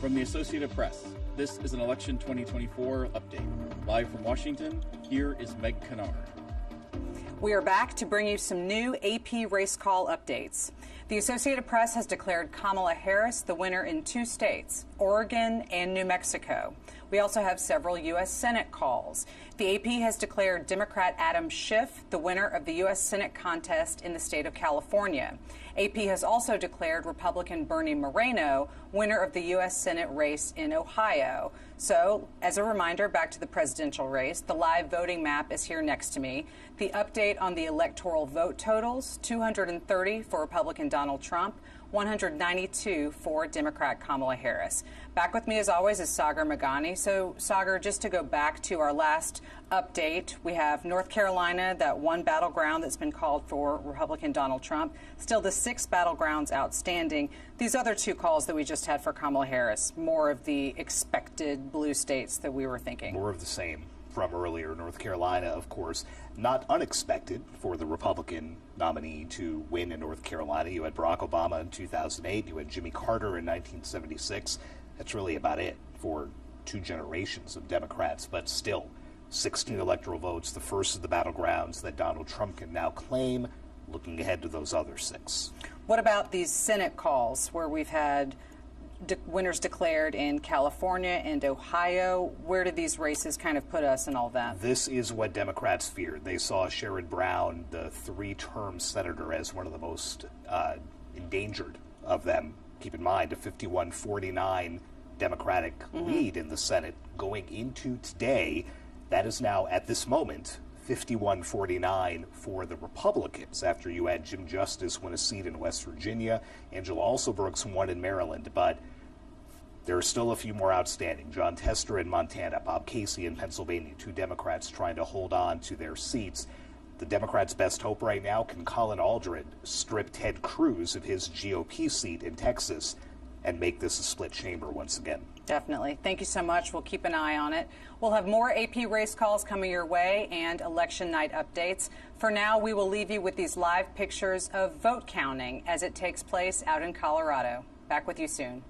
From the Associated Press, this is an Election 2024 update. Live from Washington, here is Meg Kennard. We are back to bring you some new AP race call updates. The Associated Press has declared Kamala Harris the winner in 2 states, Oregon and New Mexico. We also have several U.S. Senate calls. The AP has declared Democrat Adam Schiff the winner of the U.S. Senate contest in the state of California. AP has also declared Republican Bernie Moreno winner of the U.S. Senate race in Ohio. So, as a reminder, back to the presidential race, the live voting map is here next to me. The update on the electoral vote totals, 230 for Republican Donald Trump, 192 for Democrat Kamala Harris. Back with me, as always, is Sagar Meghani. So, Sagar, just to go back to our last update, we have North Carolina, that one battleground that's been called for Republican Donald Trump. Still the 6 battlegrounds outstanding. These other 2 calls that we just had for Kamala Harris, more of the expected blue states that we were thinking. More of the same from earlier. North Carolina, of course, not unexpected for the Republican nominee to win in North Carolina. You had Barack Obama in 2008. You had Jimmy Carter in 1976. That's really about it for 2 generations of Democrats, but still 16 electoral votes, the first of the battlegrounds that Donald Trump can now claim, looking ahead to those other 6. What about these Senate calls where we've had winners declared in California and Ohio? Where do these races kind of put us in all that? This is what Democrats feared. They saw Sherrod Brown, the 3-term senator, as one of the most endangered of them. Keep in mind, a 51-49 Democratic lead in the Senate going into today. That is now, at this moment, 51-49 for the Republicans after you had Jim Justice win a seat in West Virginia. Angela Alsobrooks won in Maryland, but there are still a few more outstanding. John Tester in Montana, Bob Casey in Pennsylvania, 2 Democrats trying to hold on to their seats. The Democrats' best hope right now, can Colin Aldred strip Ted Cruz of his GOP seat in Texas and make this a split chamber once again? Definitely. Thank you so much. We'll keep an eye on it. We'll have more AP race calls coming your way and election night updates. For now, we will leave you with these live pictures of vote counting as it takes place out in Colorado. Back with you soon.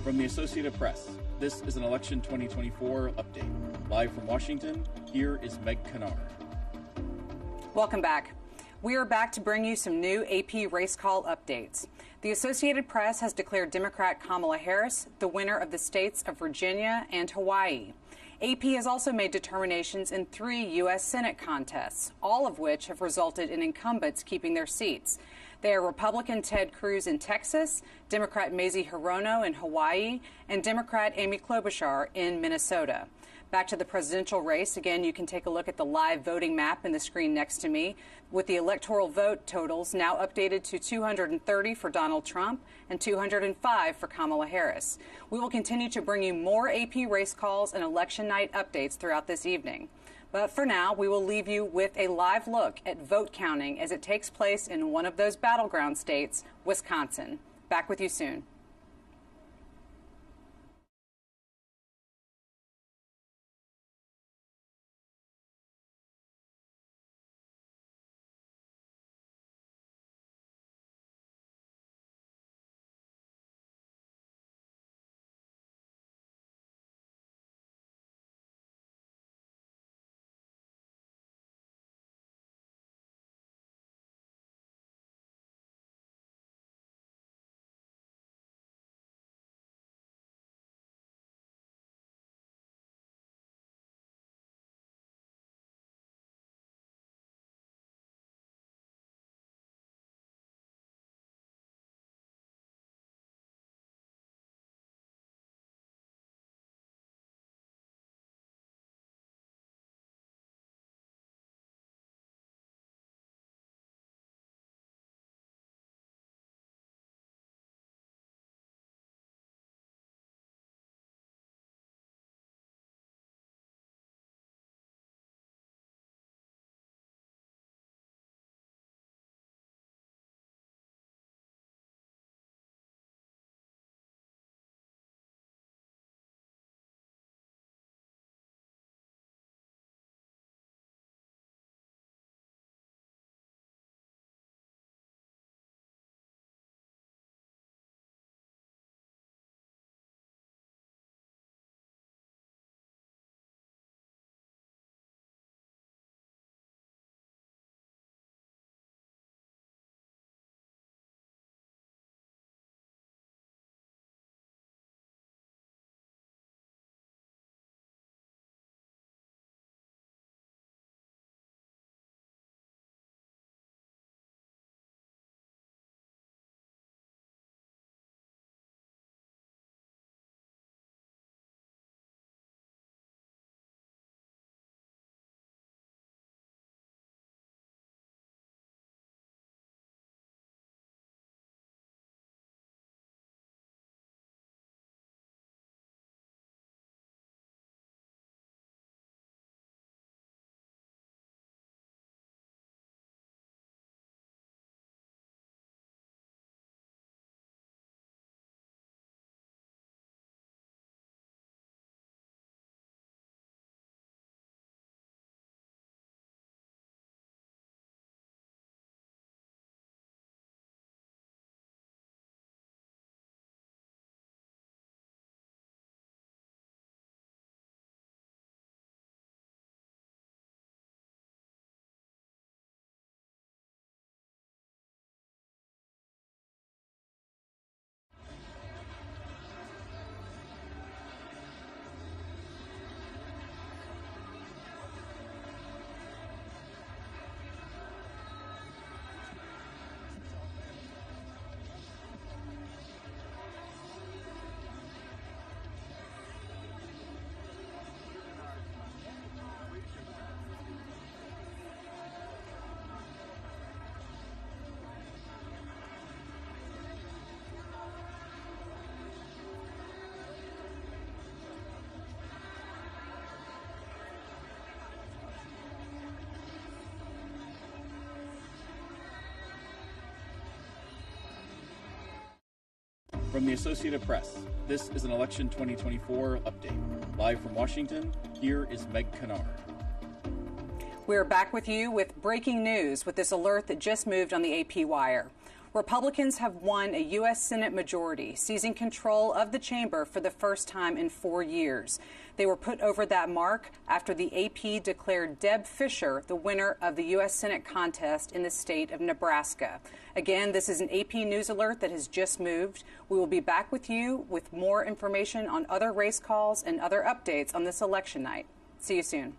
From the Associated Press, this is an Election 2024 update. Live from Washington, here is Meg Kennard. Welcome back. We are back to bring you some new AP race call updates. The Associated Press has declared Democrat Kamala Harris the winner of the states of Virginia and Hawaii. AP has also made determinations in 3 U.S. Senate contests, all of which have resulted in incumbents keeping their seats. They are Republican Ted Cruz in Texas, Democrat Mazie Hirono in Hawaii, and Democrat Amy Klobuchar in Minnesota. Back to the presidential race. Again, you can take a look at the live voting map in the screen next to me, with the electoral vote totals now updated to 230 for Donald Trump and 205 for Kamala Harris. We will continue to bring you more AP race calls and election night updates throughout this evening. But for now, we will leave you with a live look at vote counting as it takes place in one of those battleground states, Wisconsin. Back with you soon. From the Associated Press, this is an Election 2024 update. Live from Washington, here is Meg Kennard. We're back with you with breaking news with this alert that just moved on the AP wire. Republicans have won a U.S. Senate majority, seizing control of the chamber for the first time in 4 years. They were put over that mark after the AP declared Deb Fischer the winner of the U.S. Senate contest in the state of Nebraska. Again, this is an AP News alert that has just moved. We will be back with you with more information on other race calls and other updates on this election night. See you soon.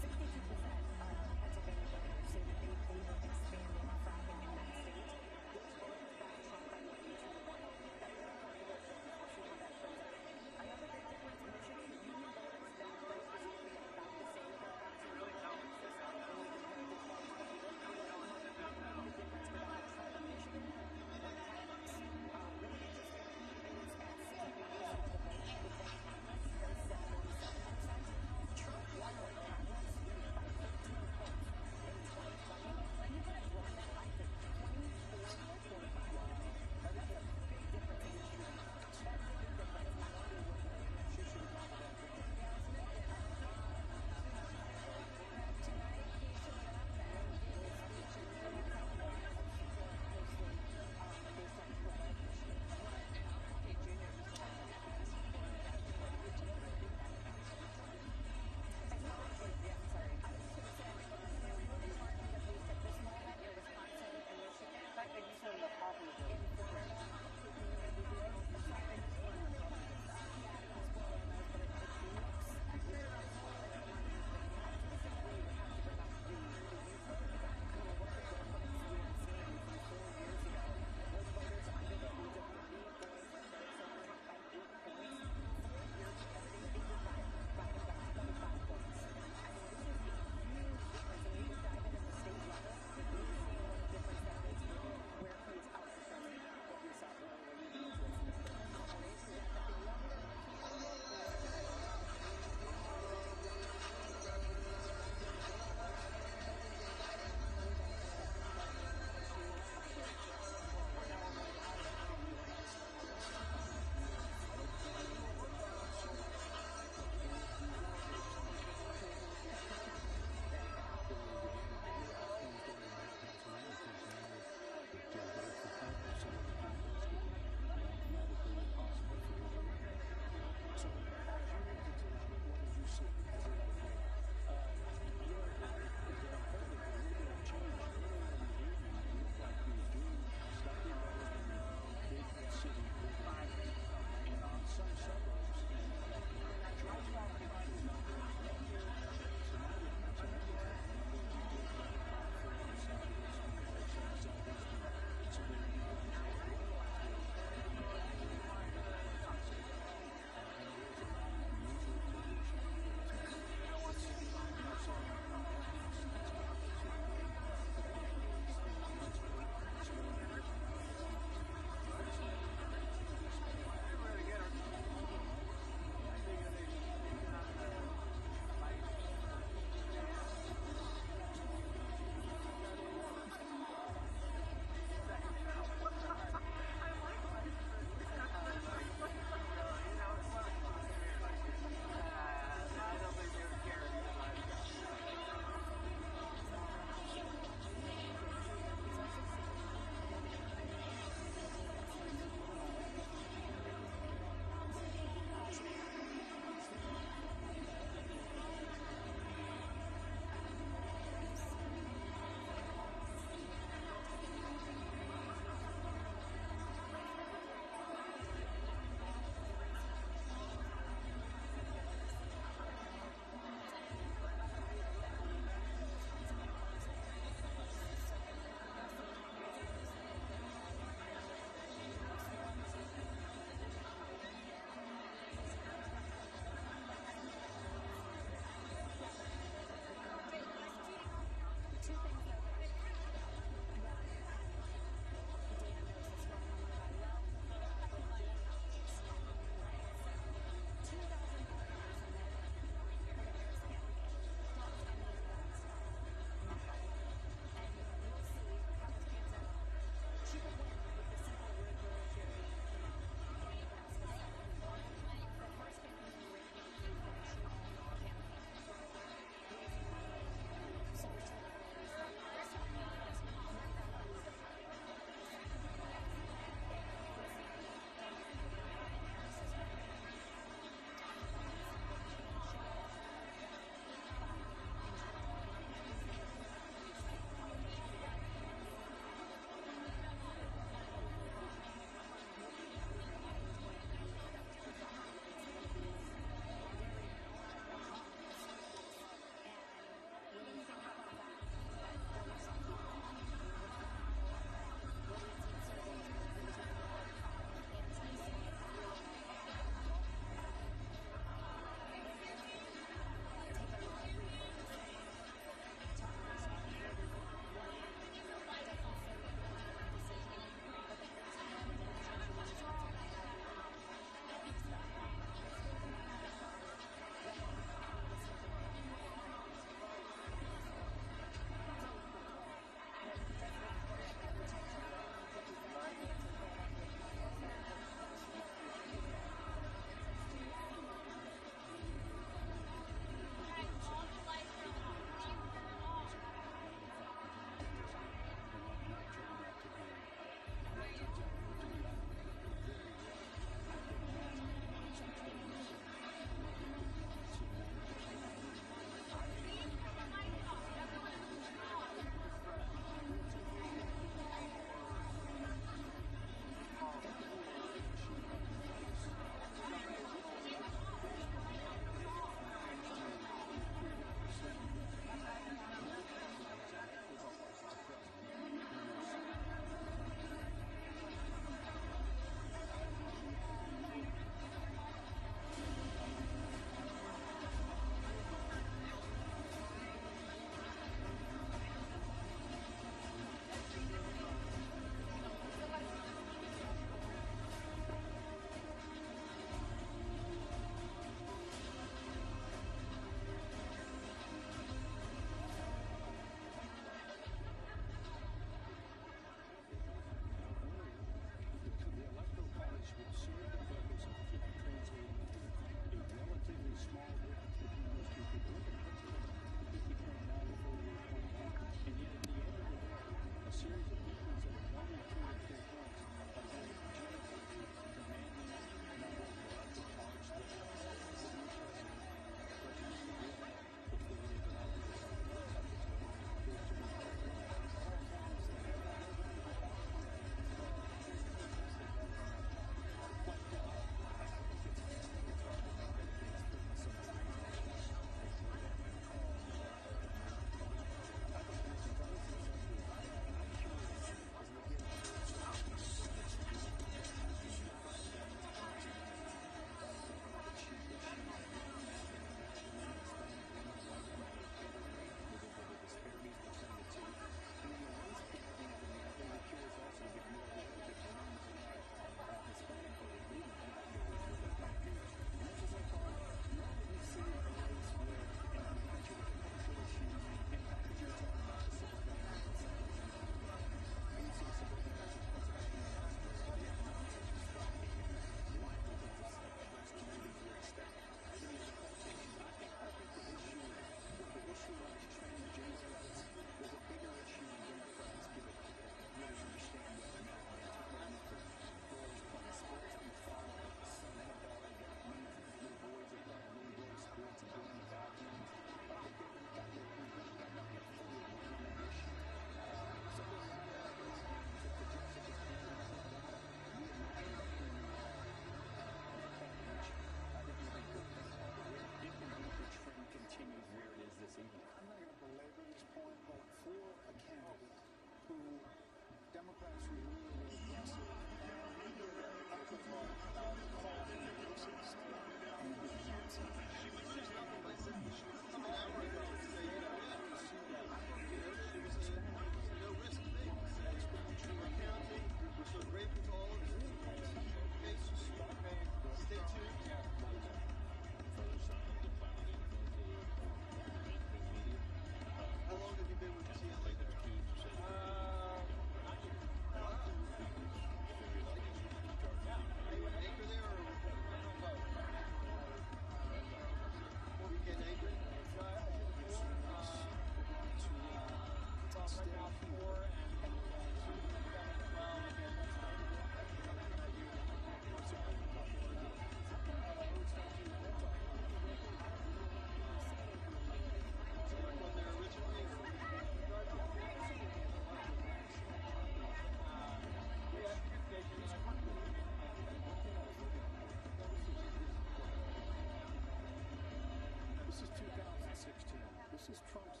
This is Trump's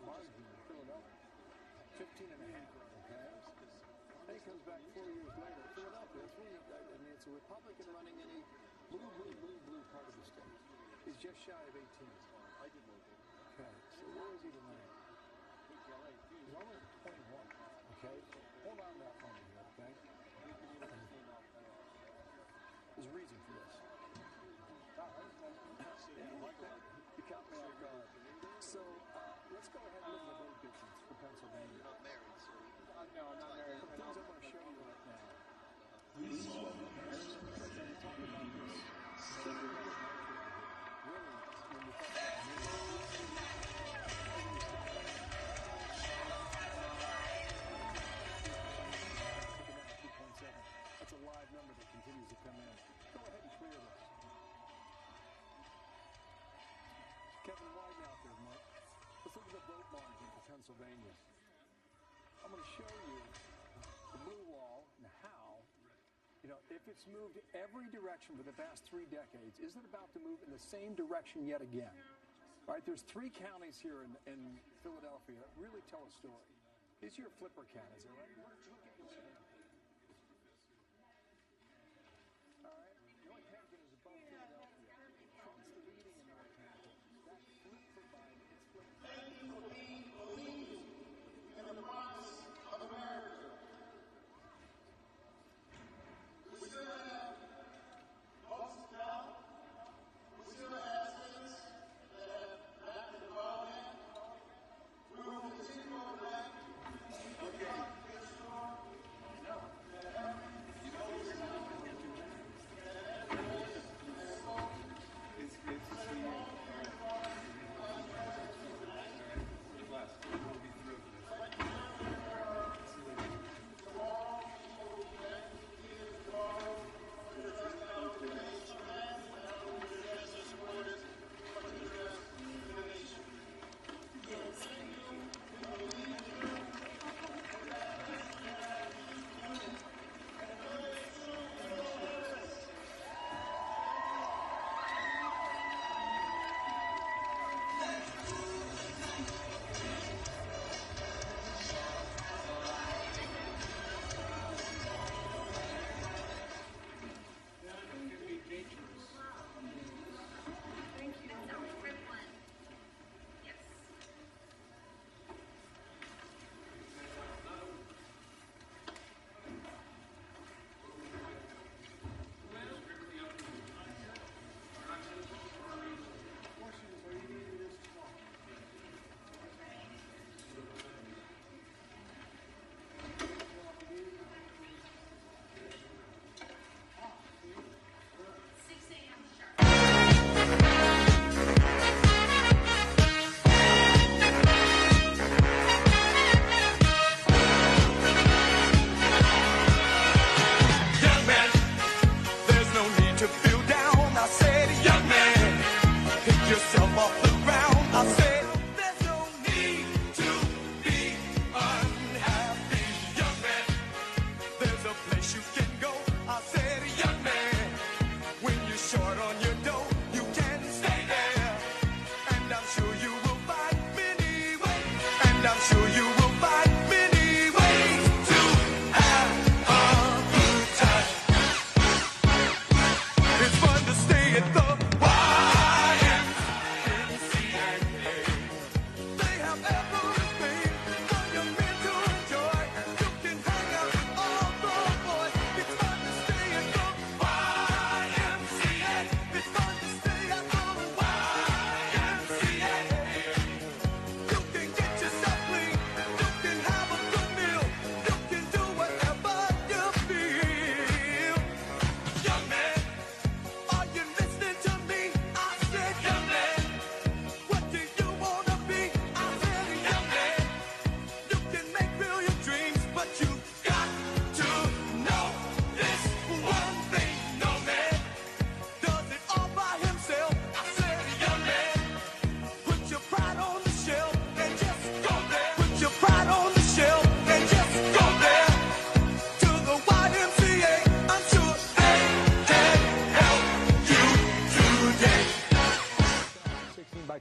margin in Philadelphia. 15.5, okay? Then he comes back 4 years later. Philadelphia, that's really, I mean, it's a Republican running in a blue part of the state. He's just shy of 18. Okay, so where is he tonight? He's only at 21, okay? So hold on to that moment here, okay? There's a reason for this. Yeah, like that. You caught me off guard. So let's go ahead and look at the vote difference for Pennsylvania. Not married, so. No, I'm not married. Some things I want to show you right now. Please welcome President. We're talking about this. Really, when you talk about 2.7. That's a live number that continues to come in. Go ahead and clear this. Kevin, widen out there, Mike. Let's look at the vote margin for Pennsylvania. I'm going to show you the blue wall and how, if it's moved every direction for the past 3 decades, is it about to move in the same direction yet again? All right, there's 3 counties here in Philadelphia that really tell a story. These are your flipper counties, all right? Look at this. All right, Northampton is above Philadelphia. Trump's leading in Northampton. That flip for Biden, it's flipped. Thank you for being believers in the promise of America. We still have lots of doubt. We still have things that have not been involved in. We will continue on that. Okay.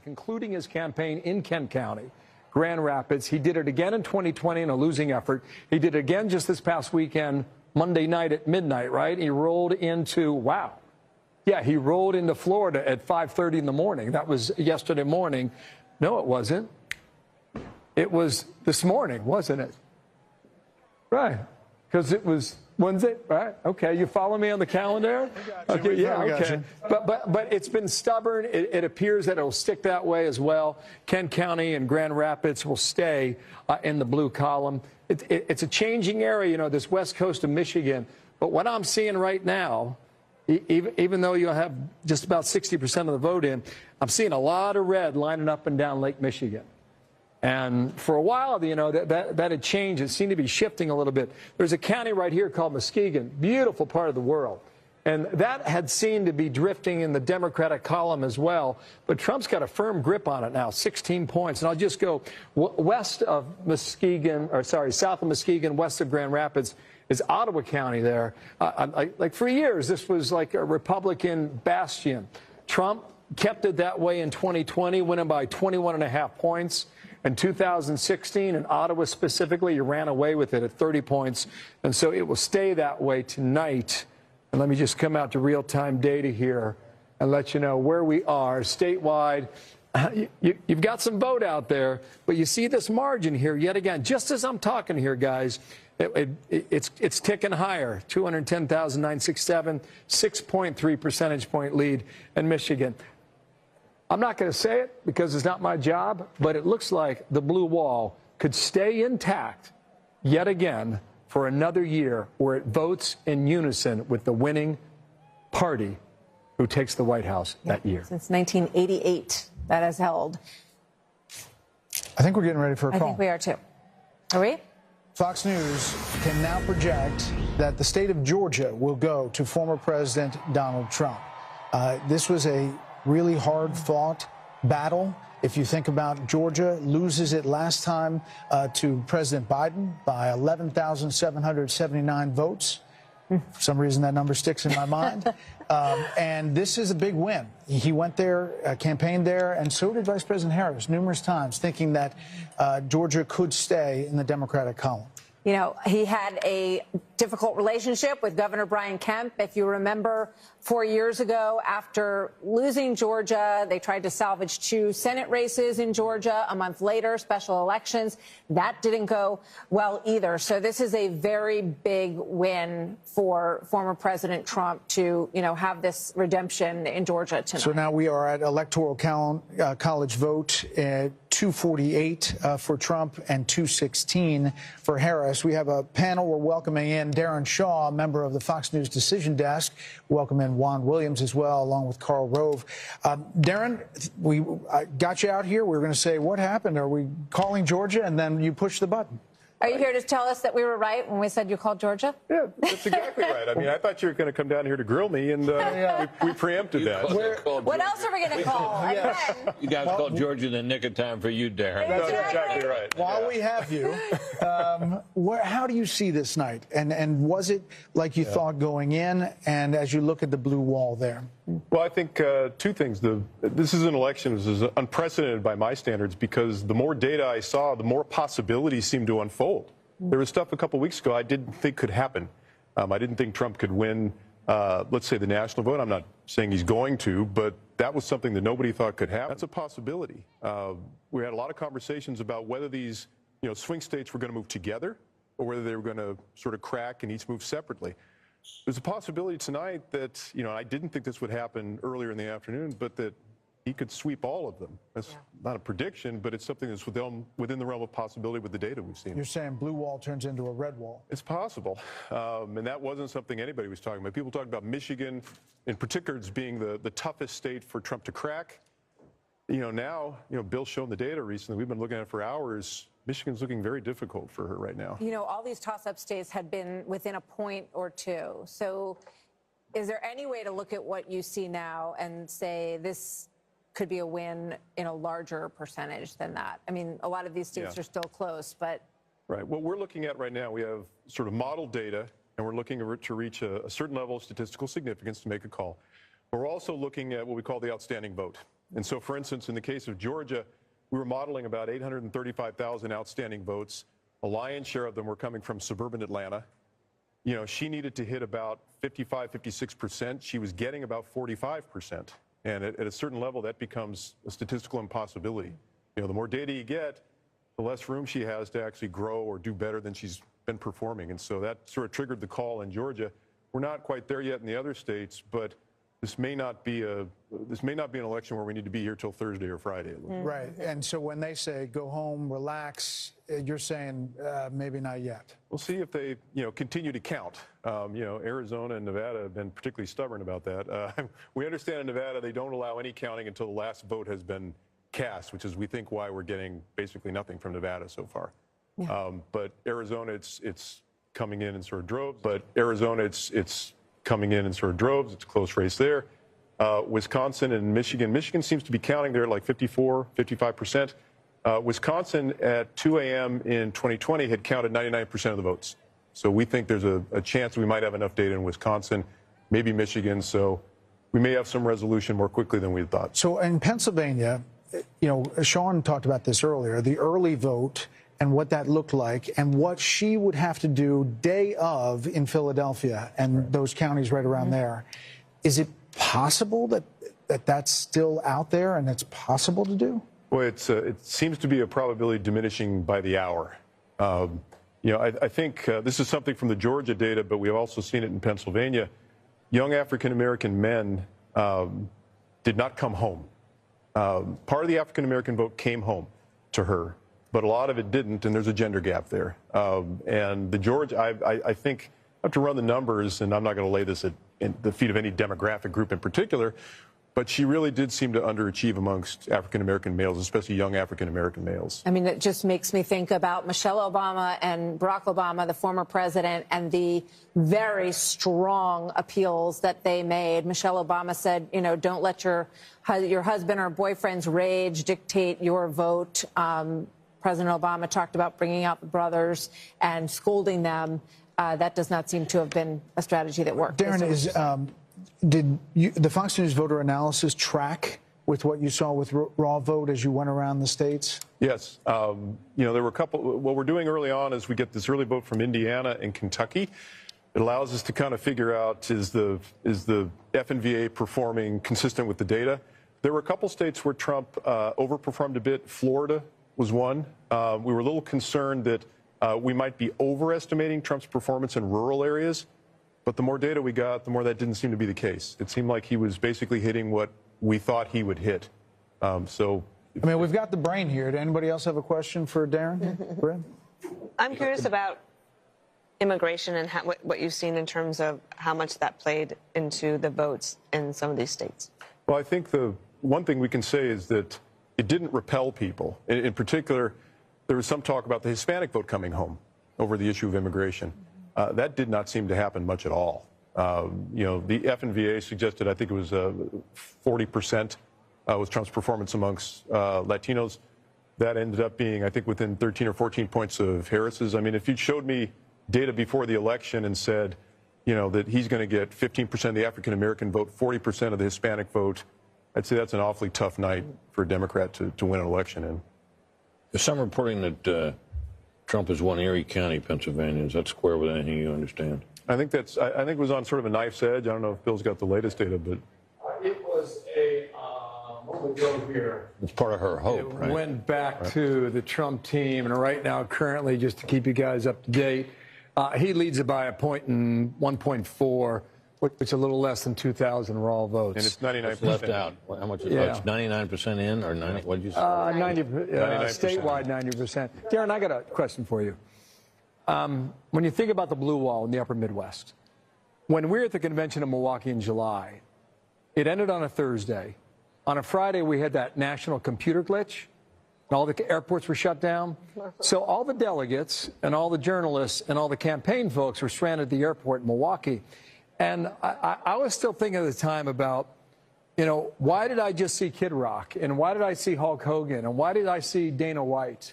concluding his campaign in Kent County, Grand Rapids. He did it again in 2020 in a losing effort. He did it again just this past weekend, Monday night at midnight, right? He rolled into, wow. Yeah, he rolled into Florida at 5:30 in the morning. That was yesterday morning. No, it wasn't. It was this morning, wasn't it? Right, because it was Wednesday, right? Okay, you follow me on the calendar? Okay, yeah, okay. But it's been stubborn. It appears that it'll stick that way as well. Kent County and Grand Rapids will stay in the blue column. It's a changing area, you know, this west coast of Michigan. But what I'm seeing right now, even though you'll have just about 60% of the vote in, I'm seeing a lot of red lining up and down Lake Michigan. And for a while, you know, that had changed. It seemed to be shifting a little bit. There's a county right here called Muskegon, beautiful part of the world. And that had seemed to be drifting in the Democratic column as well. But Trump's got a firm grip on it now, 16 points. And I'll just go west of Muskegon, or sorry, south of Muskegon, west of Grand Rapids, is Ottawa County there. Like for years, this was like a Republican bastion. Trump kept it that way in 2020, winning by 21.5 points. In 2016, in Ottawa specifically, you ran away with it at 30 points. And so it will stay that way tonight. And let me just come out to real-time data here and let you know where we are statewide. You've got some vote out there, but you see this margin here yet again. Just as I'm talking here, guys, it's ticking higher. 210,967, 6.3 percentage point lead in Michigan. I'm not going to say it because it's not my job, but it looks like the blue wall could stay intact yet again for another year where it votes in unison with the winning party who takes the White House that year. Since 1988, that has held. I think we're getting ready for a call. I think we are too. Are we? Fox News can now project that the state of Georgia will go to former President Donald Trump. This was a really hard-fought battle. If you think about Georgia, loses it last time to President Biden by 11,779 votes. For some reason, that number sticks in my mind. And this is a big win. He went there, campaigned there, and so did Vice President Harris numerous times, thinking that Georgia could stay in the Democratic column. You know, he had a difficult relationship with Governor Brian Kemp. If you remember, 4 years ago, after losing Georgia, they tried to salvage 2 Senate races in Georgia. A month later, special elections. That didn't go well either. So this is a very big win for former President Trump to, you know, have this redemption in Georgia tonight. So now we are at Electoral College vote at 248 for Trump and 216 for Harris. We have a panel. We're welcoming in Darren Shaw, member of the Fox News Decision Desk. Welcome in Juan Williams as well, along with Karl Rove. Darren, we got you out here. We were going to say, what happened? Are we calling Georgia? And then you push the button. Are you here to tell us that we were right when we said you called Georgia? Yeah, that's exactly right. I mean, I thought you were going to come down here to grill me, and we preempted that. What else are we going to call? Yes. You guys called Georgia in the nick of time for you, Darren. That's exactly right. While we have you, how do you see this night? And was it like you thought going in? And as you look at the blue wall there? Well, I think 2 things. This is an election that is unprecedented by my standards because the more data I saw, the more possibilities seemed to unfold. There was stuff a couple weeks ago I didn't think could happen. I didn't think Trump could win, let's say, the national vote. I'm not saying he's going to, but that was something that nobody thought could happen. That's a possibility. We had a lot of conversations about whether these, swing states were going to move together or whether they were going to sort of crack and each move separately. There's a possibility tonight that, I didn't think this would happen earlier in the afternoon, but that he could sweep all of them. That's not a prediction, but it's something that's within the realm of possibility with the data we've seen. You're saying blue wall turns into a red wall. It's possible. And that wasn't something anybody was talking about. People talked about Michigan, in particular, as being the toughest state for Trump to crack. Now, Bill's shown the data recently. We've been looking at it for hours. Michigan's looking very difficult for her right now. All these toss-up states had been within a point or 2. So is there any way to look at what you see now and say this could be a win in a larger percentage than that? I mean, a lot of these states are still close, but... Right. What we're looking at right now, we have sort of model data, and we're looking to reach a certain level of statistical significance to make a call. We're also looking at what we call the outstanding vote. And so, for instance, in the case of Georgia, we were modeling about 835,000 outstanding votes. A lion's share of them were coming from suburban Atlanta. You know, she needed to hit about 55, 56%. She was getting about 45%. And at a certain level, that becomes a statistical impossibility. You know, the more data you get, the less room she has to actually grow or do better than she's been performing. And so that sort of triggered the call in Georgia. We're not quite there yet in the other states, but this may not be an election where we need to be here till Thursday or Friday. Right. And so when they say go home, relax, you're saying maybe not yet. We'll see if they, continue to count. Arizona and Nevada have been particularly stubborn about that. We understand in Nevada they don't allow any counting until the last vote has been cast, which is, we think, why we're getting basically nothing from Nevada so far. Yeah. But Arizona, it's coming in sort of droves. It's a close race there. Wisconsin and Michigan. Michigan seems to be counting there at like 54, 55%. Wisconsin at 2 a.m. in 2020 had counted 99% of the votes. So we think there's a chance we might have enough data in Wisconsin, maybe Michigan. So we may have some resolution more quickly than we had thought. So in Pennsylvania, Sean talked about this earlier, the early vote and what that looked like and what she would have to do day of in Philadelphia and those counties right around there. Is it possible that that's still out there and it's possible to do? Well, it seems to be a probability diminishing by the hour. I think this is something from the Georgia data, but we've also seen it in Pennsylvania. Young African-American men did not come home. Part of the African-American vote came home to her, but a lot of it didn't, and there's a gender gap there. And the Georgia, I think, I have to run the numbers, and I'm not going to lay this at the feet of any demographic group in particular, but she really did seem to underachieve amongst African-American males, especially young African-American males. I mean, it just makes me think about Michelle Obama and Barack Obama, the former president, and the very strong appeals that they made. Michelle Obama said, don't let your husband or boyfriend's rage dictate your vote. President Obama talked about bringing out the brothers and scolding them. That does not seem to have been a strategy that worked. Darren, did the Fox News voter analysis track with what you saw with raw vote as you went around the states? Yes. There were a couple. What we're doing early on is we get this early vote from Indiana and Kentucky. It allows us to kind of figure out, is the FNVA performing consistent with the data? There were a couple states where Trump overperformed a bit. Florida was one. We were a little concerned that we might be overestimating Trump's performance in rural areas. But the more data we got, the more that didn't seem to be the case. It seemed like he was basically hitting what we thought he would hit. We've got the brain here. Did anybody else have a question for Darren? I'm curious about immigration and what you've seen in terms of how much that played into the votes in some of these states. Well, I think the one thing we can say is that it didn't repel people. In particular, there was some talk about the Hispanic vote coming home over the issue of immigration. That did not seem to happen much at all. The FNVA suggested, I think it was 40% was Trump's performance amongst Latinos. That ended up being, I think, within 13 or 14 points of Harris's. I mean, if you showed me data before the election and said, that he's going to get 15% of the African-American vote, 40% of the Hispanic vote, I'd say that's an awfully tough night for a Democrat to win an election in. There's some reporting that Trump has won Erie County, Pennsylvania. Is that square with anything you understand? I think it was on sort of a knife's edge. I don't know if Bill's got the latest data, but it was a moment ago here. It's part of her hope, it right? Went back to the Trump team, and right now, currently, just to keep you guys up to date, he leads it by a point in 1.4, which is a little less than 2,000 raw votes. And it's 99% left out. How much? Yeah. It's 99% in, or 90? What did you say? 90. Statewide, 90%. Darren, I got a question for you. When you think about the blue wall in the upper Midwest, when we were at the convention in Milwaukee in July, it ended on a Thursday. On a Friday, we had that national computer glitch, and all the airports were shut down. So all the delegates and all the journalists and all the campaign folks were stranded at the airport in Milwaukee. And I was still thinking at the time about, why did I just see Kid Rock? And why did I see Hulk Hogan? And why did I see Dana White?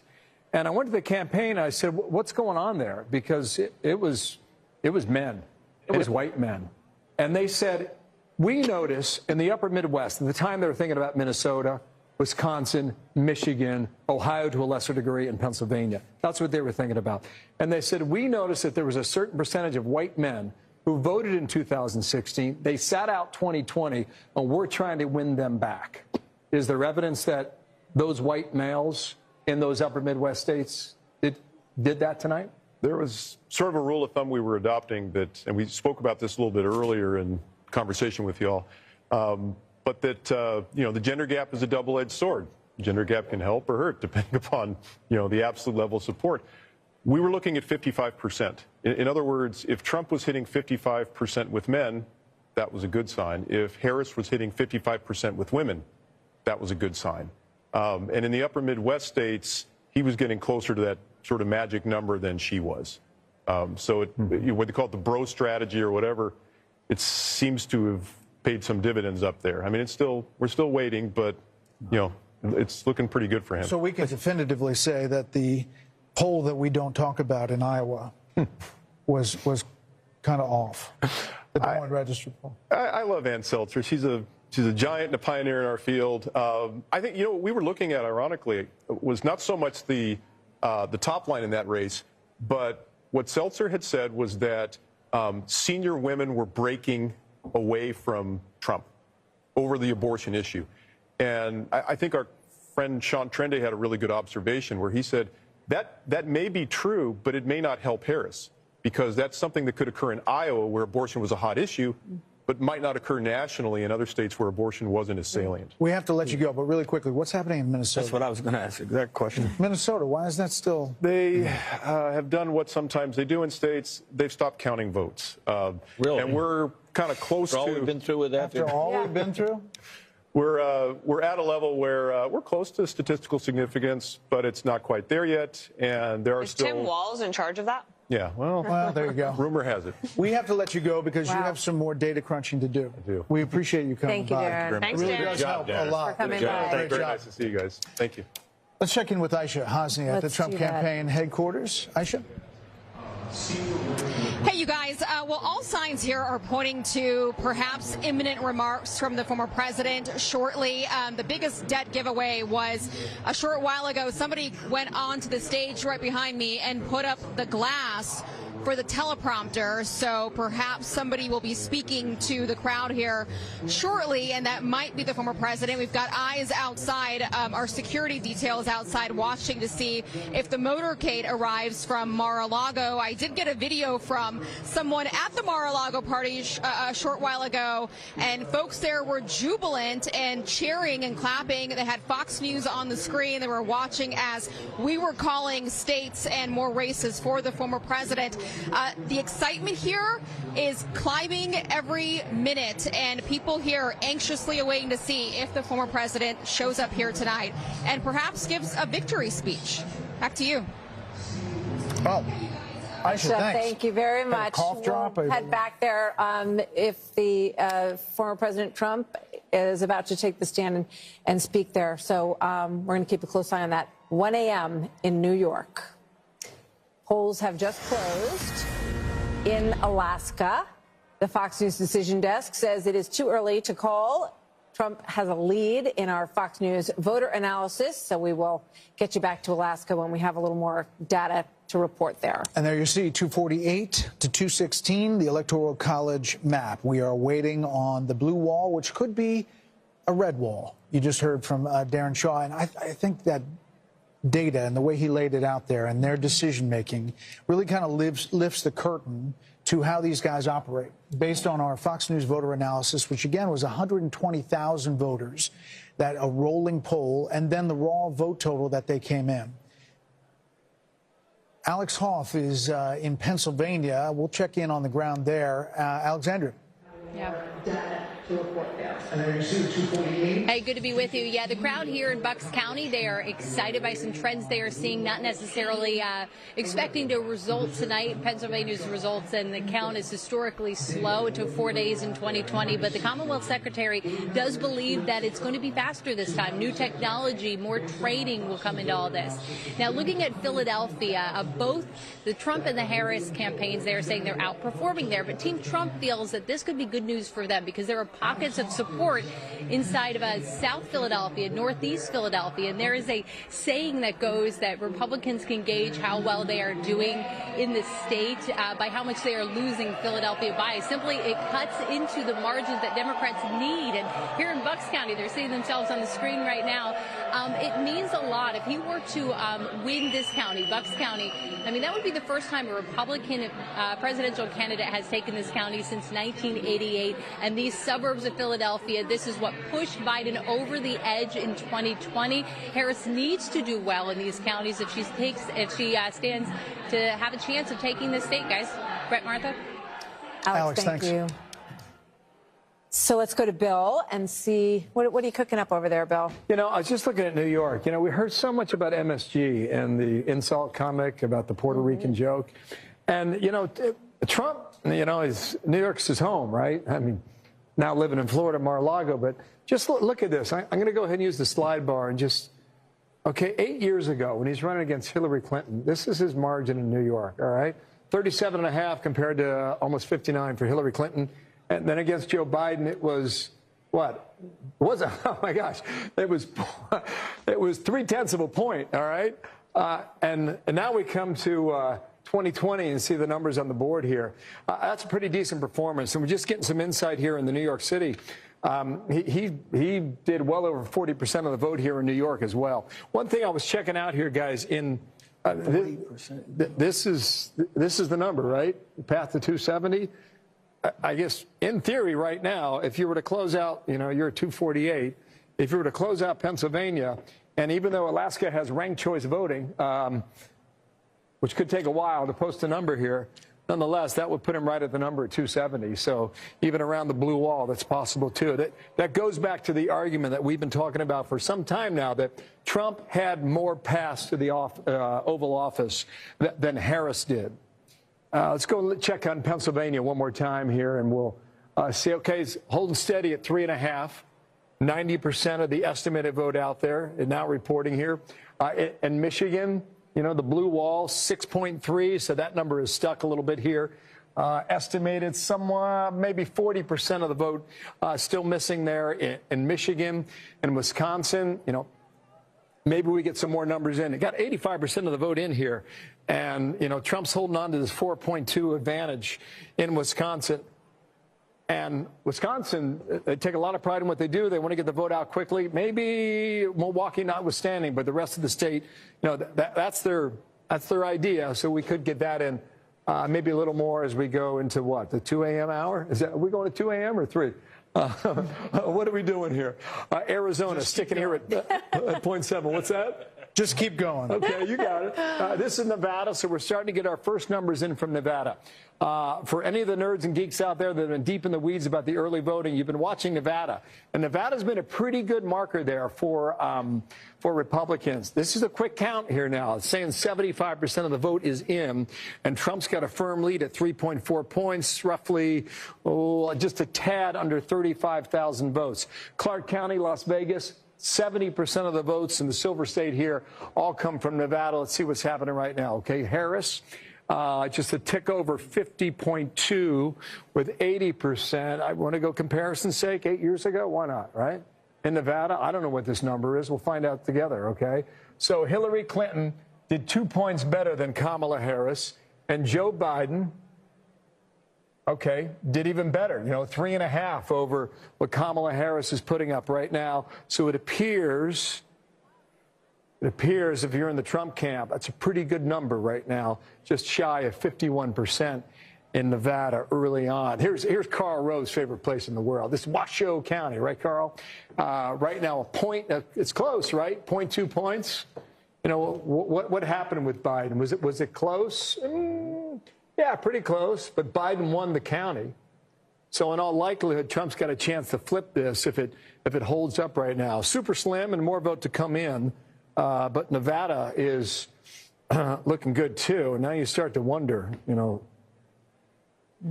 And I went to the campaign and I said, what's going on there? Because it was men. It was white men. And they said, we notice in the upper Midwest, at the time they were thinking about Minnesota, Wisconsin, Michigan, Ohio to a lesser degree, and Pennsylvania. That's what they were thinking about. And they said, we noticed that there was a certain percentage of white men who voted in 2016. They sat out 2020, and we're trying to win them back. Is there evidence that those white males in those upper Midwest states did that tonight? There was sort of a rule of thumb we were adopting that, and we spoke about this a little bit earlier in conversation with y'all, but that, the gender gap is a double-edged sword. Gender gap can help or hurt depending upon, the absolute level of support. We were looking at 55%. In other words, if Trump was hitting 55% with men, that was a good sign. If Harris was hitting 55% with women, that was a good sign. And in the upper Midwest states, he was getting closer to that sort of magic number than she was. So what they call it, the bro strategy or whatever, it seems to have paid some dividends up there. I mean, we're still waiting, but, it's looking pretty good for him. So we can definitively say that the poll that we don't talk about in Iowa was kind of off. The Des Moines Register poll. I love Ann Seltzer. She's a giant and a pioneer in our field. I think, what we were looking at, ironically, was not so much the top line in that race, but what Seltzer had said was that senior women were breaking away from Trump over the abortion issue. And I think our friend Sean Trende had a really good observation where he said that may be true, but it may not help Harris, because that's something that could occur in Iowa where abortion was a hot issue, but might not occur nationally in other states where abortion wasn't as salient. We have to let you go, but really quickly, what's happening in Minnesota? That's what I was going to ask, exact question. Minnesota, why is that still? They have done what sometimes they do in states. They've stopped counting votes. Really? And we're kind of close to... all we've been through with that? After all we've been through? We're at a level where we're close to statistical significance, but it's not quite there yet, and there are Is still... Tim Walz in charge of that? Yeah, well, there you go. Rumor has it. We have to let you go because you have some more data crunching to do. I do. We appreciate you coming Thank you, by. Darren. Thanks, It really Darren. does help a lot. For coming Good by. job. Great Very job. nice to see you guys. Thank you. Let's check in with Aisha Hosni at the Let's Trump do that. campaign headquarters. Aisha? Hey, you guys. Well, all signs here are pointing to perhaps imminent remarks from the former president shortly. The biggest debt giveaway was a short while ago. Somebody went onto the stage right behind me and put up the glass for the teleprompter, so perhaps somebody will be speaking to the crowd here shortly, and that might be the former president. We've got eyes outside, our security details outside watching to see if the motorcade arrives from Mar-a-Lago. I did get a video from someone at the Mar-a-Lago party a short while ago, and folks there were jubilant and cheering and clapping. They had Fox News on the screen. They were watching as we were calling states and more races for the former president. The excitement here is climbing every minute, and people here are anxiously awaiting to see if the former president shows up here tonight and perhaps gives a victory speech. Back to you. Oh, Aisha, thanks. Thank you very Had a much. cough drop? We'll head back there. If the former President Trump is about to take the stand and speak there. So we're going to keep a close eye on that. 1 a.m. in New York. Polls have just closed in Alaska. The Fox News decision desk says it is too early to call. Trump has a lead in our Fox News voter analysis, so we will get you back to Alaska when we have a little more data to report there. And there you see 248 to 216, the Electoral College map. We are waiting on the blue wall, which could be a red wall. You just heard from Darren Shaw, and I think that data and the way he laid it out there and their decision making really kind of lifts the curtain to how these guys operate. Based on our Fox News voter analysis, which again was 120,000 voters, that a rolling poll, and then the raw vote total that they came in. Alex Hoff is in Pennsylvania. We'll check in on the ground there. Alexandria. Yeah. And there you see 248. Hey, good good to be with you. Yeah, the crowd here in Bucks County, they are excited by some trends they are seeing, not necessarily expecting to result tonight. Pennsylvania's results and the count is historically slow. It took 4 days in 2020, but the Commonwealth Secretary does believe that it's going to be faster this time. New technology, more training will come into all this. Now, looking at Philadelphia, both the Trump and the Harris campaigns, they are saying they're outperforming there, but Team Trump feels that this could be good news for them because there are pockets of support inside of South Philadelphia, Northeast Philadelphia, and there is a saying that goes that Republicans can gauge how well they are doing in the state by how much they are losing Philadelphia by. Simply, it cuts into the margins that Democrats need, and here in Bucks County, they're seeing themselves on the screen right now. It means a lot. If he were to win this county, Bucks County, I mean, that would be the first time a Republican presidential candidate has taken this county since 1988, and these suburbs of Philadelphia, this is what pushed Biden over the edge in 2020. Harris needs to do well in these counties if she stands to have a chance of taking this state, guys. Brett, Martha? Alex, thank you. So let's go to Bill and see, what are you cooking up over there, Bill? You know, I was just looking at New York. You know, we heard so much about MSG and the insult comic about the Puerto Rican joke. And, you know, Trump, you know, New York's his home, right? I mean, now living in Florida, Mar-a-Lago, but just look at this. I'm going to go ahead and use the slide bar and just, okay, 8 years ago when he's running against Hillary Clinton, this is his margin in New York, all right? 37.5 compared to almost 59 for Hillary Clinton. And then against Joe Biden, it was, what? Was it? Oh, my gosh. It was 0.3 of a point, all right? And now we come to 2020 and see the numbers on the board here. That's a pretty decent performance. And we're just getting some insight here in the New York City. He did well over 40% of the vote here in New York as well. One thing I was checking out here, guys, in this is the number, right? Path to 270. I guess in theory right now, if you were to close out, you know, you're at 248. If you were to close out Pennsylvania, and even though Alaska has ranked choice voting, which could take a while to post a number here, nonetheless, that would put him right at the number at 270. So even around the blue wall, that's possible, too. That goes back to the argument that we've been talking about for some time now, that Trump had more paths to the Oval Office than Harris did. Let's go check on Pennsylvania one more time here, and we'll see. Okay, he's holding steady at 3.5. 90% of the estimated vote out there is now reporting here. In Michigan, you know, the blue wall, 6.3, so that number is stuck a little bit here. Estimated somewhat, maybe 40% of the vote still missing there in Michigan. And Wisconsin, you know, maybe we get some more numbers in. It got 85% of the vote in here. And, you know, Trump's holding on to this 4.2 advantage in Wisconsin. And Wisconsin, they take a lot of pride in what they do. They want to get the vote out quickly. Maybe Milwaukee notwithstanding, but the rest of the state, you know, that's their idea. So we could get that in maybe a little more as we go into what, the 2 a.m. hour? Are we going to 2 a.m. or 3? What are we doing here? Arizona sticking here at 0.7. What's that? Just keep going. Okay, you got it. This is Nevada, so we're starting to get our first numbers in from Nevada. For any of the nerds and geeks out there that have been deep in the weeds about the early voting, you've been watching Nevada. And Nevada's been a pretty good marker there for Republicans. This is a quick count here now. It's saying 75% of the vote is in, and Trump's got a firm lead at 3.4 points, roughly just a tad under 35,000 votes. Clark County, Las Vegas, 70% of the votes in the Silver State here all come from Nevada. Let's see what's happening right now. Okay, Harris, just a tick over 50.2 with 80%. I want to go comparison's sake, 8 years ago. Why not, right? In Nevada, I don't know what this number is. We'll find out together, okay? So Hillary Clinton did 2 points better than Kamala Harris, and Joe Biden, okay, did even better, you know, 3.5 over what Kamala Harris is putting up right now. So it appears if you're in the Trump camp, that's a pretty good number right now, just shy of 51% in Nevada early on. Here's Carl Rowe's favorite place in the world. This is Washoe County, right, Carl? Right now, a point, it's close, right? 0.2 points. You know, what happened with Biden? Was it close? Yeah, pretty close, but Biden won the county. So in all likelihood, Trump's got a chance to flip this if it holds up right now. Super slim and more vote to come in, but Nevada is looking good too. And now you start to wonder, you know,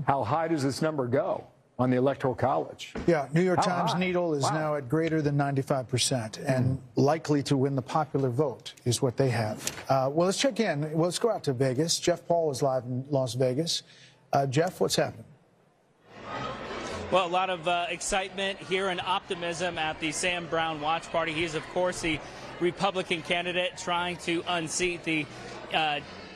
how high does this number go on the Electoral College? Yeah, New York Times Needle is now at greater than 95% and likely to win the popular vote is what they have. Well, let's check in. Well, let's go out to Vegas. Jeff Paul is live in Las Vegas. Jeff, what's happening? Well, a lot of excitement here and optimism at the Sam Brown watch party. He is, of course, the Republican candidate trying to unseat the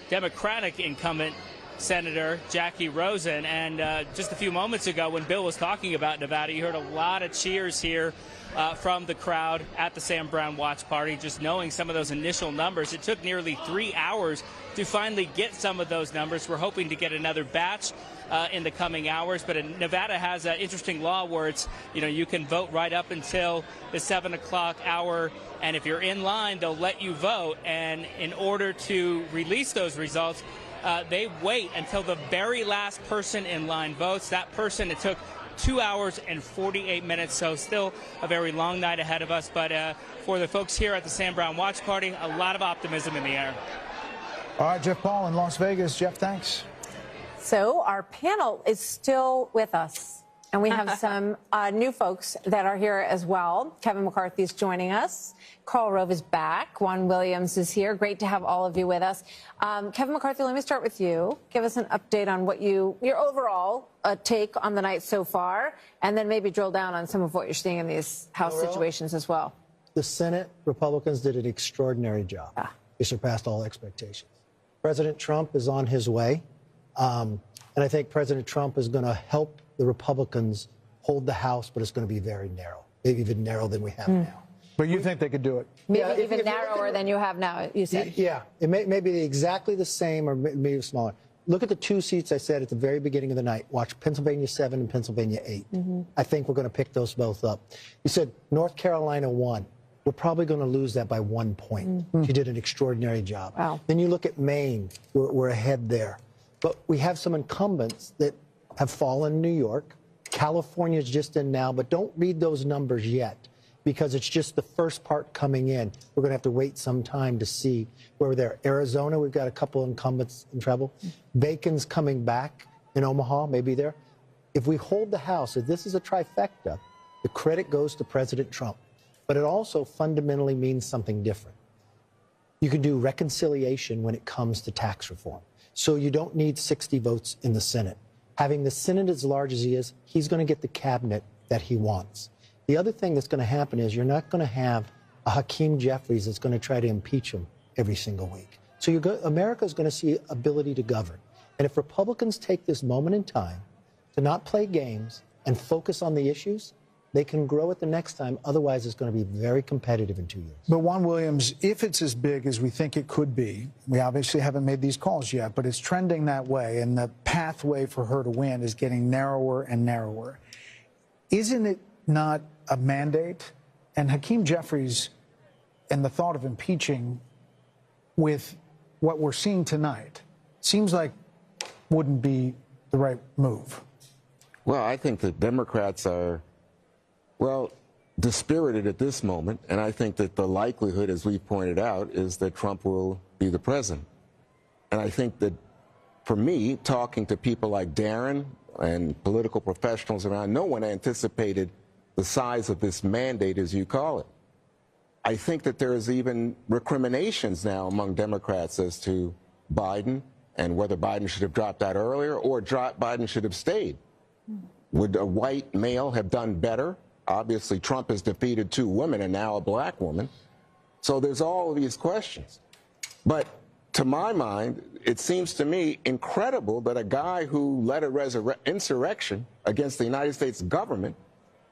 Democratic incumbent Senator Jackie Rosen. And just a few moments ago, when Bill was talking about Nevada, you heard a lot of cheers here from the crowd at the Sam Brown watch party, just knowing some of those initial numbers. It took nearly 3 hours to finally get some of those numbers. We're hoping to get another batch in the coming hours. But Nevada has an interesting law where it's, you know, you can vote right up until the 7 o'clock hour. And if you're in line, they'll let you vote. And in order to release those results, they wait until the very last person in line votes. That person, it took 2 hours and 48 minutes, so still a very long night ahead of us. But for the folks here at the Sam Brown Watch Party, a lot of optimism in the air. All right, Jeff Paul in Las Vegas. Jeff, thanks. So our panel is still with us, and we have some new folks that are here as well. Kevin McCarthy is joining us. Karl Rove is back. Juan Williams is here. Great to have all of you with us. Kevin McCarthy, let me start with you. Give us an update on what your overall take on the night so far, and then maybe drill down on some of what you're seeing in these House situations as well. The Senate Republicans did an extraordinary job. They surpassed all expectations. President Trump is on his way, and I think President Trump is going to help the Republicans hold the House, but it's going to be very narrow, maybe even narrower than we have now. But you think they could do it? Maybe even narrower than you have now, you said. Yeah, it may be exactly the same or maybe smaller. Look at the 2 seats I said at the very beginning of the night. Watch Pennsylvania 7 and Pennsylvania 8. I think we're going to pick those both up. You said North Carolina 1. We're probably going to lose that by 1 point. She did an extraordinary job. Wow. Then you look at Maine. We're ahead there. But we have some incumbents that have fallen in New York. California's just in now, but don't read those numbers yet, because it's just the first part coming in. We're going to have to wait some time to see where we're there. Arizona, we've got a couple incumbents in trouble. Bacon's coming back in Omaha, maybe there. If we hold the House, if this is a trifecta, the credit goes to President Trump. But it also fundamentally means something different. You can do reconciliation when it comes to tax reform. So you don't need 60 votes in the Senate. Having the Senate as large as he is, he's going to get the cabinet that he wants. The other thing that's going to happen is you're not going to have a Hakeem Jeffries that's going to try to impeach him every single week. So America is going to see ability to govern. And if Republicans take this moment in time to not play games and focus on the issues, they can grow it the next time. Otherwise, it's going to be very competitive in 2 years. But Juan Williams, if it's as big as we think it could be, we obviously haven't made these calls yet, but it's trending that way, and the pathway for her to win is getting narrower and narrower. Isn't it not a mandate? And Hakeem Jeffries and the thought of impeaching with what we're seeing tonight seems like wouldn't be the right move. Well, I think the Democrats are, well, dispirited at this moment, and I think that the likelihood, as we pointed out, is that Trump will be the president. And I think that, for me, talking to people like Darren and political professionals around, no one anticipated the size of this mandate, as you call it. I think that there is even recriminations now among Democrats as to Biden and whether Biden should have dropped out earlier or Biden should have stayed. Would a white male have done better? Obviously, Trump has defeated 2 women and now a black woman. So there's all of these questions. But to my mind, it seems to me incredible that a guy who led an insurrection against the United States government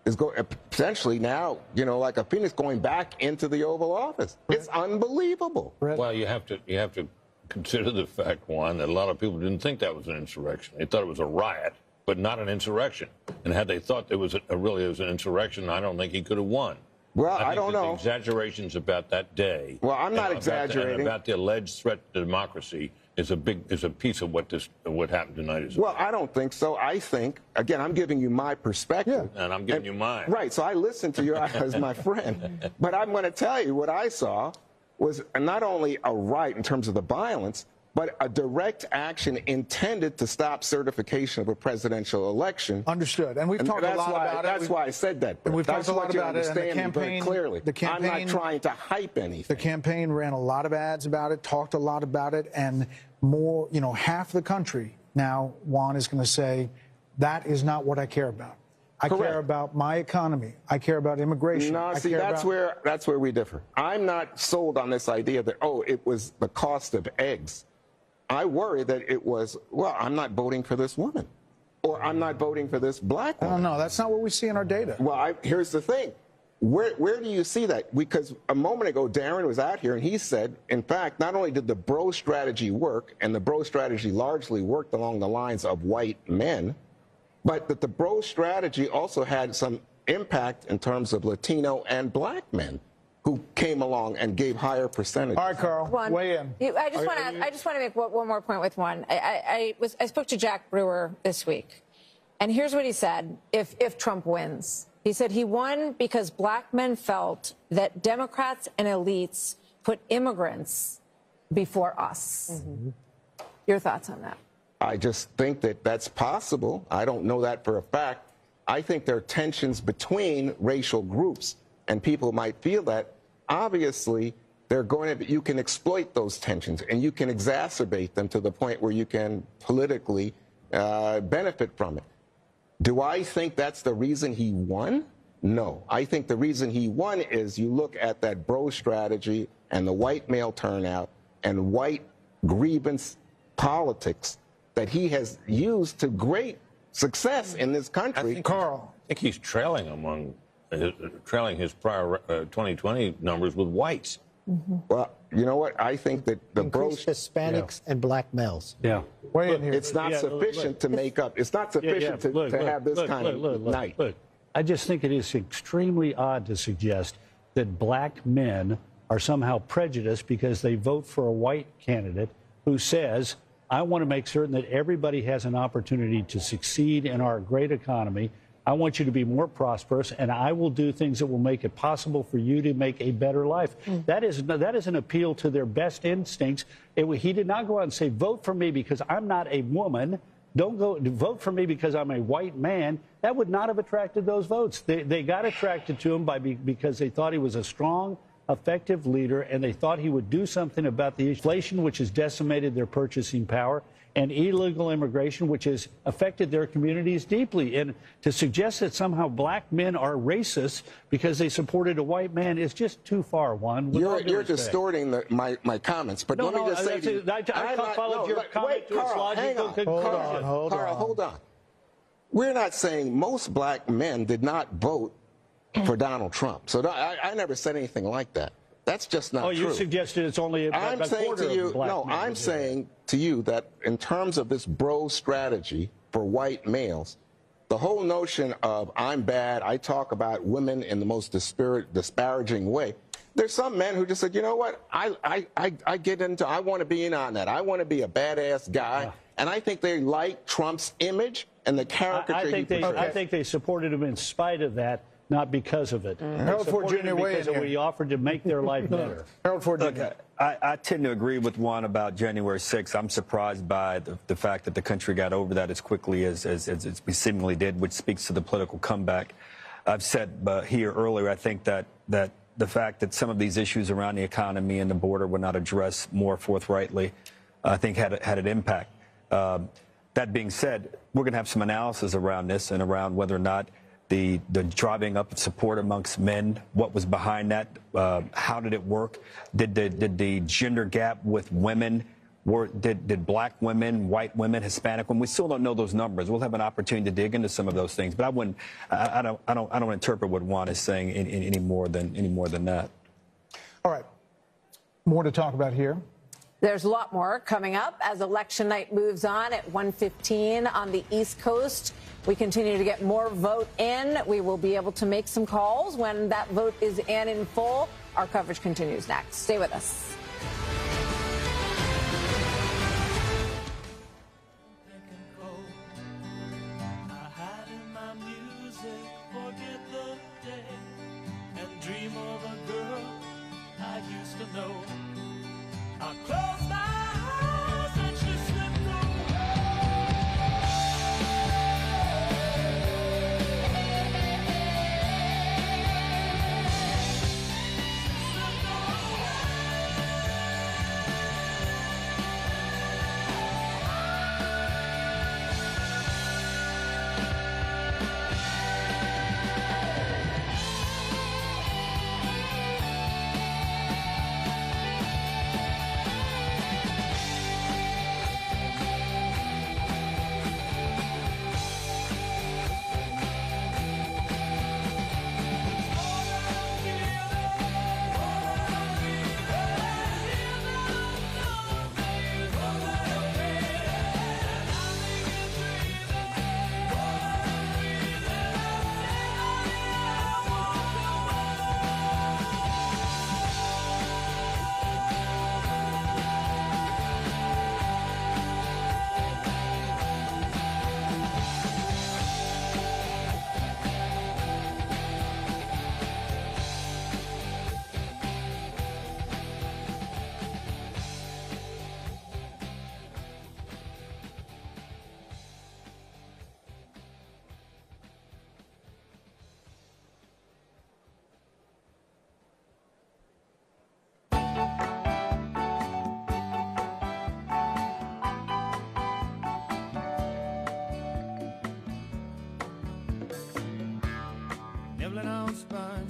is potentially now, like a phoenix, going back into the Oval Office. It's unbelievable. Well, you have to consider the fact, Juan, that a lot of people didn't think that was an insurrection. They thought it was a riot, but not an insurrection. And had they thought it was an insurrection, I don't think he could have won. Well, I don't know. The exaggerations about that day. Well, I'm not exaggerating. About the alleged threat to democracy is a piece of what happened tonight is. Well, I don't think so. I think, again, I'm giving you my perspective. And I'm giving you mine. Right, so I listened to you as my friend. But I'm going to tell you what I saw was not only a riot in terms of the violence, but a direct action intended to stop certification of a presidential election. Understood. And we've talked a lot about it. That's why I said that. And we've that's talked a lot about it. And the campaign, very clearly. I'm not trying to hype anything. The campaign ran a lot of ads about it, talked a lot about it, and more, half the country now, Juan, is going to say, that is not what I care about. I care about my economy. I care about immigration. No, see, that's where we differ. I'm not sold on this idea that, it was the cost of eggs. I worry that it was, I'm not voting for this woman, or I'm not voting for this black woman. I don't know. That's not what we see in our data. Well, here's the thing. Where do you see that? Because a moment ago, Darren was out here, and he said, in fact, not only did the bro strategy work, and the bro strategy largely worked along the lines of white men, but that the bro strategy also had some impact in terms of Latino and black men who came along and gave higher percentages. All right, Carl, weigh in. I just want to make one more point with Juan. I spoke to Jack Brewer this week, and here's what he said if Trump wins. He said he won because black men felt that Democrats and elites put immigrants before us. Mm-hmm. Your thoughts on that? I just think that that's possible. I don't know that for a fact. I think there are tensions between racial groups, and people might feel that. Obviously, you can exploit those tensions, and you can exacerbate them to the point where you can politically benefit from it. Do I think that's the reason he won? No. I think the reason he won is you look at that bro strategy and the white male turnout and white grievance politics that he has used to great success in this country. I think he's trailing his prior 2020 numbers with whites. Mm-hmm. Well, you know what? I think that the Hispanics and black males. Yeah. Look, it's not sufficient to make up. It's not sufficient to have this kind of night. Look, I just think it is extremely odd to suggest that black men are somehow prejudiced because they vote for a white candidate who says, I want to make certain that everybody has an opportunity to succeed in our great economy. I want you to be more prosperous, and I will do things that will make it possible for you to make a better life. That is an appeal to their best instincts. He did not go out and say, vote for me because I'm not a woman. Don't go vote for me because I'm a white man. That would not have attracted those votes. They got attracted to him because they thought he was a strong, effective leader, and they thought he would do something about the inflation, which has decimated their purchasing power, and illegal immigration, which has affected their communities deeply. And to suggest that somehow black men are racist because they supported a white man is just too far, Juan. You're distorting my comments. But let me just say to you, I followed your comment to its logical conclusion. Hold on. We're not saying most black men did not vote for Donald Trump. So I never said anything like that. That's just not true. Oh, you suggested it's only about a quarter of black men. No, I'm saying to you that in terms of this bro strategy for white males, the whole notion of I'm bad, I talk about women in the most disparaging way. There's some men who just said, you know what, I get into, I want to be in on that. I want to be a badass guy. And I think they like Trump's image and the caricature he portrays. I think they supported him in spite of that, not because of it. Harold Ford Jr. Because we offered to make their life better. Harold Ford Jr. Look, I tend to agree with Juan about January 6th. I'm surprised by the fact that the country got over that as quickly as we seemingly did, which speaks to the political comeback. I've said here earlier, I think that the fact that some of these issues around the economy and the border were not addressed more forthrightly, I think had an impact. That being said, we're going to have some analysis around this and around whether or not the driving up of support amongst men, what was behind that, how did it work, did the gender gap with women, did black women, white women, Hispanic women, we still don't know those numbers. We'll have an opportunity to dig into some of those things, but I don't interpret what Juan is saying any more than that. All right, more to talk about here. There's a lot more coming up as election night moves on at 1:15 on the East Coast. We continue to get more vote in. We will be able to make some calls when that vote is in full. Our coverage continues next. Stay with us.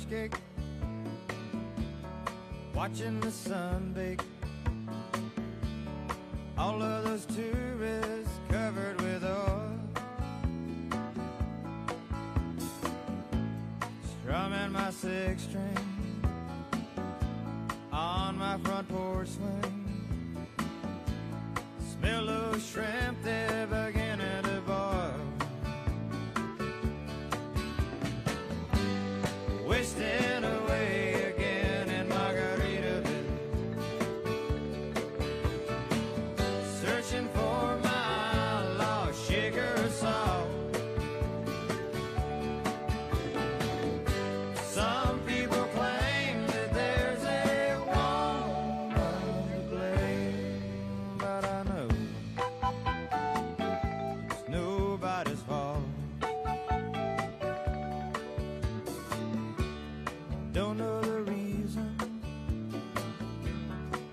sponge cake, watching the sun bake. All of those tourists covered with oil, strumming my six string on my front porch swing. Smell those shrimp, they're beginning to boil. Wasting away again in Margaritaville, searching for my lost sugar salt. Some people claim that there's a woman to blame, but I know it's nobody's fault. Don't know the reason,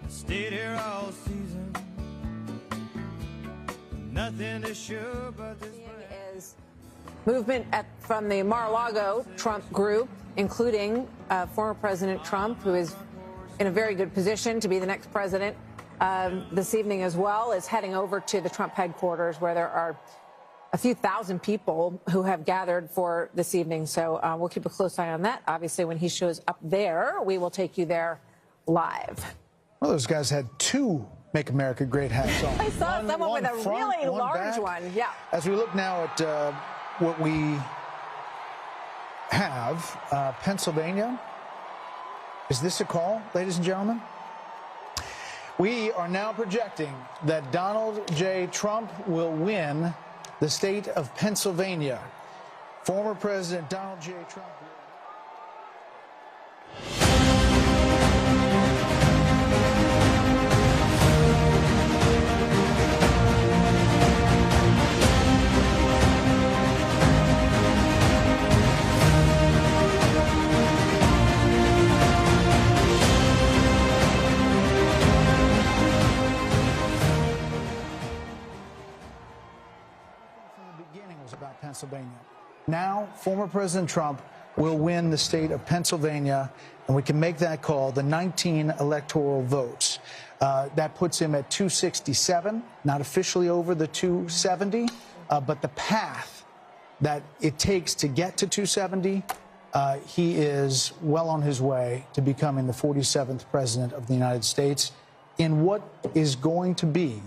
stayed here all season. Nothing to show but this is movement from the Mar-a-Lago Trump group, including former President Trump, who is in a very good position to be the next president this evening as well, is heading over to the Trump headquarters, where there are a few thousand people who have gathered for this evening. So we'll keep a close eye on that. Obviously, when he shows up there, we will take you there live. Well, those guys had two Make America Great hats on. I saw someone with a front, really large back. one. Yeah. As we look now at what we have, Pennsylvania. Is this a call, ladies and gentlemen? We are now projecting that Donald J. Trump will win the state of Pennsylvania. Former President Donald J. Trump. About Pennsylvania. Now, former President Trump will win the state of Pennsylvania, and we can make that call, the 19 electoral votes. That puts him at 267, not officially over the 270, but the path that it takes to get to 270, he is well on his way to becoming the 47th president of the United States in what is going to be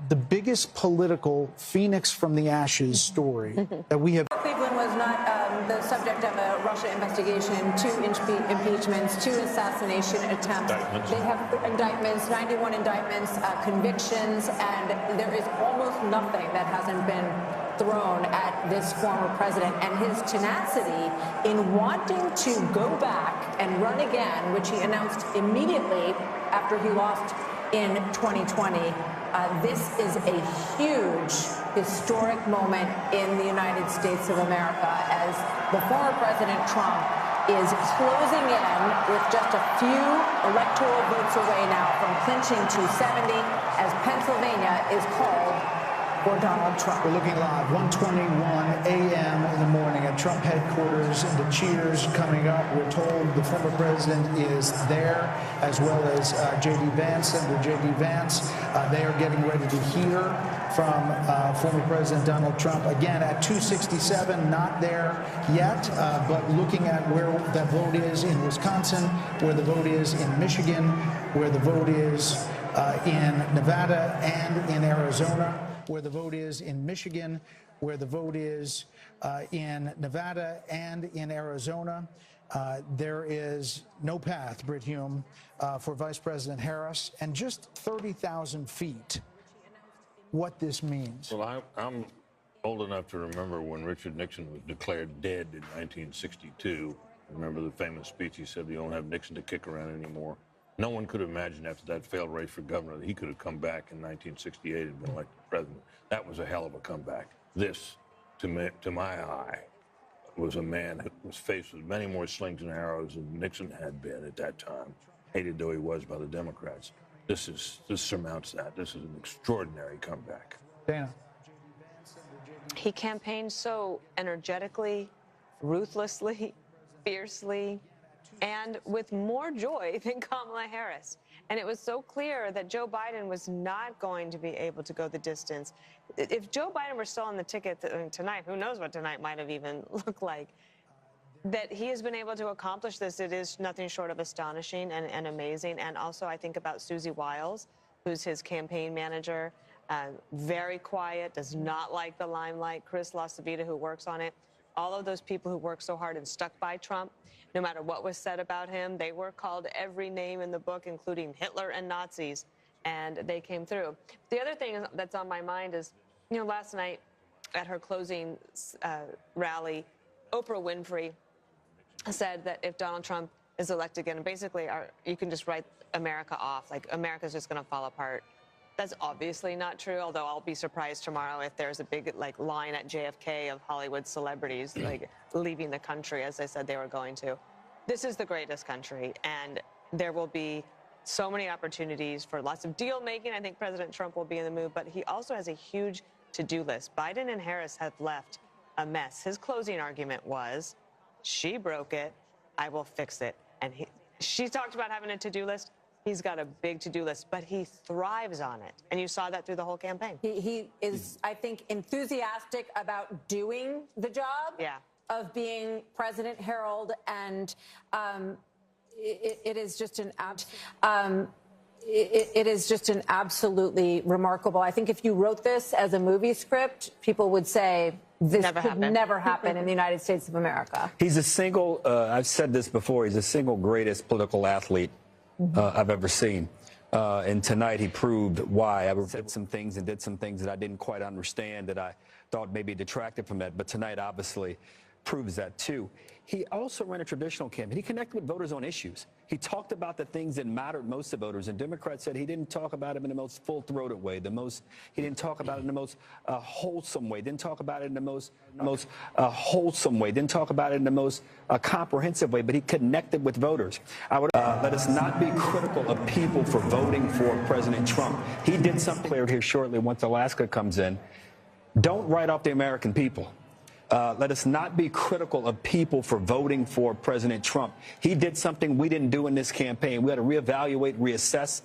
the biggest political phoenix from the ashes story that we have. Cleveland was not the subject of a Russia investigation, 2 impeachments, 2 assassination attempts. They have indictments, 91 indictments, convictions, and there is almost nothing that hasn't been thrown at this former president. And his tenacity in wanting to go back and run again, which he announced immediately after he lost in 2020. This is a huge historic moment in the United States of America as the former President Trump is closing in with just a few electoral votes away now from clinching 270 as Pennsylvania is called for Donald Trump. We're looking live, 1:21 a.m. in the morning at Trump headquarters, and the cheers coming up. We're told the former president is there, as well as J.D. Vance, Senator J.D. Vance. They are getting ready to hear from former President Donald Trump. Again, at 267, not there yet, but looking at where that vote is in Wisconsin, where the vote is in Michigan, where the vote is in Nevada and in Arizona, where the vote is in Michigan, where the vote is in Nevada and in Arizona. There is no path, Britt Hume, for Vice President Harris, and just 30,000 feet. What this means. Well, I'm old enough to remember when Richard Nixon was declared dead in 1962. Remember the famous speech he said, "We don't have Nixon to kick around anymore." No one could have imagined after that failed race for governor that he could have come back in 1968 and been elected president. That was a hell of a comeback. This, to my eye, was a man who was faced with many more slings and arrows than Nixon had been at that time, hated though he was by the Democrats. This surmounts that. This is an extraordinary comeback. Dana. He campaigned so energetically, ruthlessly, fiercely and with more joy than Kamala Harris. And it was so clear that Joe Biden was not going to be able to go the distance. If Joe Biden were still on the ticket tonight, who knows what tonight might have even looked like. That he has been able to accomplish this, it is nothing short of astonishing and amazing. And also I think about Susie Wiles, who's his campaign manager, very quiet, does not like the limelight. Chris LaCivita, who works on it. All of those people who worked so hard and stuck by Trump, no matter what was said about him, they were called every name in the book, including Hitler and Nazis, and they came through. The other thing that's on my mind is, you know, last night at her closing rally, Oprah Winfrey said that if Donald Trump is elected again, basically you can just write America off, like America's just going to fall apart. That's obviously not true, although I'll be surprised tomorrow if there's a big line at JFK of Hollywood celebrities leaving the country, as they said they were going to. This is the greatest country, and there will be so many opportunities for lots of deal making. I think President Trump will be in the mood, but he also has a huge to-do list. Biden and Harris have left a mess. His closing argument was, she broke it, I will fix it. And she talked about having a to-do list. He's got a big to-do list, but he thrives on it. And you saw that through the whole campaign. He is, I think, enthusiastic about doing the job of being President, Harold, and it is just an it is just an absolutely remarkable. I think if you wrote this as a movie script, people would say this could never happen in the United States of America. He's a single, I've said this before, he's the single greatest political athlete I've ever seen. And tonight he proved why. I said some things and did some things that I didn't quite understand that I thought maybe detracted from that. But tonight obviously proves that too. He also ran a traditional campaign. He connected with voters on issues. He talked about the things that mattered most to voters. And Democrats said he didn't talk about it in the most full-throated way, he didn't talk about it in the most wholesome way, didn't talk about it in the most wholesome way, didn't talk about it in the most comprehensive way, but he connected with voters. I would let us not be critical of people for voting for President Trump. He did something clear here shortly once Alaska comes in. Don't write off the American people. Let us not be critical of people for voting for President Trump. He did something we didn't do in this campaign. We had to reevaluate, reassess.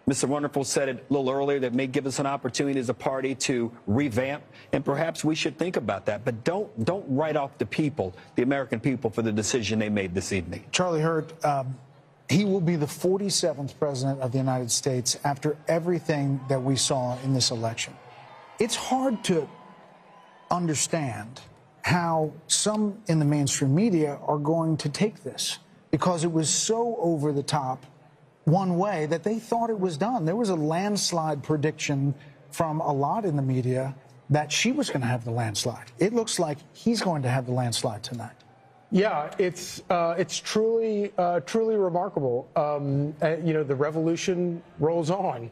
Mr. Wonderful said it a little earlier that may give us an opportunity as a party to revamp, and perhaps we should think about that. But don't write off the people, the American people, for the decision they made this evening. Charlie Hurt, he will be the 47th president of the United States after everything that we saw in this election. It's hard to understand how some in the mainstream media are going to take this, because it was so over the top one way that they thought it was done. There was a landslide prediction from a lot in the media that she was going to have the landslide. It looks like he's going to have the landslide tonight. Yeah, it's truly remarkable. You know, the revolution rolls on,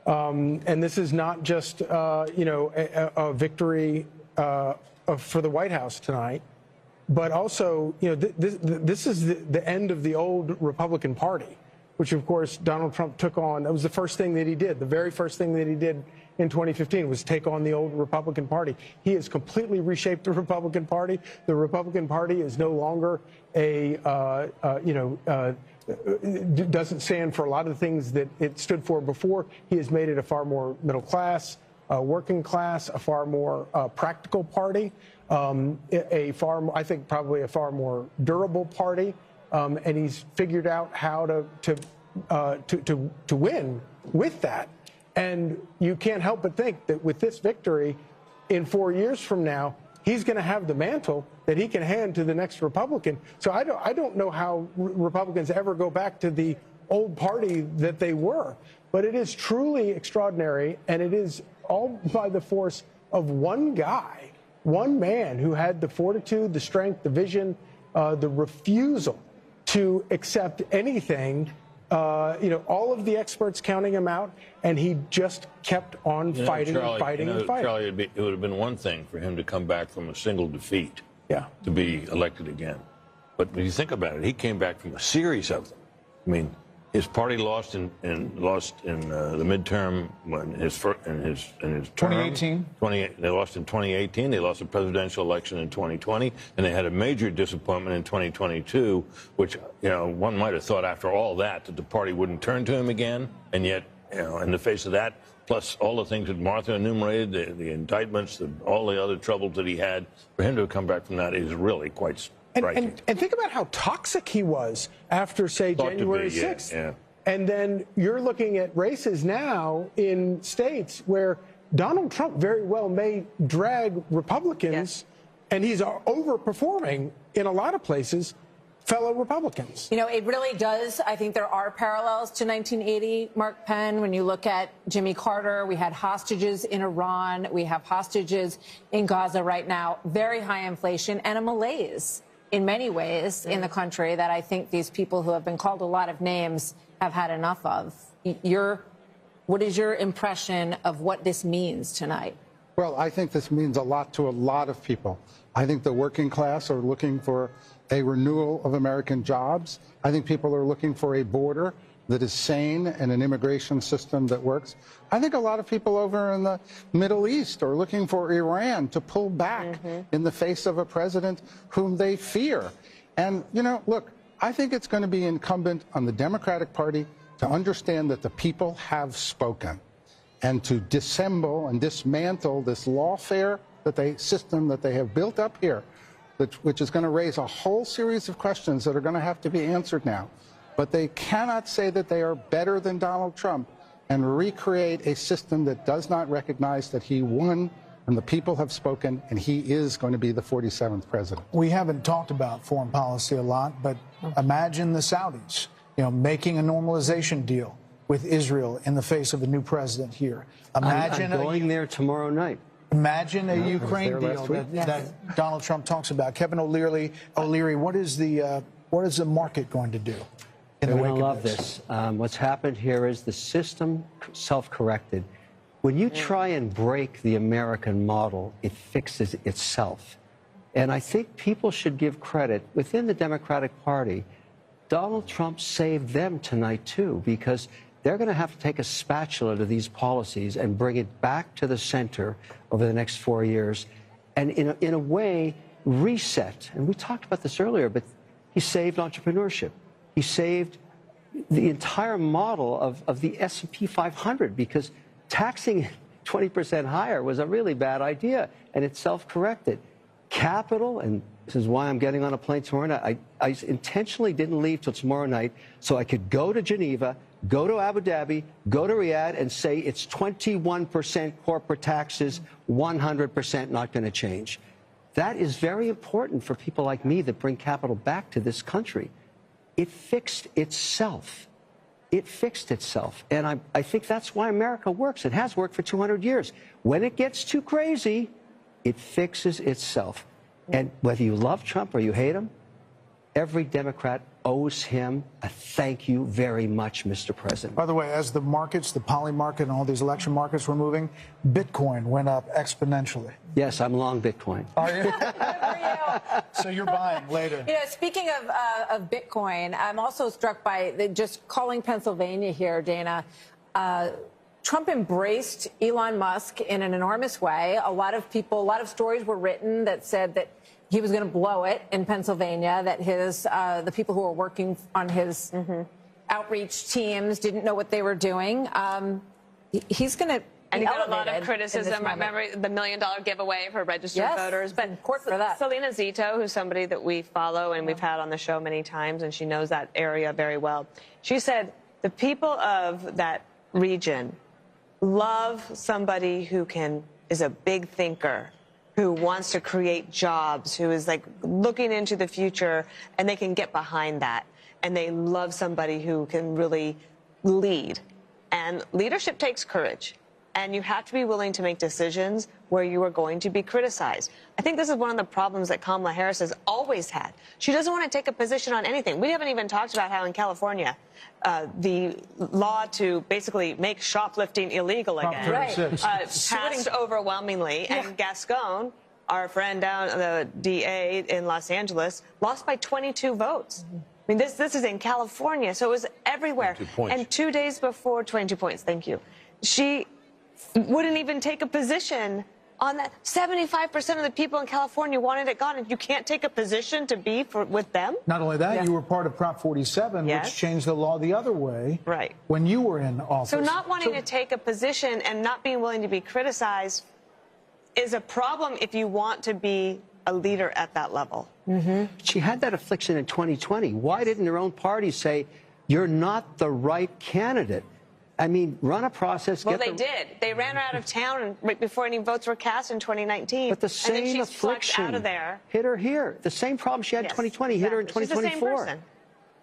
and this is not just a victory for the White House tonight, but also, this is the end of the old Republican Party, which, of course, Donald Trump took on. That was the first thing that he did. The very first thing that he did in 2015 was take on the old Republican Party. He has completely reshaped the Republican Party. The Republican Party is no longer doesn't stand for a lot of the things that it stood for before. He has made it a far more middle class, working class, a far more practical party, I think probably a far more durable party, and he's figured out how to win with that. And you can't help but think that with this victory, in 4 years from now, he's going to have the mantle that he can hand to the next Republican. So I don't know how Republicans ever go back to the old party that they were, but it is truly extraordinary, and it is all by the force of one guy, one man who had the fortitude, the strength, the vision, the refusal to accept anything, all of the experts counting him out, and he just kept on fighting Charlie, and fighting and fighting. Charlie, it would have been one thing for him to come back from a single defeat to be elected again. But when you think about it, he came back from a series of them. I mean, His party lost in the midterm when his term. 2018. They lost in 2018. They lost the presidential election in 2020, and they had a major disappointment in 2022. Which one might have thought after all that the party wouldn't turn to him again, and yet in the face of that, plus all the things that Martha enumerated, the indictments, all the other troubles that he had, for him to have come back from that is really quite striking. And think about how toxic he was after, say, January 6th. Yeah. And then you're looking at races now in states where Donald Trump very well may drag Republicans, and he's overperforming in a lot of places fellow Republicans. It really does. I think there are parallels to 1980, Mark Penn. When you look at Jimmy Carter, we had hostages in Iran. We have hostages in Gaza right now. Very high inflation and a malaise in many ways in the country that I think these people who have been called a lot of names have had enough of. What is your impression of what this means tonight? Well, I think this means a lot to a lot of people. I think the working class are looking for a renewal of American jobs. I think people are looking for a border that is sane and an immigration system that works. I think a lot of people over in the Middle East are looking for Iran to pull back in the face of a president whom they fear. And, look, I think it's going to be incumbent on the Democratic Party to understand that the people have spoken and to dissemble and dismantle this lawfare system that they have built up here, which is going to raise a whole series of questions that are going to have to be answered now. But they cannot say that they are better than Donald Trump and recreate a system that does not recognize that he won and the people have spoken and he is going to be the 47th president. We haven't talked about foreign policy a lot, but imagine the Saudis, making a normalization deal with Israel in the face of a new president here. Imagine I'm going there tomorrow night. Imagine a Ukraine deal that Donald Trump talks about. Kevin O'Leary, what is the market going to do? They're going to love this. What's happened here is the system self-corrected. When you try and break the American model, it fixes itself. And I think people should give credit within the Democratic Party. Donald Trump saved them tonight, too, because they're going to have to take a spatula to these policies and bring it back to the center over the next 4 years and, in a way, reset. And we talked about this earlier, but he saved entrepreneurship. He saved the entire model of the S&P 500 because taxing 20% higher was a really bad idea, and it self-corrected. Capital, and this is why I'm getting on a plane tomorrow night. I intentionally didn't leave till tomorrow night so I could go to Geneva, go to Abu Dhabi, go to Riyadh, and say it's 21% corporate taxes, 100% not going to change. That is very important for people like me that bring capital back to this country. It fixed itself. It fixed itself. And I think that's why America works. It has worked for 200 years. When it gets too crazy, it fixes itself. And whether you love Trump or you hate him, every Democrat owes him a thank you very much, Mr. President. By the way, as the markets, the poly market and all these election markets were moving, Bitcoin went up exponentially. Yes, I'm long Bitcoin. Are you? So you're buying later. Speaking of Bitcoin, I'm also struck by just calling Pennsylvania here, Dana. Trump embraced Elon Musk in an enormous way. A lot of stories were written that said that he was going to blow it in Pennsylvania, that the people who were working on his outreach teams didn't know what they were doing. He's going to And he got a lot of criticism. Remember the $1 million giveaway for registered voters? But court for that. Selena Zito, who's somebody that we follow and we've had on the show many times, and she knows that area very well. She said the people of that region love somebody who is a big thinker, who wants to create jobs, who is like looking into the future, and they can get behind that. And they love somebody who can really lead. And leadership takes courage. And you have to be willing to make decisions where you are going to be criticized. I think this is one of the problems that Kamala Harris has always had. She doesn't want to take a position on anything. We haven't even talked about how in California, the law to basically make shoplifting illegal again passed overwhelmingly. Yeah. And Gascon, our friend down, the DA in Los Angeles, lost by 22 votes. I mean, this is in California, so it was everywhere. 22 points. And 2 days before, 22 points, thank you. She wouldn't even take a position on that. 75% of the people in California wanted it gone, and you can't take a position to be with them? Not only that, you were part of Prop 47, Yes. which changed the law the other way. Right. When you were in office. So not wanting to take a position and not being willing to be criticized is a problem if you want to be a leader at that level. She had that affliction in 2020. Why didn't her own party say, you're not the right candidate? I mean, run a process. Well, get they did. They ran her out of town right before any votes were cast in 2019. But the and same then she's fluxed affliction out of there. hit her here. The same problem she had in Yes, 2020 hit her in exactly. She's the same 2024. person.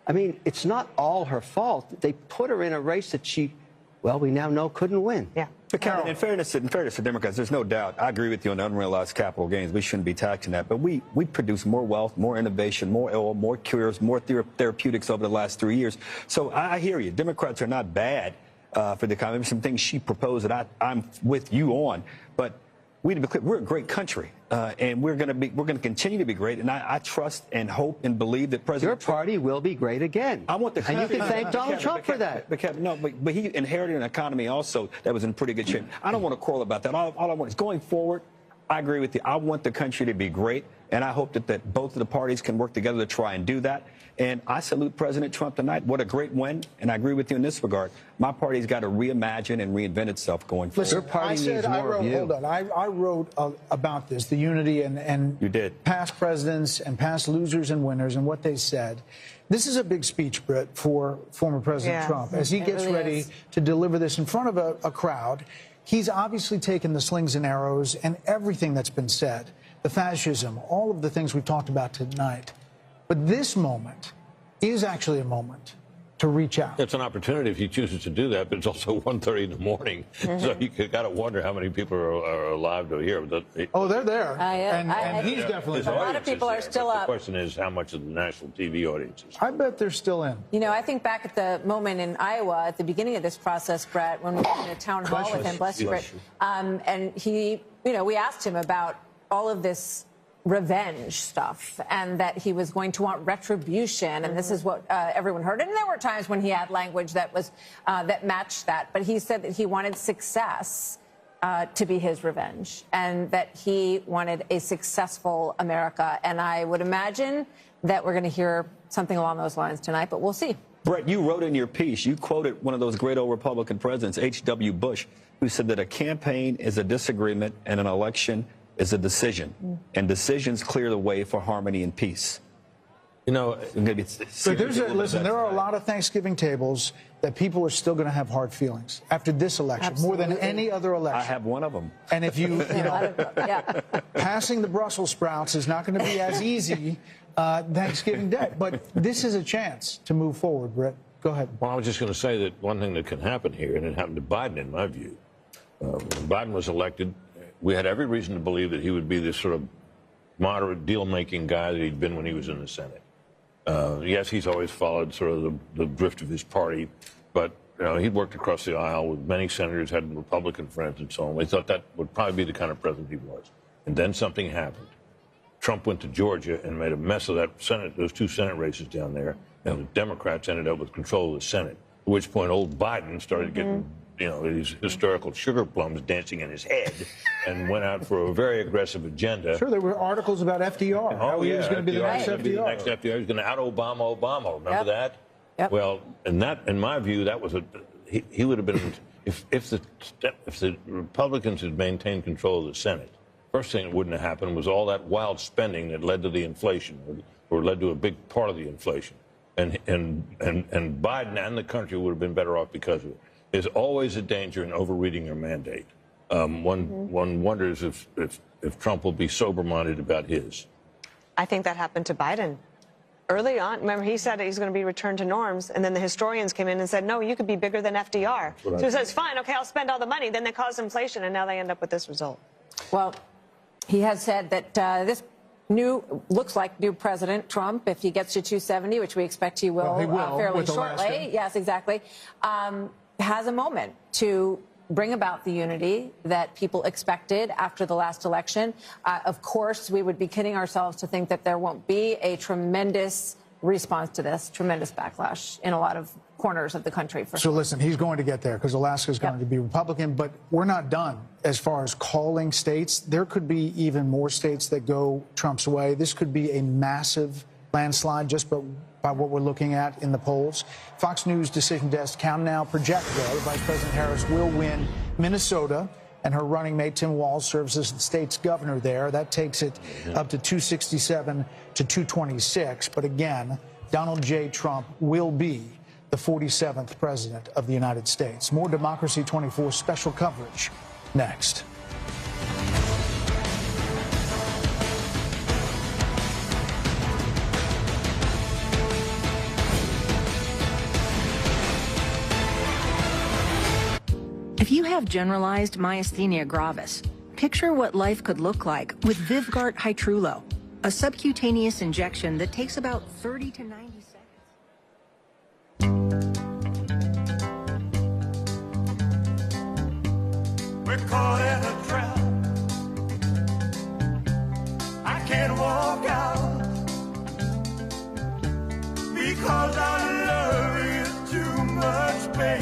I mean, it's not all her fault. They put her in a race that she, well, we now know couldn't win. Yeah. But Karen, in fairness to Democrats, there's no doubt. I agree with you on the unrealized capital gains. We shouldn't be taxing that. But we produce more wealth, more innovation, more oil, more cures, more therapeutics over the last 3 years. So I hear you. Democrats are not bad for the economy. Some things she proposed that I'm with you on. But we're a great country, and we're going to continue to be great. And I trust and hope and believe that President Your party will be great again. I want the and you can thank Donald Trump for that. But he inherited an economy also that was in pretty good shape. I don't want to quarrel about that. All I want is going forward. I agree with you. I want the country to be great, and I hope that both of the parties can work together to try and do that. And I salute President Trump tonight. What a great win. And I agree with you in this regard. My party's got to reimagine and reinvent itself going forward. Listen, hold on. I wrote about this, the unity and you did. Past presidents and past losers and winners and what they said. This is a big speech, Britt, for former President Trump. As he gets ready to deliver this in front of a crowd, he's obviously taken the slings and arrows and everything that's been said, the fascism, all of the things we've talked about tonight. But this moment is actually a moment to reach out. It's an opportunity if he chooses to do that, but it's also 1:30 in the morning. So you got to wonder how many people are alive to hear. Oh, they're there. And he's definitely His there. A lot of people are still but up. The question is how much of the national TV audience is. I bet they're still in. You know, I think back at the moment in Iowa at the beginning of this process, Brett, when we were in a town hall with him, bless you, Brett, and he, we asked him about all of this revenge stuff and that he was going to want retribution, and this is what everyone heard. And there were times when he had language that was that matched that, but he said that he wanted success to be his revenge, and that he wanted a successful America. And I would imagine that we're going to hear something along those lines tonight, but we'll see. Brett, you wrote in your piece, you quoted one of those great old Republican presidents, H.W. Bush, who said that a campaign is a disagreement and an election is a decision, and decisions clear the way for harmony and peace. But listen, there are a lot of Thanksgiving tables that people are still going to have hard feelings after this election, more than any other election. I have one of them. And if you passing the Brussels sprouts is not going to be as easy Thanksgiving Day. But this is a chance to move forward, Brett. Go ahead. Well, I was just going to say that one thing that can happen here, and it happened to Biden, in my view. When Biden was elected, we had every reason to believe that he would be this sort of moderate deal-making guy that he'd been when he was in the Senate. Yes, he's always followed sort of the drift of his party, but he'd worked across the aisle with many senators, had Republican friends and so on. We thought that would probably be the kind of president he was. And then something happened. Trump went to Georgia and made a mess of that Senate, those two Senate races down there, and the Democrats ended up with control of the Senate, at which point old Biden started getting these hysterical sugar plums dancing in his head and went out for a very aggressive agenda. Sure, there were articles about FDR. How he was going to be the next FDR. The next FDR. He was going to out-Obama. Remember that? Yep. Well, in my view, that was he would have been, if the Republicans had maintained control of the Senate, first thing that wouldn't have happened was all that wild spending that led to the inflation, or led to a big part of the inflation. And Biden and the country would have been better off because of it. There's always a danger in overreading your mandate. One wonders if Trump will be sober-minded about his. I think that happened to Biden. Early on, remember, he said he's going to be returned to norms, and then the historians came in and said, no, you could be bigger than FDR. So he says, fine, okay, I'll spend all the money. Then they caused inflation, and now they end up with this result. Well, he has said that this looks like new President Trump, if he gets to 270, which we expect he will, fairly shortly. Yes, exactly. Has a moment to bring about the unity that people expected after the last election. Of course, we would be kidding ourselves to think that there won't be a tremendous response to this. Tremendous backlash in a lot of corners of the country. So listen, he's going to get there because Alaska is going to be Republican, but we're not done as far as calling states. There could be even more states that go Trump's way. This could be a massive landslide just by what we're looking at in the polls. Fox News Decision Desk count now project, though, Vice President Harris will win Minnesota, and her running mate Tim Walz serves as the state's governor there. That takes it up to 267 to 226. But again, Donald J. Trump will be the 47th president of the United States. More Democracy 24 special coverage next. If you have generalized myasthenia gravis, picture what life could look like with Vyvgart Hytrulo, a subcutaneous injection that takes about 30 to 90 seconds. We're caught in a trap. I can't walk out because I love you too much, baby.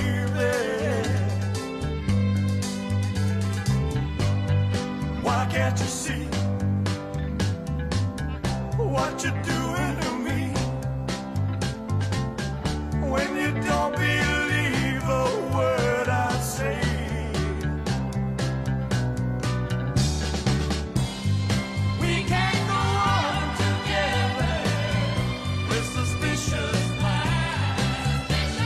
Why can't you see what you're doing to me when you don't believe a word I say? We can't go on together with suspicious minds,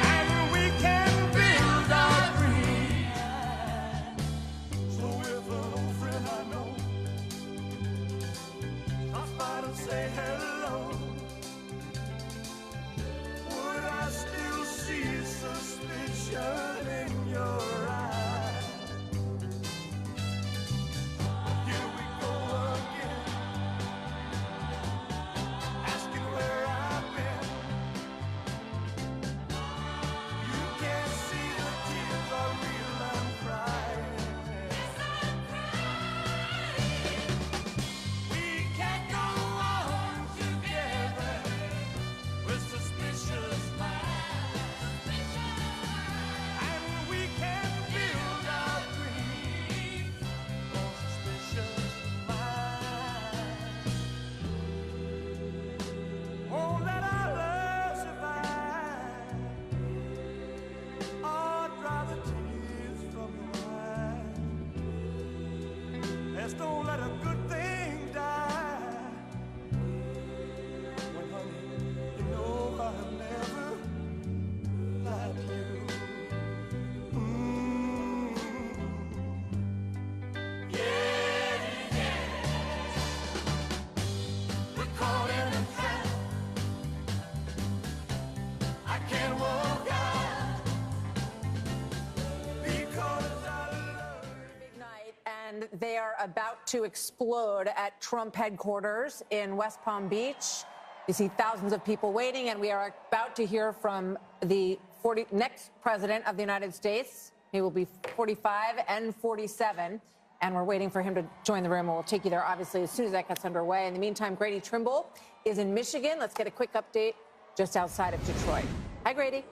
and we can build our dreams. So if an old friend I know stops by to say hello, would I still see suspicion in your eyes? Here we go again, asking where I've been. You can't see the tears are real, I'm crying. We can't go on together with suspicious minds, and we can build our dreams on suspicious minds. Won't let our love survive or dry the tears from your eyes. Let's don't let a good thing die. When, honey, you know I've never lied to you. Yeah, yeah. We're caught in a trap. I can't walk out because I love you. Big night, and they are about to explode at Trump headquarters in West Palm Beach. You see thousands of people waiting, and we are about to hear from the next president of the United States. He will be 45 and 47, and we're waiting for him to join the room. We'll take you there, obviously, as soon as that gets underway. In the meantime, Grady Trimble is in Michigan. Let's get a quick update just outside of Detroit. Hi, Grady.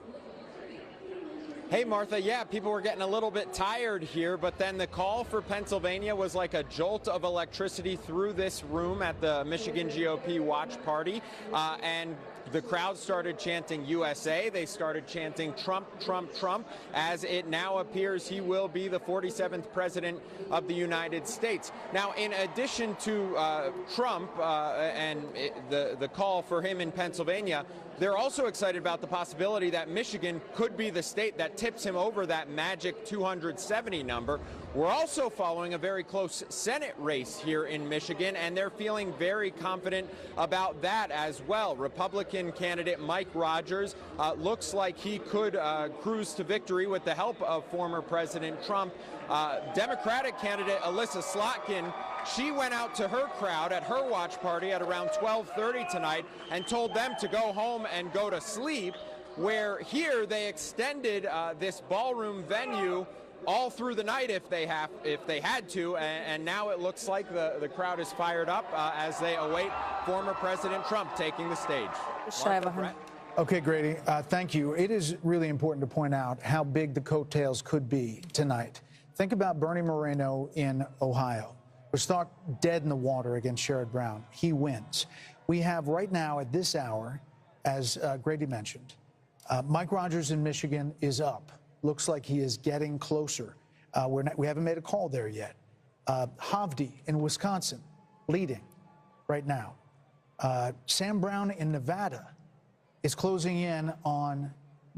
Hey, Martha. Yeah, people were getting a little bit tired here, but then the call for Pennsylvania was like a jolt of electricity through this room at the Michigan GOP watch party, and the crowd started chanting USA. They started chanting Trump, Trump, Trump, as it now appears he will be the 47th president of the United States. Now, in addition to Trump and the call for him in Pennsylvania, they're also excited about the possibility that Michigan could be the state that tips him over that magic 270 number. We're also following a very close Senate race here in Michigan, and they're feeling very confident about that as well. Republican candidate Mike Rogers looks like he could cruise to victory with the help of former President Trump. Democratic candidate Alyssa Slotkin, she went out to her crowd at her watch party at around 12:30 tonight and told them to go home and go to sleep, where here they extended this ballroom venue all through the night if they had to, and now it looks like the crowd is fired up as they await former President Trump taking the stage. Martha, Brett. Okay, Grady, thank you. It is really important to point out how big the coattails could be tonight. Think about Bernie Moreno in Ohio, was thought dead in the water against Sherrod Brown. He wins. We have right now at this hour, as Grady mentioned, Mike Rogers in Michigan is up. Looks like he is getting closer. We haven't made a call there yet. Havdi in Wisconsin, leading right now. Sam Brown in Nevada is closing in on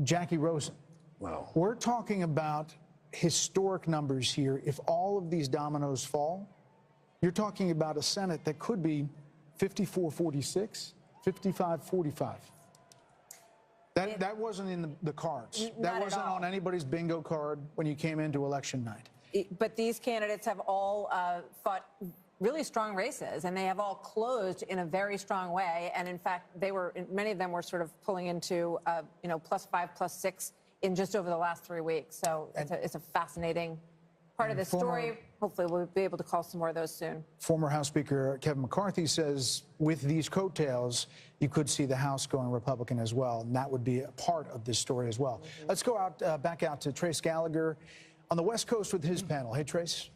Jackie Rosen. Wow. We're talking about historic numbers here. If all of these dominoes fall, you're talking about a Senate that could be 54-46, 55-45. That wasn't in the cards. That wasn't on anybody's bingo card when you came into election night. But these candidates have all fought really strong races, and they have all closed in a very strong way. And in fact, many of them were sort of pulling into +5, +6 in just over the last 3 weeks. So it's a fascinating part of the story. Hopefully we'll be able to call some more of those soon. Former House Speaker Kevin McCarthy says with these coattails, you could see the House going Republican as well, and that would be a part of this story as well. Let's go back out to Trace Gallagher on the West Coast with his panel. Hey, Trace.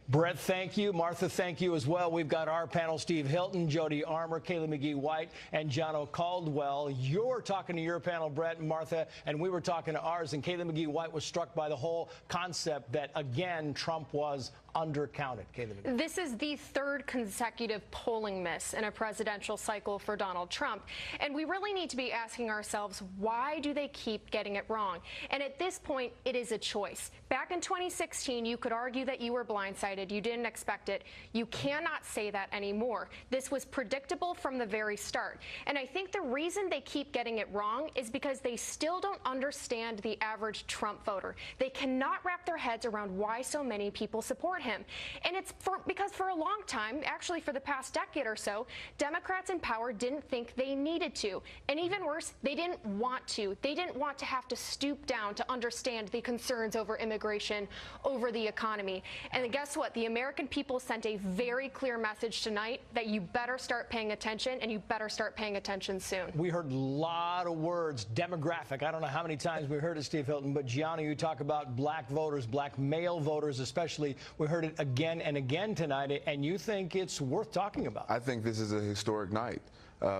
Brett, thank you. Martha, thank you as well. We've got our panel, Steve Hilton, Jody Armour, Kaylee McGee-White, and Jono Caldwell. You're talking to your panel, Brett and Martha, and we were talking to ours, and Kaylee McGee-White was struck by the whole concept that, again, Trump was undercounted. Kaylee McGee. This is the third consecutive polling miss in a presidential cycle for Donald Trump. And we really need to be asking ourselves, why do they keep getting it wrong? And at this point, it is a choice. Back in 2016, you could argue that you were blindsided. You didn't expect it. You cannot say that anymore. This was predictable from the very start. And I think the reason they keep getting it wrong is because they still don't understand the average Trump voter. They cannot wrap their heads around why so many people support him. And it's because for a long time, actually for the past decade or so, Democrats in power didn't think they needed to. And even worse, they didn't want to. They didn't want to have to stoop down to understand the concerns over immigration, over the economy. And guess what? The American people sent a very clear message tonight that you better start paying attention, and you better start paying attention soon. We heard a lot of words, demographic. I don't know how many times we heard it, Steve Hilton, but Gianna, you talk about black voters, black male voters especially. We heard it again and again tonight, and you think it's worth talking about. I think this is a historic night.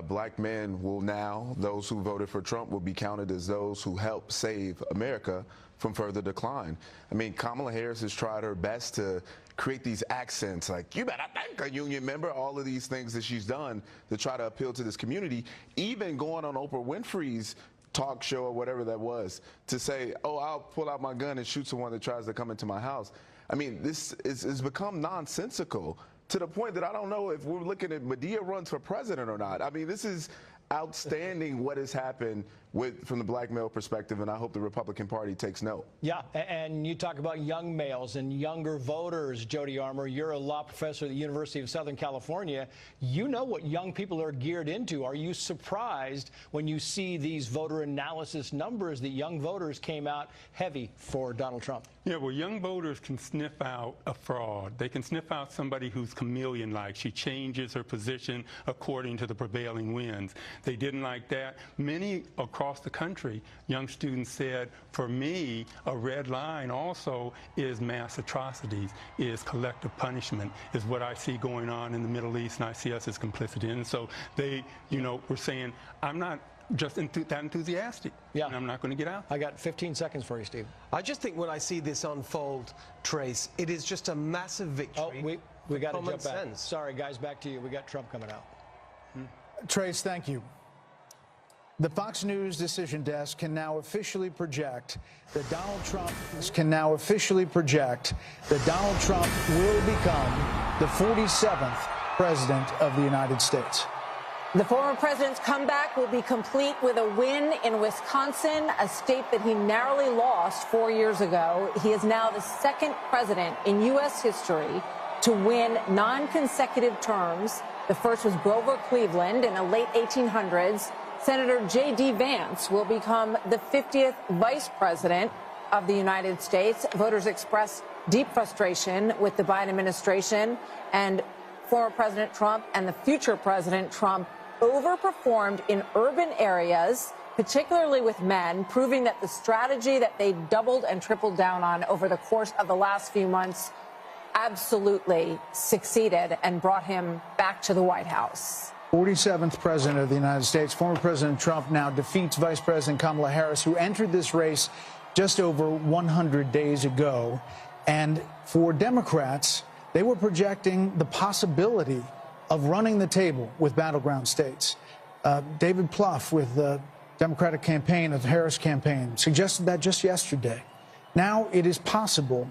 Black men will now, those who voted for Trump will be counted as those who helped save America from further decline. I mean, Kamala Harris has tried her best to create these accents like, you better thank a union member, all of these things that she's done to try to appeal to this community, even going on Oprah Winfrey's talk show or whatever that was to say, oh, I'll pull out my gun and shoot someone that tries to come into my house. I mean, this has become nonsensical to the point that I don't know if we're looking at Medea runs for president or not. I mean, this is outstanding what has happened from the black male perspective, and I hope the Republican Party takes note. Yeah, and you talk about young males and younger voters, Jody Armour. You're a law professor at the University of Southern California. You know what young people are geared into. Are you surprised when you see these voter analysis numbers that young voters came out heavy for Donald Trump? Yeah, well, young voters can sniff out a fraud. They can sniff out somebody who's chameleon-like. She changes her position according to the prevailing winds. They didn't like that. Many across the country, young students said, for me, a red line also is mass atrocities, is collective punishment, is what I see going on in the Middle East, and I see us as complicit in. So they, were saying, I'm not just that enthusiastic. Yeah. And I'm not going to get out. I got 15 seconds for you, Steve. I just think when I see this unfold, Trace, it is just a massive victory. Oh, we got to common jump back. sense. Sorry, guys, back to you. We got Trump coming out. Trace, thank you. The Fox News decision desk can now officially project that Donald Trump will become the 47th president of the United States. The former president's comeback will be complete with a win in Wisconsin, a state that he narrowly lost 4 years ago. He is now the second president in U.S. history to win non-consecutive terms. The first was Grover Cleveland in the late 1800s. Senator J.D. Vance will become the 50th vice president. of the United States. Voters expressed deep frustration with the Biden administration, and former President Trump and the future President Trump overperformed in urban areas, particularly with men, proving that the strategy that they doubled and tripled down on over the course of the last few months absolutely succeeded and brought him back to the White House. 47th President of the United States, former President Trump now defeats Vice President Kamala Harris, who entered this race just over 100 days ago. And for Democrats, they were projecting the possibility of running the table with battleground states. David Plouffe with the Democratic campaign of the Harris campaign suggested that just yesterday. Now it is possible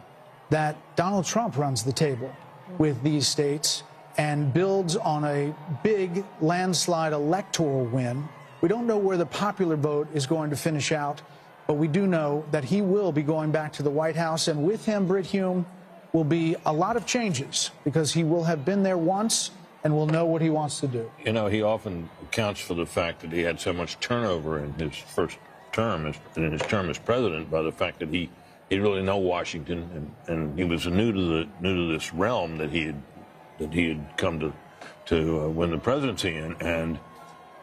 that Donald Trump runs the table with these states and builds on a big landslide electoral win. We don't know where the popular vote is going to finish out, but we do know that he will be going back to the White House, and with him, Brit Hume, will be a lot of changes because he will have been there once and will know what he wants to do. You know, he often accounts for the fact that he had so much turnover in his first term, in his term as president, by the fact that he didn't really know Washington, and he was new to this realm that he had come to win the presidency in,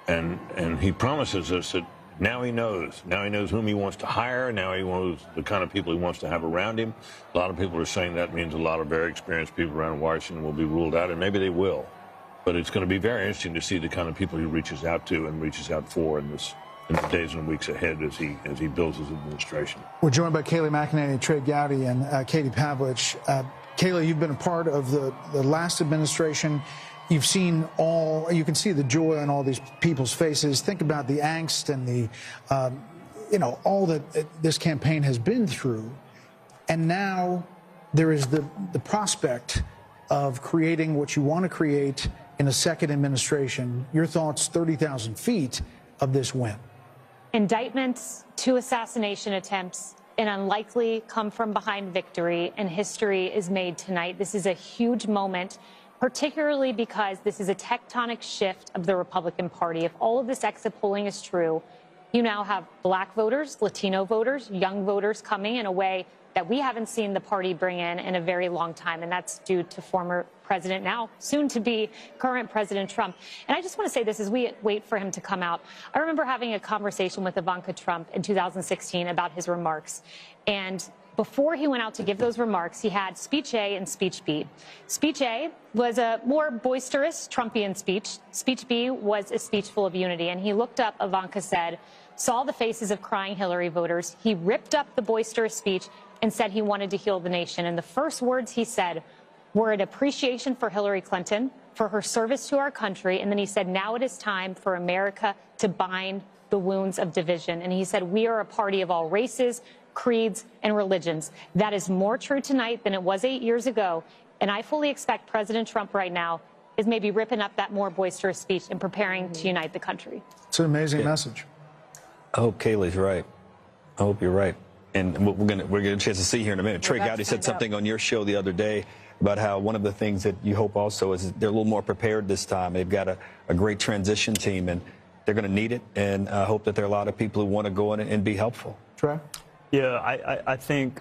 and he promises us that now he knows whom he wants to hire. Now he knows the kind of people he wants to have around him. A lot of people are saying that means a lot of very experienced people around Washington will be ruled out, and maybe they will. But it's going to be very interesting to see the kind of people he reaches out to and reaches out for in the days and weeks ahead as he builds his administration. We're joined by Kayleigh McEnany, Trey Gowdy, and Katie Pavlich. Kayleigh, you've been a part of the last administration. You've seen you can see the joy on all these people's faces. Think about the angst and the, all that this campaign has been through. And now there is the prospect of creating what you want to create in a second administration. Your thoughts, 30,000 feet of this win? Indictments, 2 assassination attempts, an unlikely come-from-behind victory, and history is made tonight. This is a huge moment, particularly because this is a tectonic shift of the Republican Party. If all of this exit polling is true, you now have black voters, Latino voters, young voters coming in a way that we haven't seen the party bring in a very long time, and that's due to former President, now soon to be current President Trump. And I just want to say this as we wait for him to come out. I remember having a conversation with Ivanka Trump in 2016 about his remarks. And before he went out to give those remarks, he had speech A and speech B. Speech A was a more boisterous Trumpian speech. Speech B was a speech full of unity. And he looked up, Ivanka said, saw the faces of crying Hillary voters. He ripped up the boisterous speech and said he wanted to heal the nation. And the first words he said were an appreciation for Hillary Clinton, for her service to our country. And then he said, now it is time for America to bind the wounds of division. And he said, we are a party of all races, creeds, and religions. That is more true tonight than it was 8 years ago. And I fully expect President Trump right now is maybe ripping up that more boisterous speech and preparing to unite the country. It's an amazing message. I hope Kayleigh's right. I hope you're right. And we're gonna get a chance to see here in a minute. Trey Gowdy said something on your show the other day about how one of the things that you hope also is they're a little more prepared this time. They've got a great transition team, and they're going to need it. And I hope that there are a lot of people who want to go in and be helpful. Trey? Yeah, I think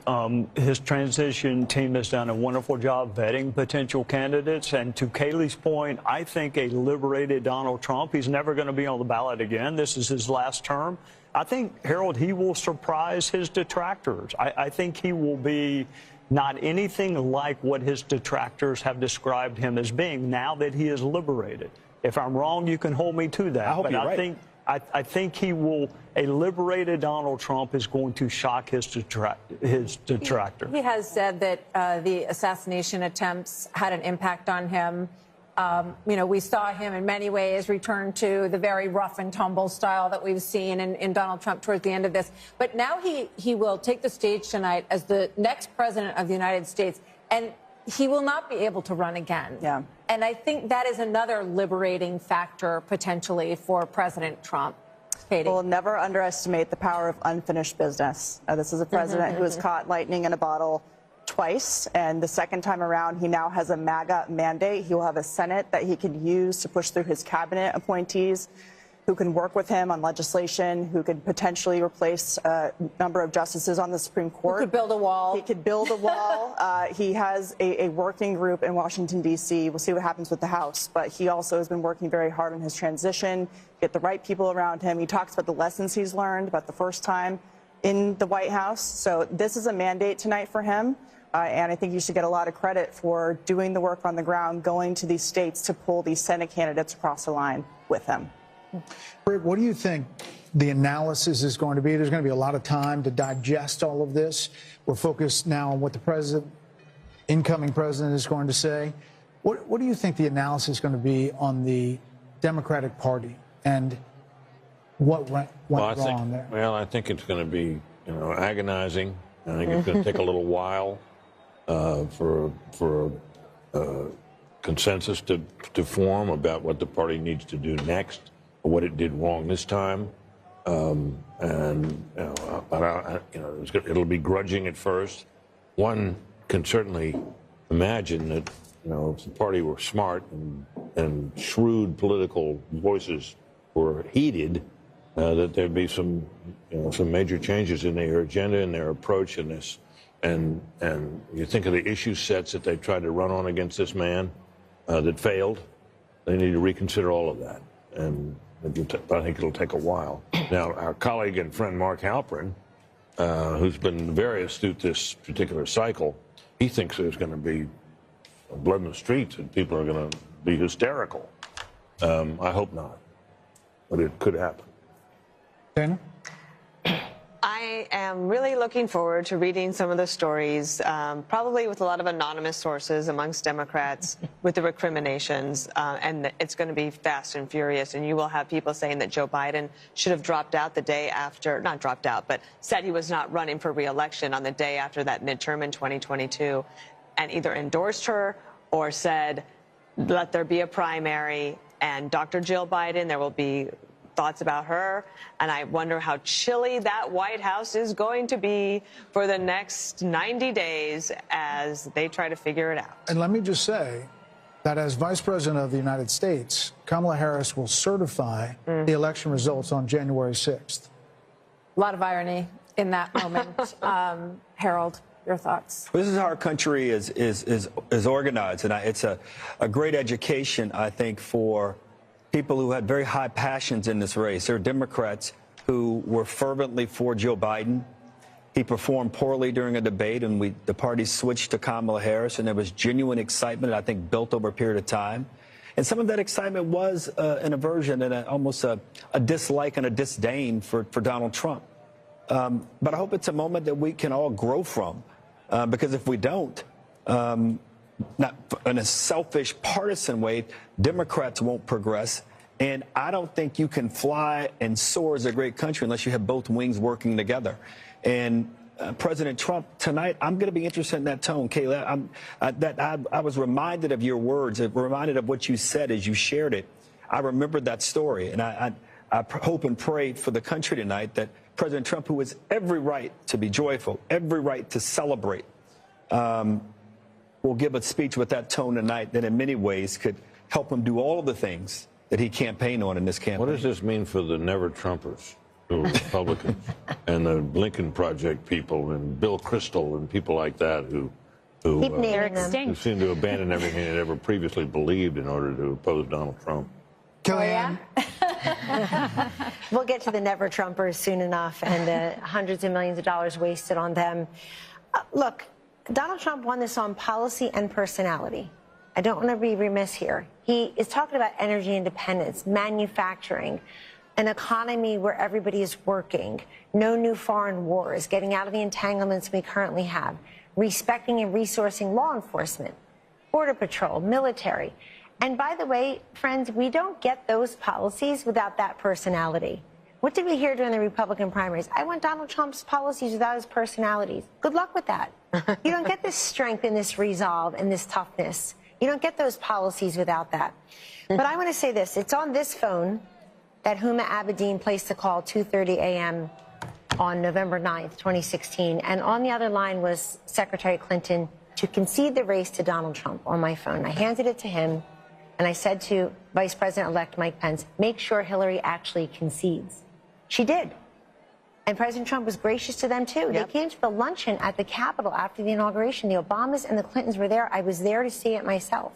his transition team has done a wonderful job vetting potential candidates. And to Kayleigh's point, I think a liberated Donald Trump, he's never going to be on the ballot again. This is his last term. I think, Harold, he will surprise his detractors. I think he will be not anything like what his detractors have described him as being now that he is liberated. If I'm wrong, you can hold me to that. I hope you're right. I think he will. A liberated Donald Trump is going to shock his detractors. He has said that the assassination attempts had an impact on him. We saw him in many ways return to the very rough and tumble style that we've seen in Donald Trump towards the end of this. But now he will take the stage tonight as the next president of the United States, and he will not be able to run again. Yeah. And I think that is another liberating factor potentially for President Trump. Katie. We'll never underestimate the power of unfinished business. This is a president who has caught lightning in a bottle twice, and the second time around, he now has a MAGA mandate. He will have a Senate that he can use to push through his cabinet appointees. who can work with him on legislation, who could potentially replace a number of justices on the Supreme Court. Who could build a wall. He could build a wall. He has a working group in Washington, D.C. We'll see what happens with the House. But he also has been working very hard on his transition, get the right people around him. He talks about the lessons he's learned about the first time in the White House. So this is a mandate tonight for him. And I think you should get a lot of credit for doing the work on the ground, going to these states to pull these Senate candidates across the line with him. Britt, what do you think the analysis is going to be? There's going to be a lot of time to digest all of this. We're focused now on what the incoming president is going to say. What do you think the analysis is going to be on the Democratic Party and what went wrong there? Well, I think it's going to be, agonizing. I think it's going to take a little while for consensus to form about what the party needs to do next, or what it did wrong this time. It'll be grudging at first. One can certainly imagine that, if the party were smart and shrewd political voices were heeded, that there'd be some major changes in their agenda and their approach in this. And you think of the issue sets that they tried to run on against this man that failed. They need to reconsider all of that. And I think it'll take a while. Now, our colleague and friend Mark Halperin, who's been very astute this particular cycle, he thinks there's going to be blood in the streets and people are going to be hysterical. I hope not, but it could happen. Dana? I am really looking forward to reading some of the stories, probably with a lot of anonymous sources amongst Democrats with the recriminations, and it's going to be fast and furious. And you will have people saying that Joe Biden should have dropped out the day after, not dropped out, but said he was not running for re-election on the day after that midterm in 2022, and either endorsed her or said, let there be a primary, and Dr. Jill Biden, there will be thoughts about her, and I wonder how chilly that White House is going to be for the next 90 days as they try to figure it out. And let me just say that as Vice President of the United States, Kamala Harris will certify the election results on January 6th. A lot of irony in that moment. Harold, your thoughts? This is how our country is organized, and it's a great education, I think, for people who had very high passions in this race. There are Democrats who were fervently for Joe Biden. He performed poorly during a debate, and the party switched to Kamala Harris, and there was genuine excitement, I think, built over a period of time. And some of that excitement was an aversion and almost a dislike and a disdain for Donald Trump. But I hope it's a moment that we can all grow from, because if we don't, not in a selfish, partisan way, Democrats won't progress. And I don't think you can fly and soar as a great country unless you have both wings working together. And President Trump, tonight, I'm going to be interested in that tone, Kayla. I was reminded of your words, reminded of what you said as you shared it. I remembered that story. And I hope and pray for the country tonight that President Trump, who has every right to be joyful, every right to celebrate, will give a speech with that tone tonight that in many ways could help him do all of the things that he campaigned on in this campaign. What does this mean for the never-Trumpers, the Republicans, and the Lincoln Project people, and Bill Kristol, and people like that who seem to abandon everything they'd ever previously believed in order to oppose Donald Trump? Kellyanne? We'll get to the never-Trumpers soon enough, and the hundreds of millions of dollars wasted on them. Look, Donald Trump won this on policy and personality. I don't want to be remiss here. He is talking about energy independence, manufacturing, an economy where everybody is working, no new foreign wars, getting out of the entanglements we currently have, respecting and resourcing law enforcement, border patrol, military. And by the way, friends, we don't get those policies without that personality. What did we hear during the Republican primaries? I want Donald Trump's policies without his personalities. Good luck with that. You don't get this strength and this resolve and this toughness. You don't get those policies without that. But I want to say this. It's on this phone that Huma Abedin placed the call 2:30 a.m. on November 9th, 2016. And on the other line was Secretary Clinton to concede the race to Donald Trump on my phone. I handed it to him. And I said to Vice President-elect Mike Pence, make sure Hillary actually concedes. She did. And President Trump was gracious to them, too. They came to the luncheon at the Capitol after the inauguration. The Obamas and the Clintons were there. I was there to see it myself.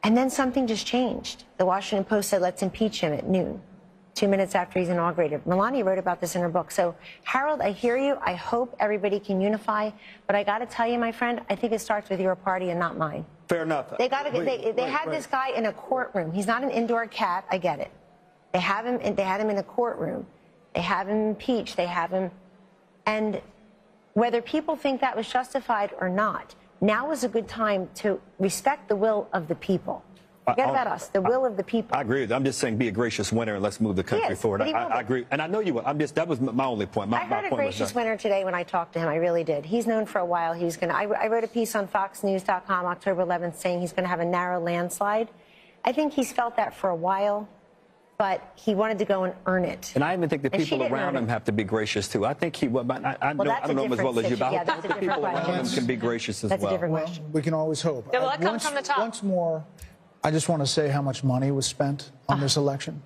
And then something just changed. The Washington Post said, let's impeach him at noon, 2 minutes after he's inaugurated. Melania wrote about this in her book. So, Harold, I hear you. I hope everybody can unify. But I got to tell you, my friend, I think it starts with your party and not mine. Fair enough. They had this guy in a courtroom. He's not an indoor cat. I get it. They had him in a courtroom. They have him impeached. They have him. And whether people think that was justified or not, now is a good time to respect the will of the people. Forget about us, the will of the people. I agree with you. I'm just saying be a gracious winner and let's move the country forward. I agree. And I know you will. That was my only point. I heard a gracious winner today when I talked to him. I really did. He's known for a while. He was going to. I wrote a piece on FoxNews.com October 11th saying he's going to have a narrow landslide. I think he's felt that for a while, but he wanted to go and earn it. And I even think the people around him have to be gracious too. I think he will. I don't know him as well as you, but I hope the people around him can be gracious as well. That's a different question. We can always hope. Yeah, well, that comes from the top. Once more, I just want to say how much money was spent on this election.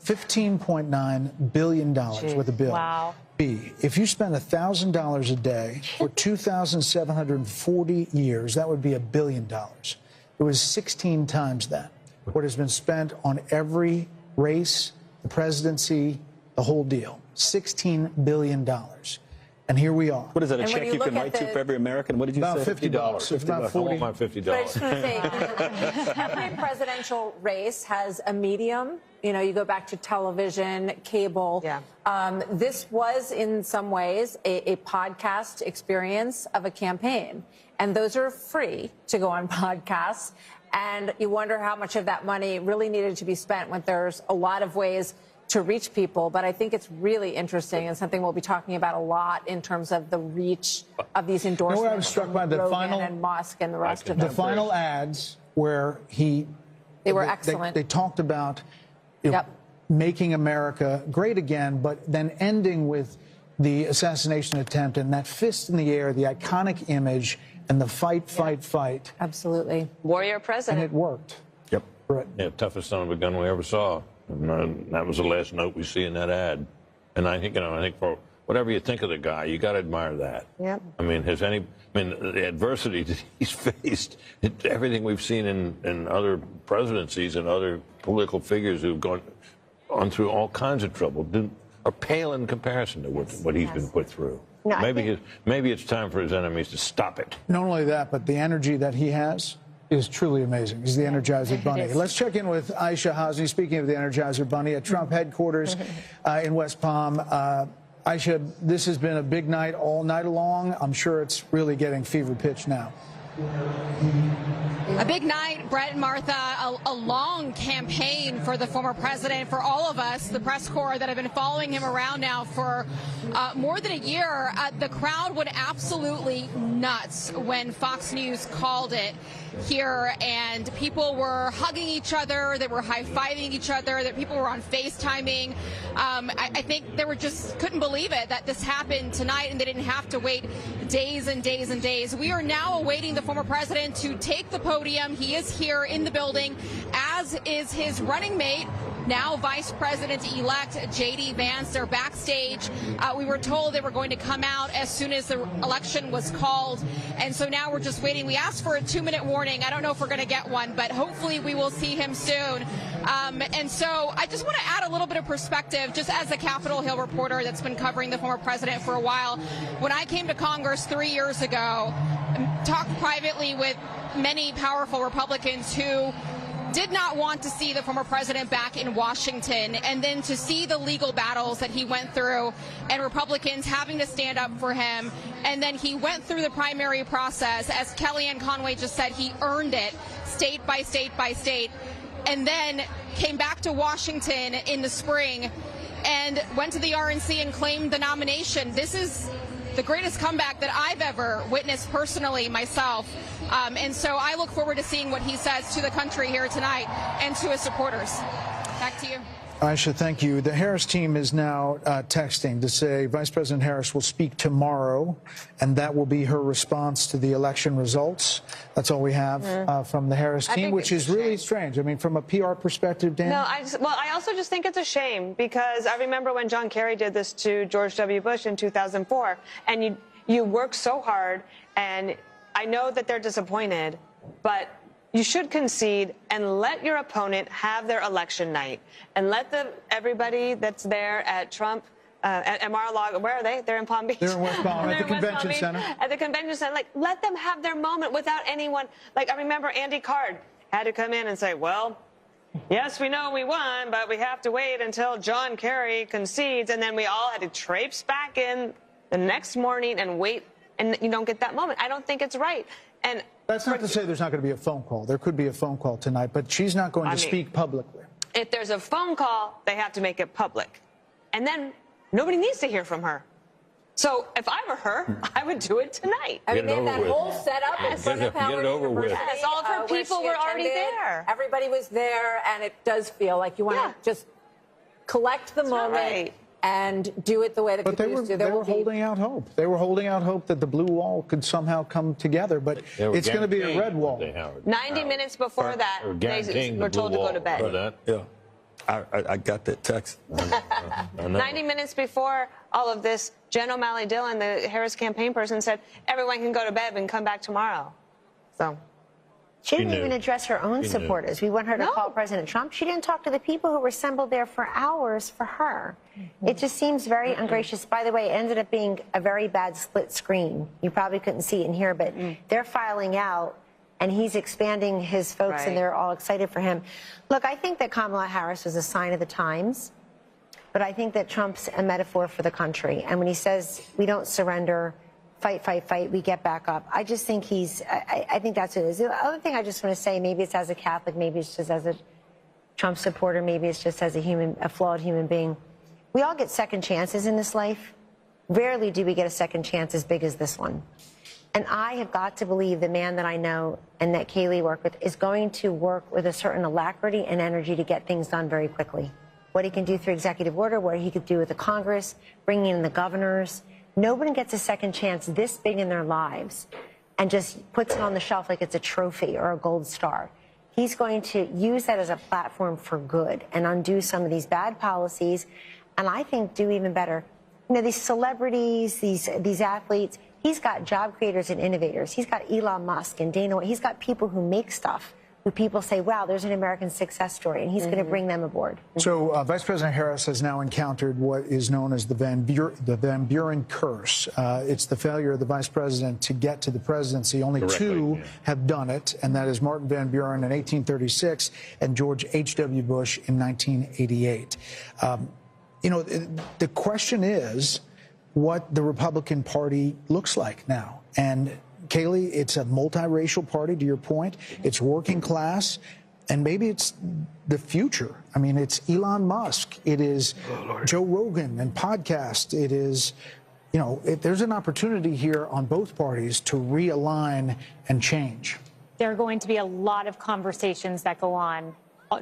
$15.9 billion worth of bill. Wow. B, if you spend $1,000 a day for 2,740 years, that would be $1 billion. It was 16 times that. What has been spent on every race, the presidency, the whole deal. $16 billion. And here we are. What is that, a check you can write to for every American? What did you say? About $50. It's about 40. I want my $50. But I just want to say, every presidential race has a medium. You know, you go back to television, cable. Yeah. This was, in some ways, a podcast experience of a campaign. And those are free to go on podcasts. And you wonder how much of that money really needed to be spent when there's a lot of ways to reach people. But I think it's really interesting and something we'll be talking about a lot in terms of the reach of these endorsements. You know what I was struck by? The Rogan final and Musk and the rest of them. The final ads where they were excellent. They talked about making America great again, but then ending with the assassination attempt and that fist in the air, the iconic image, and the fight, fight. Absolutely. Warrior president. And it worked. Yep. Right. Yeah, toughest son of a gun we ever saw. And that was the last note we see in that ad. And I think, for whatever you think of the guy, you got to admire that. Yep. I mean, the adversity that he's faced, everything we've seen in other presidencies and other political figures who've gone on through all kinds of trouble are pale in comparison to what he's been put through. No, maybe it's time for his enemies to stop it. Not only that, but the energy that he has is truly amazing. He's the Energizer Bunny. Let's check in with Aisha Hasni, speaking of the Energizer Bunny, at Trump headquarters in West Palm. Aisha, this has been a big night all night long. I'm sure it's really getting fever pitch now. A big night, Brett and Martha, a long campaign for the former president, for all of us, the press corps that have been following him around now for more than a year. The crowd went absolutely nuts when Fox News called it here, and people were hugging each other, they were high-fiving each other, that people were on FaceTiming. I think they were just couldn't believe it that this happened tonight and they didn't have to wait days and days and days. We are now awaiting the former president to take the podium. He is here in the building, as is his running mate, now Vice President-elect J.D. Vance. They're backstage. We were told they were going to come out as soon as the election was called, and so now we're just waiting. We asked for a 2-minute warning. I don't know if we're going to get one, but hopefully we will see him soon. And so I just want to add a little bit of perspective, just as a Capitol Hill reporter that's been covering the former president for a while. When I came to Congress 3 years ago, talked privately with many powerful Republicans who did not want to see the former president back in Washington, and then to see the legal battles that he went through and Republicans having to stand up for him. And then he went through the primary process. As Kellyanne Conway just said, he earned it state by state by state, and then came back to Washington in the spring and went to the RNC and claimed the nomination. This is the greatest comeback that I've ever witnessed personally myself. And so I look forward to seeing what he says to the country here tonight and to his supporters. Back to you. Aisha, thank you. The Harris team is now texting to say Vice President Harris will speak tomorrow, and that will be her response to the election results. That's all we have from the Harris team, which is really strange. I mean, from a PR perspective, Dan? No, I also just think it's a shame, because I remember when John Kerry did this to George W. Bush in 2004, and you work so hard, and I know that they're disappointed, but you should concede and let your opponent have their election night, and let everybody that's there at Trump, at Mar-a-Lago, where are they? They're in Palm Beach. They're in West Palm, at the convention center. At the convention center, like, let them have their moment without anyone. Like, I remember Andy Card had to come in and say, well, yes, we know we won, but we have to wait until John Kerry concedes, and then we all had to traipse back in the next morning and wait, and you don't get that moment. I don't think it's right. And that's not to say there's not going to be a phone call. There could be a phone call tonight, but she's not going to speak publicly. If there's a phone call, they have to make it public. And then nobody needs to hear from her. So if I were her, I would do it tonight. I mean, they had that whole setup in front of Howard University. Yes, all of her people were already there. Everybody was there, and it does feel like you want to just collect the moment and do it the way the people used to. They were holding out hope. They were holding out hope that the blue wall could somehow come together, but it's going to be a red wall. 90 minutes before that, they were told to go to bed. Yeah. I got that text. 90 minutes before all of this, Jen O'Malley Dillon, the Harris campaign person, said, everyone can go to bed and come back tomorrow. So she didn't even address her own supporters. We want her to call President Trump. She didn't talk to the people who were assembled there for hours for her. It just seems very ungracious. By the way, it ended up being a very bad split screen. You probably couldn't see it in here, but they're filing out, and he's expanding his folks, and they're all excited for him. Look, I think that Kamala Harris was a sign of the times, but I think that Trump's a metaphor for the country. And when he says we don't surrender, fight, fight, fight, we get back up, I just think I think that's what it is. The other thing I just want to say, maybe it's as a Catholic, maybe it's just as a Trump supporter, maybe it's just as a flawed human being. We all get second chances in this life. Rarely do we get a second chance as big as this one. And I have got to believe the man that I know and that Kayleigh worked with is going to work with a certain alacrity and energy to get things done very quickly. What he can do through executive order, what he could do with the Congress, bringing in the governors. Nobody gets a second chance this big in their lives and just puts it on the shelf like it's a trophy or a gold star. He's going to use that as a platform for good and undo some of these bad policies, and I think do even better. You know, these celebrities, these athletes, he's got job creators and innovators. He's got Elon Musk and Dana White. He's got people who make stuff, who people say, wow, there's an American success story, and he's going to bring them aboard. So Vice President Harris has now encountered what is known as the Van Buren curse. It's the failure of the vice president to get to the presidency. Only two have done it, and that is Martin Van Buren in 1836 and George H.W. Bush in 1988. You know, the question is what the Republican Party looks like now. And Kayleigh, it's a multiracial party, to your point. It's working class, and maybe it's the future. I mean, it's Elon Musk. It is Joe Rogan and podcast. It is, you know, there's an opportunity here on both parties to realign and change. There are going to be a lot of conversations that go on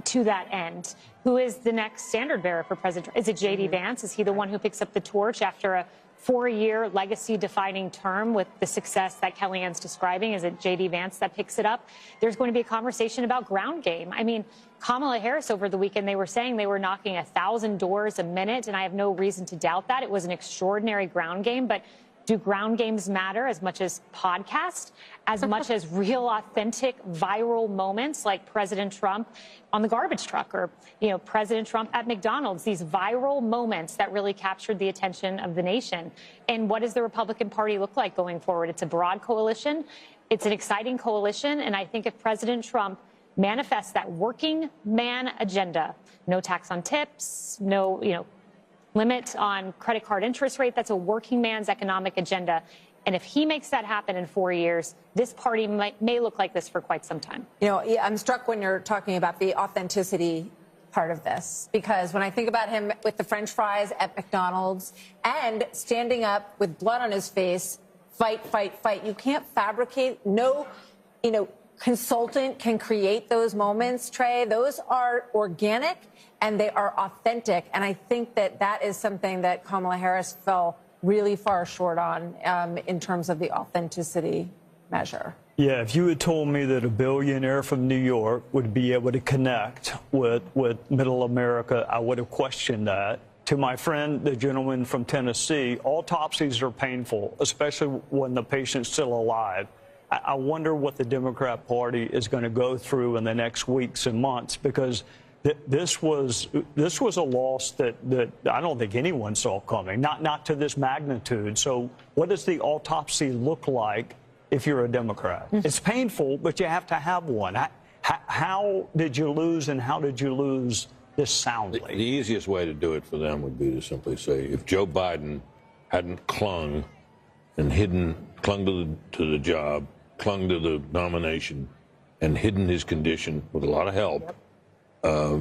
to that end. Who is the next standard bearer for President? Is it J.D. Vance? Is he the one who picks up the torch after a 4-year legacy-defining term with the success that Kellyanne's describing? Is it J.D. Vance that picks it up? There's going to be a conversation about ground game. I mean, Kamala Harris over the weekend, they were saying they were knocking 1,000 doors a minute, and I have no reason to doubt that. It was an extraordinary ground game, but do ground games matter as much as podcasts, as much as real, authentic, viral moments like President Trump on the garbage truck or, you know, President Trump at McDonald's, these viral moments that really captured the attention of the nation? And what does the Republican Party look like going forward? It's a broad coalition. It's an exciting coalition. And I think if President Trump manifests that working man agenda, no tax on tips, no, you know, limit on credit card interest rate, that's a working man's economic agenda. And if he makes that happen in 4 years, this party may look like this for quite some time. You know, I'm struck when you're talking about the authenticity part of this, because when I think about him with the French fries at McDonald's and standing up with blood on his face, fight, fight, fight, you can't fabricate, no, you know, consultant can create those moments, Trey. Those are organic and they are authentic. And I think that that is something that Kamala Harris fell really far short on in terms of the authenticity measure. Yeah, if you had told me that a billionaire from New York would be able to connect with middle America, I would have questioned that. To my friend, the gentleman from Tennessee, autopsies are painful, especially when the patient's still alive. I wonder what the Democrat Party is going to go through in the next weeks and months, because this was a loss that I don't think anyone saw coming, not to this magnitude. So what does the autopsy look like if you're a Democrat? It's painful, but you have to have one. How did you lose, and how did you lose this soundly? The easiest way to do it for them would be to simply say, if Joe Biden hadn't clung to the job, clung to the nomination, and hidden his condition with a lot of help,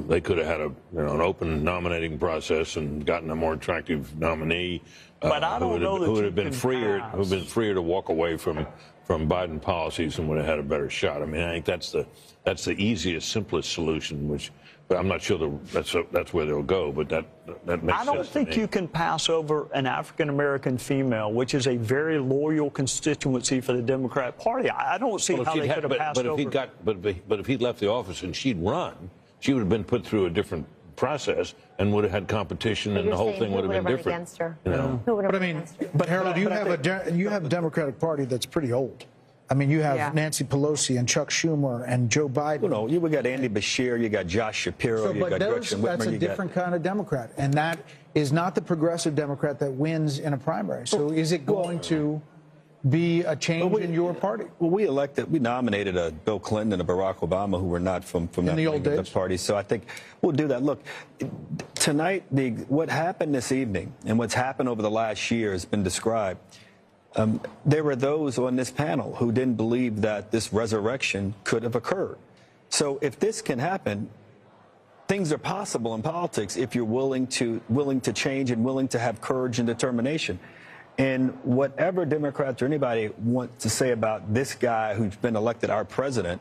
they could have had an open nominating process and gotten a more attractive nominee who would have been freer to walk away from Biden policies and would have had a better shot. I mean, I think that's the easiest, simplest solution, which. But I'm not sure that's where they'll go, but that makes sense. I don't think you can pass over an African-American female, which is a very loyal constituency for the Democrat Party. I don't see how they could have passed over. But if he'd left the office and she'd run, she would have been put through a different process and would have had competition, and the whole thing would have been different. Against her. You know? But I mean, but Harold, you have a Democratic Party that's pretty old. I mean, you have Nancy Pelosi and Chuck Schumer and Joe Biden. Well, no, we got Andy Beshear, you got Josh Shapiro, you got Gretchen Whitmer. That's a different kind of Democrat, and that is not the progressive Democrat that wins in a primary. So is it going to be a change in your party? Well, we nominated Bill Clinton and a Barack Obama who were not from the old days party. So I think we'll do that. Look, tonight, what happened this evening and what's happened over the last year has been described. There were those on this panel who didn't believe that this resurrection could have occurred. So if this can happen, things are possible in politics if you're willing to change and willing to have courage and determination. And whatever Democrats or anybody want to say about this guy who's been elected our president,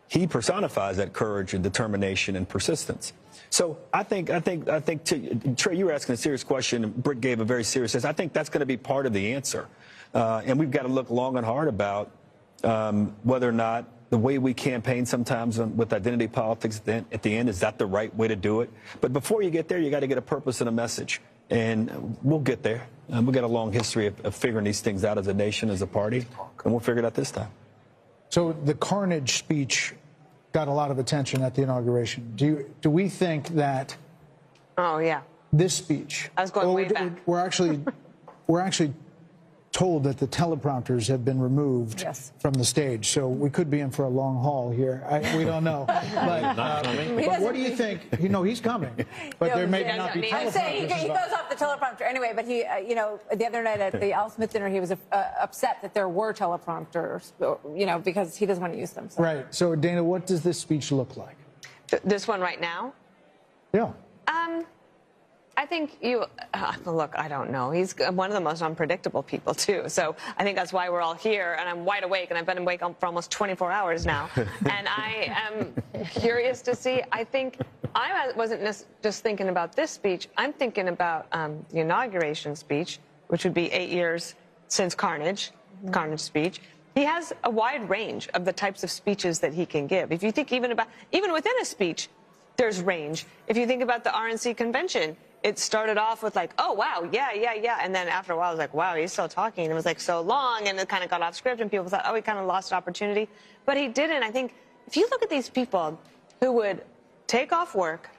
he personifies that courage and determination and persistence. So I think Trey, you were asking a serious question, and Britt gave a very serious answer. I think that's going to be part of the answer. And we've got to look long and hard about whether or not the way we campaign sometimes with identity politics at the end, is that the right way to do it? But before you get there, you got to get a purpose and a message. And we'll get there. We've got a long history of figuring these things out as a nation, as a party, and we'll figure it out this time. So the carnage speech got a lot of attention at the inauguration. Do we think that? Oh yeah. This speech. I was going way back. We're actually told that the teleprompters have been removed from the stage, so we could be in for a long haul here. We don't know. But what do you think? You know, he's coming, but there may not be teleprompters. I'm saying he goes off the teleprompter anyway. But he, the other night at the Al Smith dinner, he was upset that there were teleprompters, because he doesn't want to use them. So. Right. So, Dana, what does this speech look like? This one right now? Yeah. I think look, I don't know. He's one of the most unpredictable people, too. So I think that's why we're all here, and I'm wide awake, and I've been awake for almost 24 hours now. And I am curious to see. I think I wasn't just thinking about this speech. I'm thinking about the inauguration speech, which would be 8 years since Carnage speech. He has a wide range of the types of speeches that he can give. If you think even within a speech, there's range. If you think about the RNC convention, it started off with like, oh, wow, yeah. And then after a while, it was like, wow, he's still talking. And it was like so long, and it kind of got off script, and people thought, oh, he kind of lost opportunity. But he didn't. I think if you look at these people who would take off work,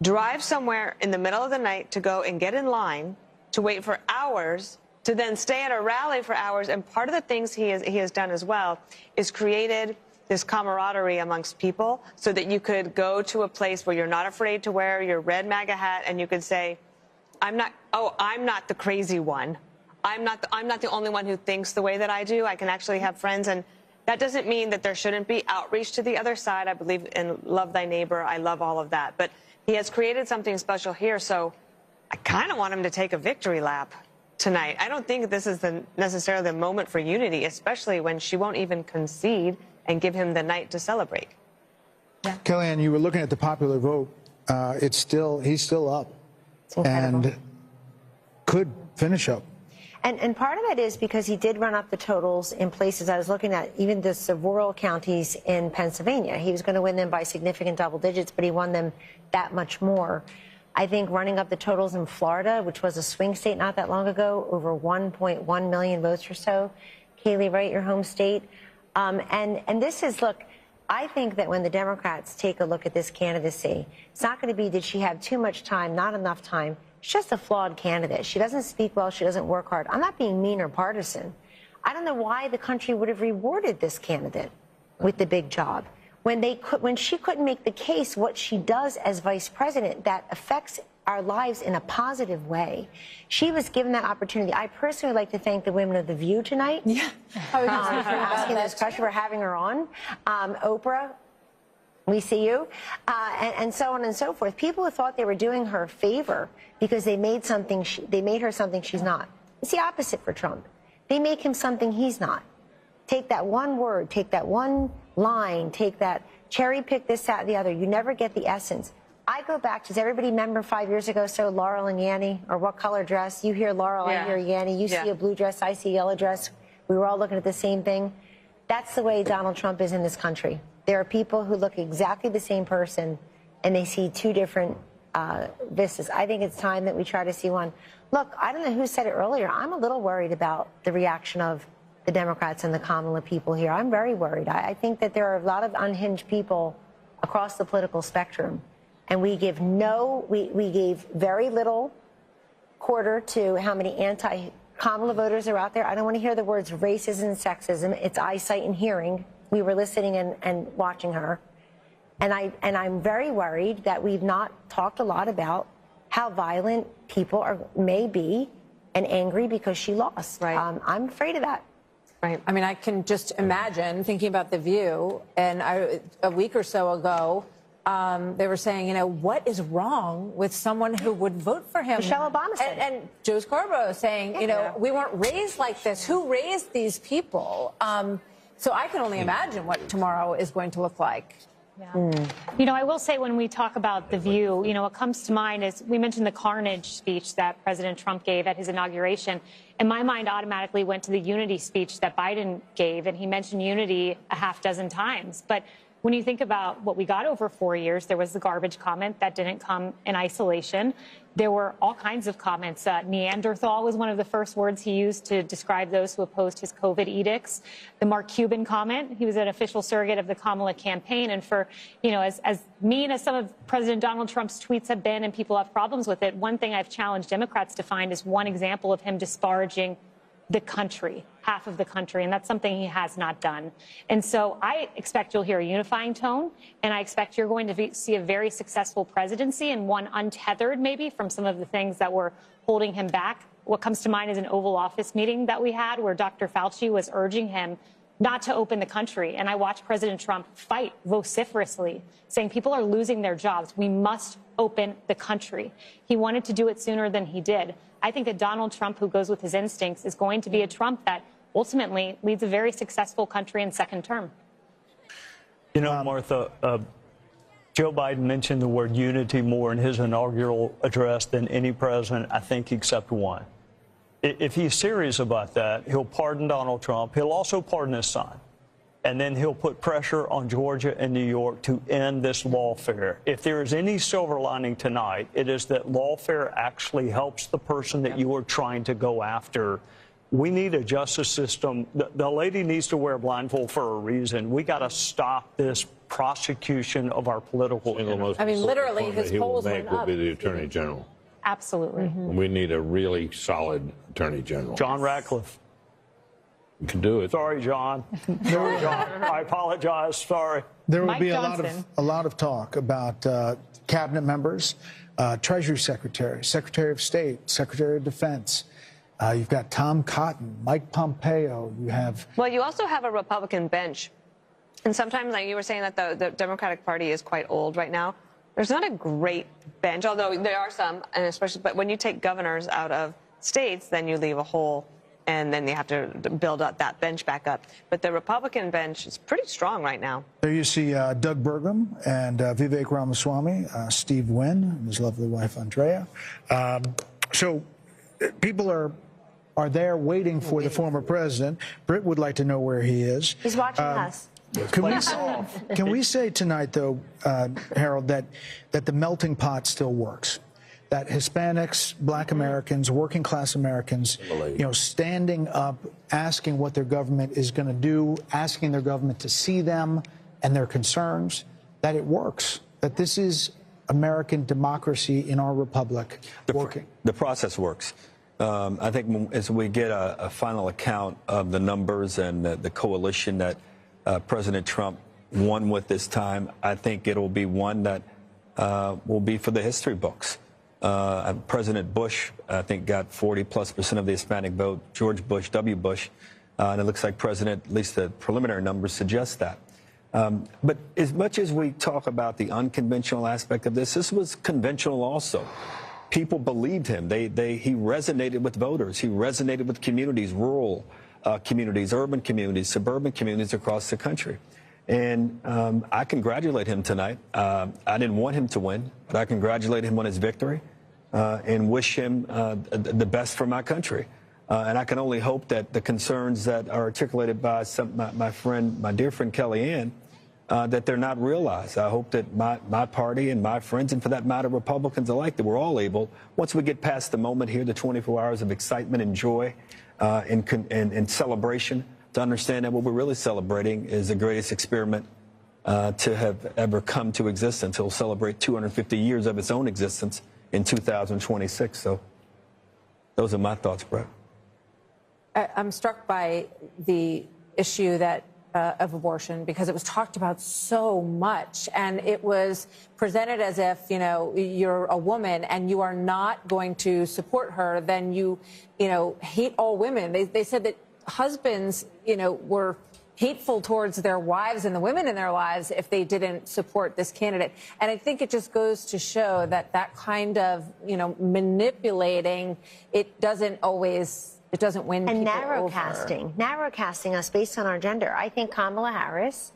drive somewhere in the middle of the night to go and get in line, to wait for hours, to then stay at a rally for hours. And part of the things he has done as well is created this camaraderie amongst people so that you could go to a place where you're not afraid to wear your red MAGA hat, and you could say, I'm not the crazy one. I'm not the only one who thinks the way that I do. I can actually have friends. And that doesn't mean that there shouldn't be outreach to the other side. I believe in love thy neighbor. I love all of that. But he has created something special here. So I kind of want him to take a victory lap tonight. I don't think this is necessarily the moment for unity, especially when she won't even concede and give him the night to celebrate. Kellyanne, you were looking at the popular vote. He's still up and could finish up. And part of that is because he did run up the totals in places I was looking at, even the rural counties in Pennsylvania. He was going to win them by significant double digits, but he won them that much more. I think running up the totals in Florida, which was a swing state not that long ago, over 1.1 million votes or so. Kaylee, right, your home state. And this is, look, I think that when the Democrats take a look at this candidacy, it's not going to be, did she have too much time, not enough time? She's just a flawed candidate. She doesn't speak well. She doesn't work hard. I'm not being mean or partisan. I don't know why the country would have rewarded this candidate with the big job when she couldn't make the case what she does as vice president that affects our lives in a positive way. She was given that opportunity. I personally would like to thank the women of The View tonight. Yeah. For asking this question, for having her on. Oprah, we see you, and so on and so forth. People who thought they were doing her a favor because they made her something she's not. It's the opposite for Trump. They make him something he's not. Take that one word, take that one line, take that cherry pick this, that, the other. You never get the essence. I go back, does everybody remember 5 years ago, so Laurel and Yanny, or what color dress? You hear Laurel, I hear Yanny. You see a blue dress, I see a yellow dress. We were all looking at the same thing. That's the way Donald Trump is in this country. There are people who look exactly the same person, and they see two different vistas. I think it's time that we try to see one. Look, I don't know who said it earlier. I'm a little worried about the reaction of the Democrats and the Kamala people here. I'm very worried. I think that there are a lot of unhinged people across the political spectrum. And we gave very little quarter to how many anti-Kamala voters are out there. I don't want to hear the words racism and sexism. It's eyesight and hearing. We were listening and watching her. And I'm very worried that we've not talked a lot about how violent people may be and angry because she lost. Right. I'm afraid of that. Right. I mean, I can just imagine thinking about The View, and a week or so ago, they were saying, what is wrong with someone who would vote for him? Michelle Obama said. And Joe Scarborough saying, we weren't raised like this. Who raised these people? So I can only imagine what tomorrow is going to look like. Yeah. I will say when we talk about The View, what comes to mind is we mentioned the carnage speech that President Trump gave at his inauguration. And my mind automatically went to the unity speech that Biden gave, and he mentioned unity a half dozen times. But when you think about what we got over 4 years, there was the garbage comment that didn't come in isolation. There were all kinds of comments. Neanderthal was one of the first words he used to describe those who opposed his COVID edicts. The Mark Cuban comment, he was an official surrogate of the Kamala campaign. And for, as mean as some of President Donald Trump's tweets have been and people have problems with it, one thing I've challenged Democrats to find is one example of him disparaging the country, half of the country, and that's something he has not done. And so I expect you'll hear a unifying tone, and I expect you're going to see a very successful presidency and one untethered maybe from some of the things that were holding him back. What comes to mind is an Oval Office meeting that we had where Dr. Fauci was urging him not to open the country. And I watched President Trump fight vociferously, saying people are losing their jobs. We must open the country. He wanted to do it sooner than he did. I think that Donald Trump, who goes with his instincts, is going to be a Trump that ultimately leads a very successful country in second term. Martha, Joe Biden mentioned the word unity more in his inaugural address than any president, I think, except one. If he's serious about that, he'll pardon Donald Trump. He'll also pardon his son. And then he'll put pressure on Georgia and New York to end this lawfare. If there is any silver lining tonight, it is that lawfare actually helps the person that you are trying to go after. We need a justice system. The lady needs to wear a blindfold for a reason. We got to stop this prosecution of our political enemies. I mean, literally, his polls went up. Will be the Attorney General. Absolutely. We need a really solid Attorney General. John Ratcliffe. You can do it. Sorry, John. Sorry, John. I apologize. Sorry. There will be a lot of talk about cabinet members, Treasury Secretary, Secretary of State, Secretary of Defense. You've got Tom Cotton, Mike Pompeo. You have. Well, you also have a Republican bench. And sometimes, like you were saying, that the Democratic Party is quite old right now. There's not a great bench, although there are some, and especially, but when you take governors out of states, then you leave a hole and then they have to build up that bench back up. But the Republican bench is pretty strong right now. There you see Doug Burgum and Vivek Ramaswamy, Steve Wynn, and his lovely wife Andrea. So people are there waiting for the former president. Britt would like to know where he is. He's watching us. Can we say tonight, though, Harold, that the melting pot still works? That Hispanics, Black Americans, working class Americans, standing up, asking what their government is going to do, asking their government to see them and their concerns, that it works, that this is American democracy in our republic working. The process works. I think as we get a final account of the numbers and the coalition that President Trump won with this time, I think it'll be one that will be for the history books. President Bush, I think, got 40+% of the Hispanic vote. George Bush, W. Bush, and it looks like President, at least the preliminary numbers suggest that. But as much as we talk about the unconventional aspect of this was conventional also. People believed him. He resonated with voters. He resonated with communities, rural communities, urban communities, suburban communities across the country. And I congratulate him tonight. I didn't want him to win, but I congratulate him on his victory and wish him the best for my country. And I can only hope that the concerns that are articulated by my dear friend Kellyanne, that they're not realized. I hope that my party and my friends, and for that matter, Republicans alike, that we're all able, once we get past the moment here, the 24 hours of excitement and joy and celebration, to understand that what we're really celebrating is the greatest experiment to have ever come to existence. It'll celebrate 250 years of its own existence in 2026. So those are my thoughts, Brett. I'm struck by the issue that of abortion, because it was talked about so much, and it was presented as if, you're a woman and you are not going to support her, then you hate all women. They said that husbands, were hateful towards their wives and the women in their lives if they didn't support this candidate. And I think it just goes to show that that kind of, manipulating, it doesn't win and people narrow casting us based on our gender. I think Kamala Harris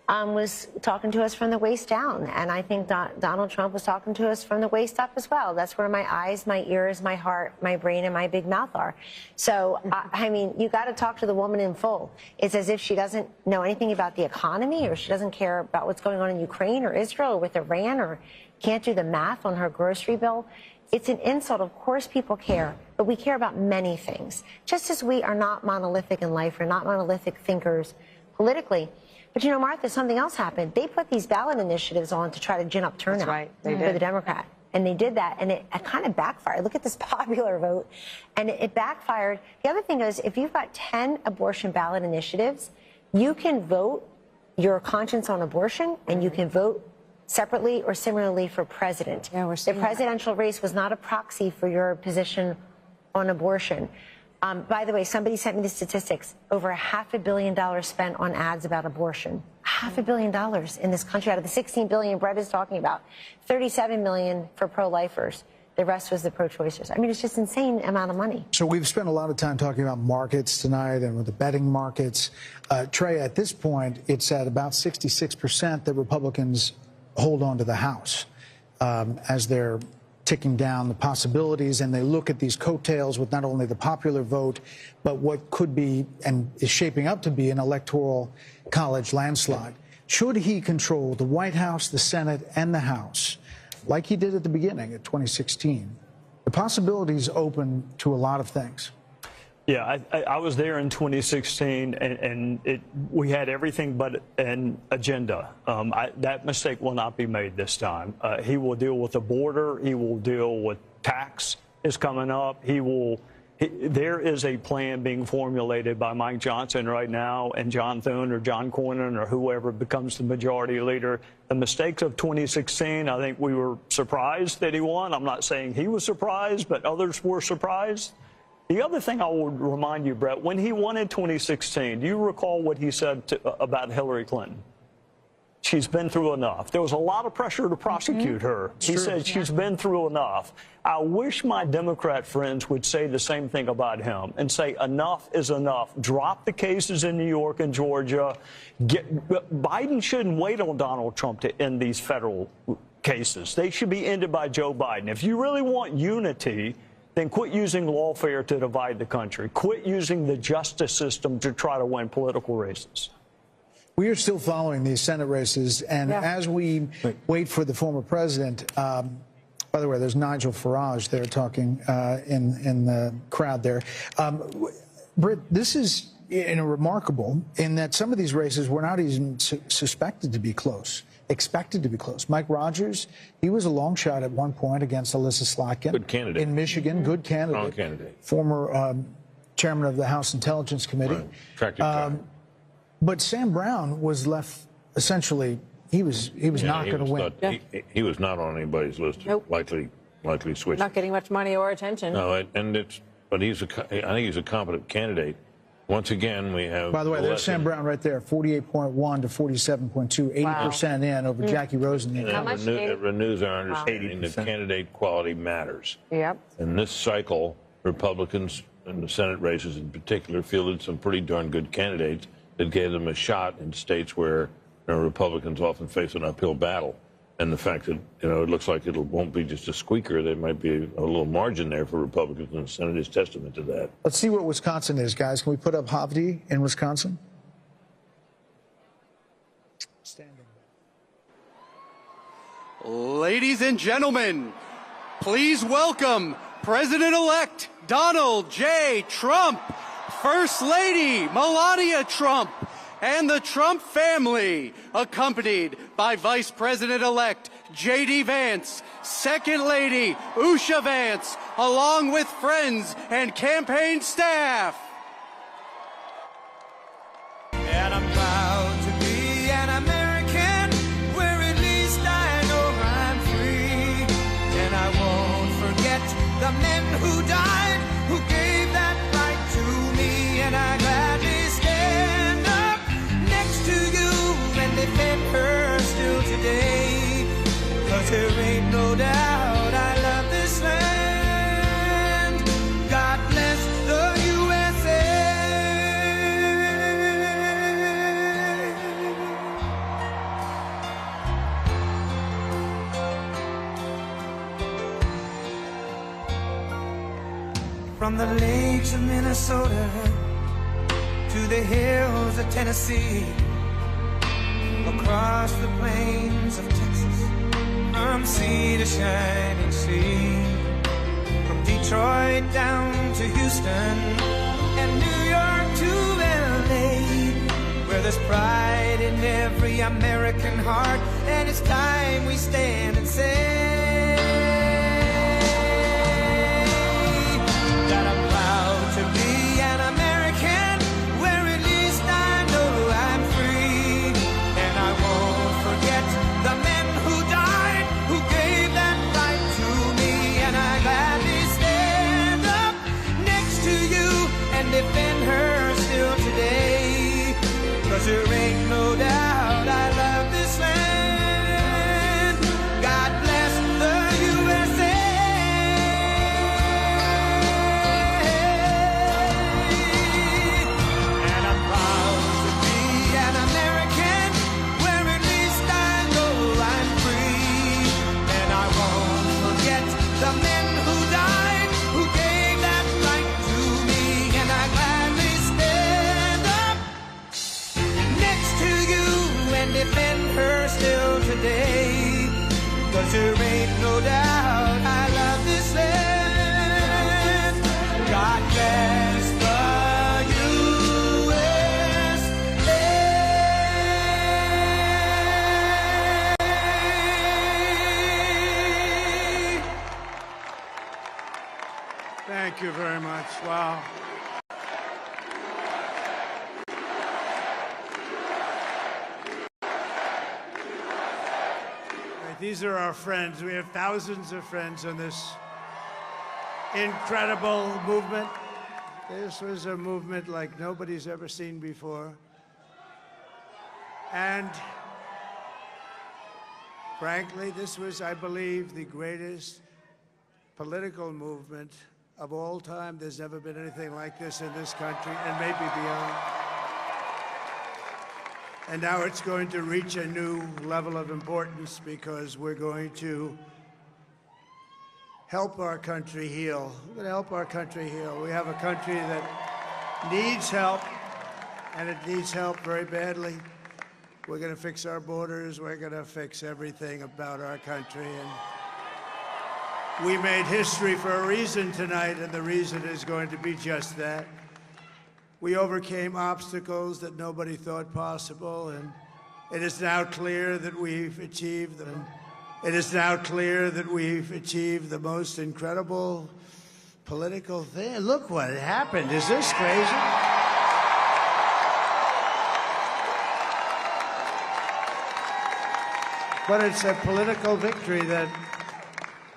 was talking to us from the waist down, and I think Donald Trump was talking to us from the waist up as well. That's where my eyes, my ears, my heart, my brain, and my big mouth are. So, I mean, you got to talk to the woman in full. It's as if she doesn't know anything about the economy, or she doesn't care about what's going on in Ukraine or Israel or with Iran, or can't do the math on her grocery bill. It's an insult. Of course people care, but we care about many things. Just as we are not monolithic in life, we're not monolithic thinkers politically. But, Martha, something else happened. They put these ballot initiatives on to try to gin up turnout for the Democrat. And they did that, and it kind of backfired. Look at this popular vote, and it backfired. The other thing is, if you've got 10 abortion ballot initiatives, you can vote your conscience on abortion, and you can vote separately or similarly for president. Yeah, the presidential race was not a proxy for your position on abortion. By the way, somebody sent me the statistics. Over $500 million spent on ads about abortion. $500 million in this country out of the $16 billion Brett is talking about. $37 million for pro-lifers. The rest was the pro-choicers. I mean, it's just insane amount of money. So we've spent a lot of time talking about markets tonight and with the betting markets. Trey, at this point, it's at about 66% that Republicans hold on to the House as they're ticking down the possibilities, and they look at these coattails with not only the popular vote, but what could be and is shaping up to be an electoral college landslide. Should he control the White House, the Senate, and the House, like he did at the beginning of 2016, the possibilities open to a lot of things. Yeah, I was there in 2016, and we had everything but an agenda. That mistake will not be made this time. He will deal with the border. He will deal with tax is coming up. There is a plan being formulated by Mike Johnson right now, and John Thune or John Cornyn or whoever becomes the majority leader. The mistakes of 2016, I think we were surprised that he won. I'm not saying he was surprised, but others were surprised. The other thing I would remind you, Brett, when he won in 2016, do you recall what he said about Hillary Clinton? she's been through enough. There was a lot of pressure to prosecute her. He said she's been through enough. I wish my Democrat friends would say the same thing about him and say enough is enough. Drop the cases in New York and Georgia. Biden shouldn't wait on Donald Trump to end these federal cases. They should be ended by Joe Biden. If you really want unity, then quit using lawfare to divide the country. Quit using the justice system to try to win political races. We are still following these Senate races, and as we wait for the former president, by the way, there's Nigel Farage there talking in the crowd there. Britt, this is remarkable in that some of these races were not even suspected to be close, expected to be close. Mike Rogers, he was a long shot at one point against Alyssa Slotkin. Good candidate. In Michigan, good candidate. Strong candidate. Former chairman of the House Intelligence Committee. Right. Attractive guy. But Sam Brown was left essentially. He was not going to win. He was not on anybody's list. Nope. Likely switch. Not getting much money or attention. No, but I think he's a competent candidate. Once again, we have. By the way, there's Sam Brown right there, 48.1 to 47.2, 80% in over Jackie Rosen. It renews our understanding that candidate quality matters. Yep. In this cycle, Republicans in the Senate races in particular fielded some pretty darn good candidates that gave them a shot in states where Republicans often face an uphill battle. And the fact that, it looks like it won't be just a squeaker, there might be a little margin there for Republicans in the Senate is testament to that. Let's see what Wisconsin is, guys. Can we put up Havdi in Wisconsin? Standing. Ladies and gentlemen, please welcome President-elect Donald J. Trump, First Lady Melania Trump, and the Trump family, accompanied by Vice President-elect J.D. Vance, Second Lady Usha Vance, along with friends and campaign staff. And I'm proud to be an American, where at least I know I'm free. And I won't forget the men who died, who gave that right to me. And I gladly stand up next to you and defend her still today. 'Cause there ain't no doubt I love this land. God bless the USA. From the lakes of Minnesota to the hills of Tennessee, across the plains of Texas, from sea to shining sea, from Detroit down to Houston and New York to LA, where there's pride in every American heart, and it's time we stand and say that I'm proud to be an American, where at least I know I'm free. And I won't forget the men who died, who gave that right to me. And I gladly stand up next to you and defend her still today. 'Cause there ain't no doubt I love this land. God bless the USA. And I'm proud to be an American, where at least I know I'm free. And I won't forget the men who died, who gave that right to me. And I gladly stand up next to you and defend her still today. 'Cause there ain't no doubt I love this land. God bless the USA. Thank you very much. Wow. These are our friends. We have thousands of friends on this incredible movement. This was a movement like nobody's ever seen before. And Frankly, this was, I believe, the greatest political movement of all time. There's never been anything like this in this country, and maybe beyond. And now it's going to reach a new level of importance because we're going to help our country heal. We're going to help our country heal. We have a country that needs help, and it needs help very badly. We're going to fix our borders. We're going to fix everything about our country. And we made history for a reason tonight, and the reason is going to be just that. We overcame obstacles that nobody thought possible, and it is now clear that we've achieved them. It is now clear that we've achieved the most incredible political thing. Look what happened. Is this crazy? But it's a political victory that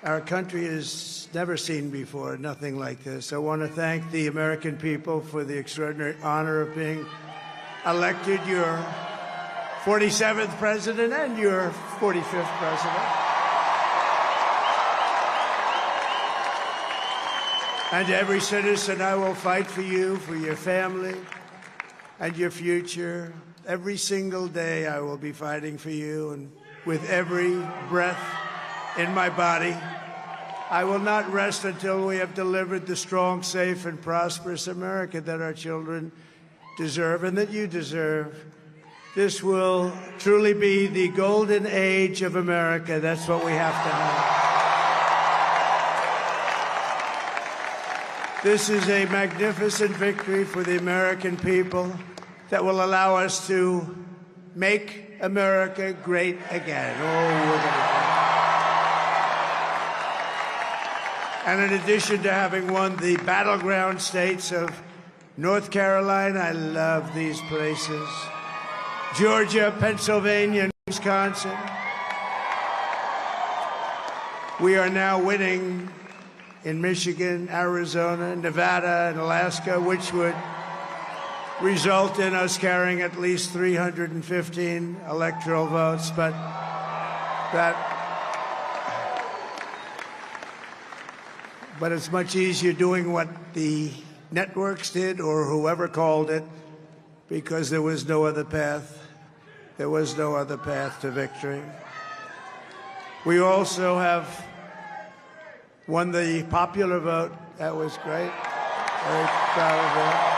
our country has never seen before, nothing like this. I want to thank the American people for the extraordinary honor of being elected your 47th president and your 45th president. And to every citizen, I will fight for you, for your family, and your future. Every single day, I will be fighting for you, and with every breath in my body, I will not rest until we have delivered the strong, safe, and prosperous America that our children deserve and that you deserve. This will truly be the golden age of America. That's what we have to have. This is a magnificent victory for the American people that will allow us to make America great again. Oh, we're gonna. And in addition to having won the battleground states of North Carolina, I love these places, Georgia, Pennsylvania, and Wisconsin, we are now winning in Michigan, Arizona, Nevada, and Alaska, which would result in us carrying at least 315 electoral votes, but it's much easier doing what the networks did or whoever called it, because there was no other path. There was no other path to victory. We also have won the popular vote. That was great. Very proud of that.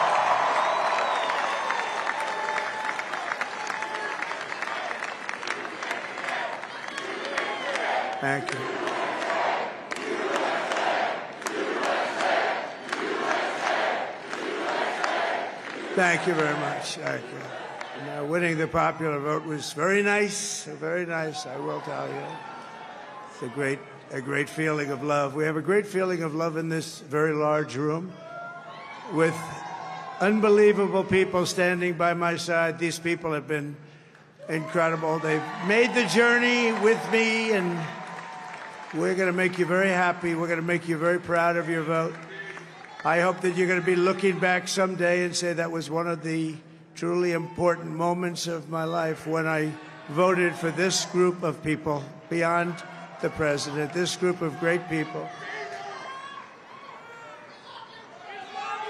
Thank you. Thank you very much. Thank you. Now, winning the popular vote was very nice, I will tell you. It's a great feeling of love. We have a great feeling of love in this very large room with unbelievable people standing by my side. These people have been incredible. They've made the journey with me, and we're going to make you very happy. We're going to make you very proud of your vote. I hope that you're going to be looking back someday and say that was one of the truly important moments of my life when I voted for this group of people beyond the president, this group of great people.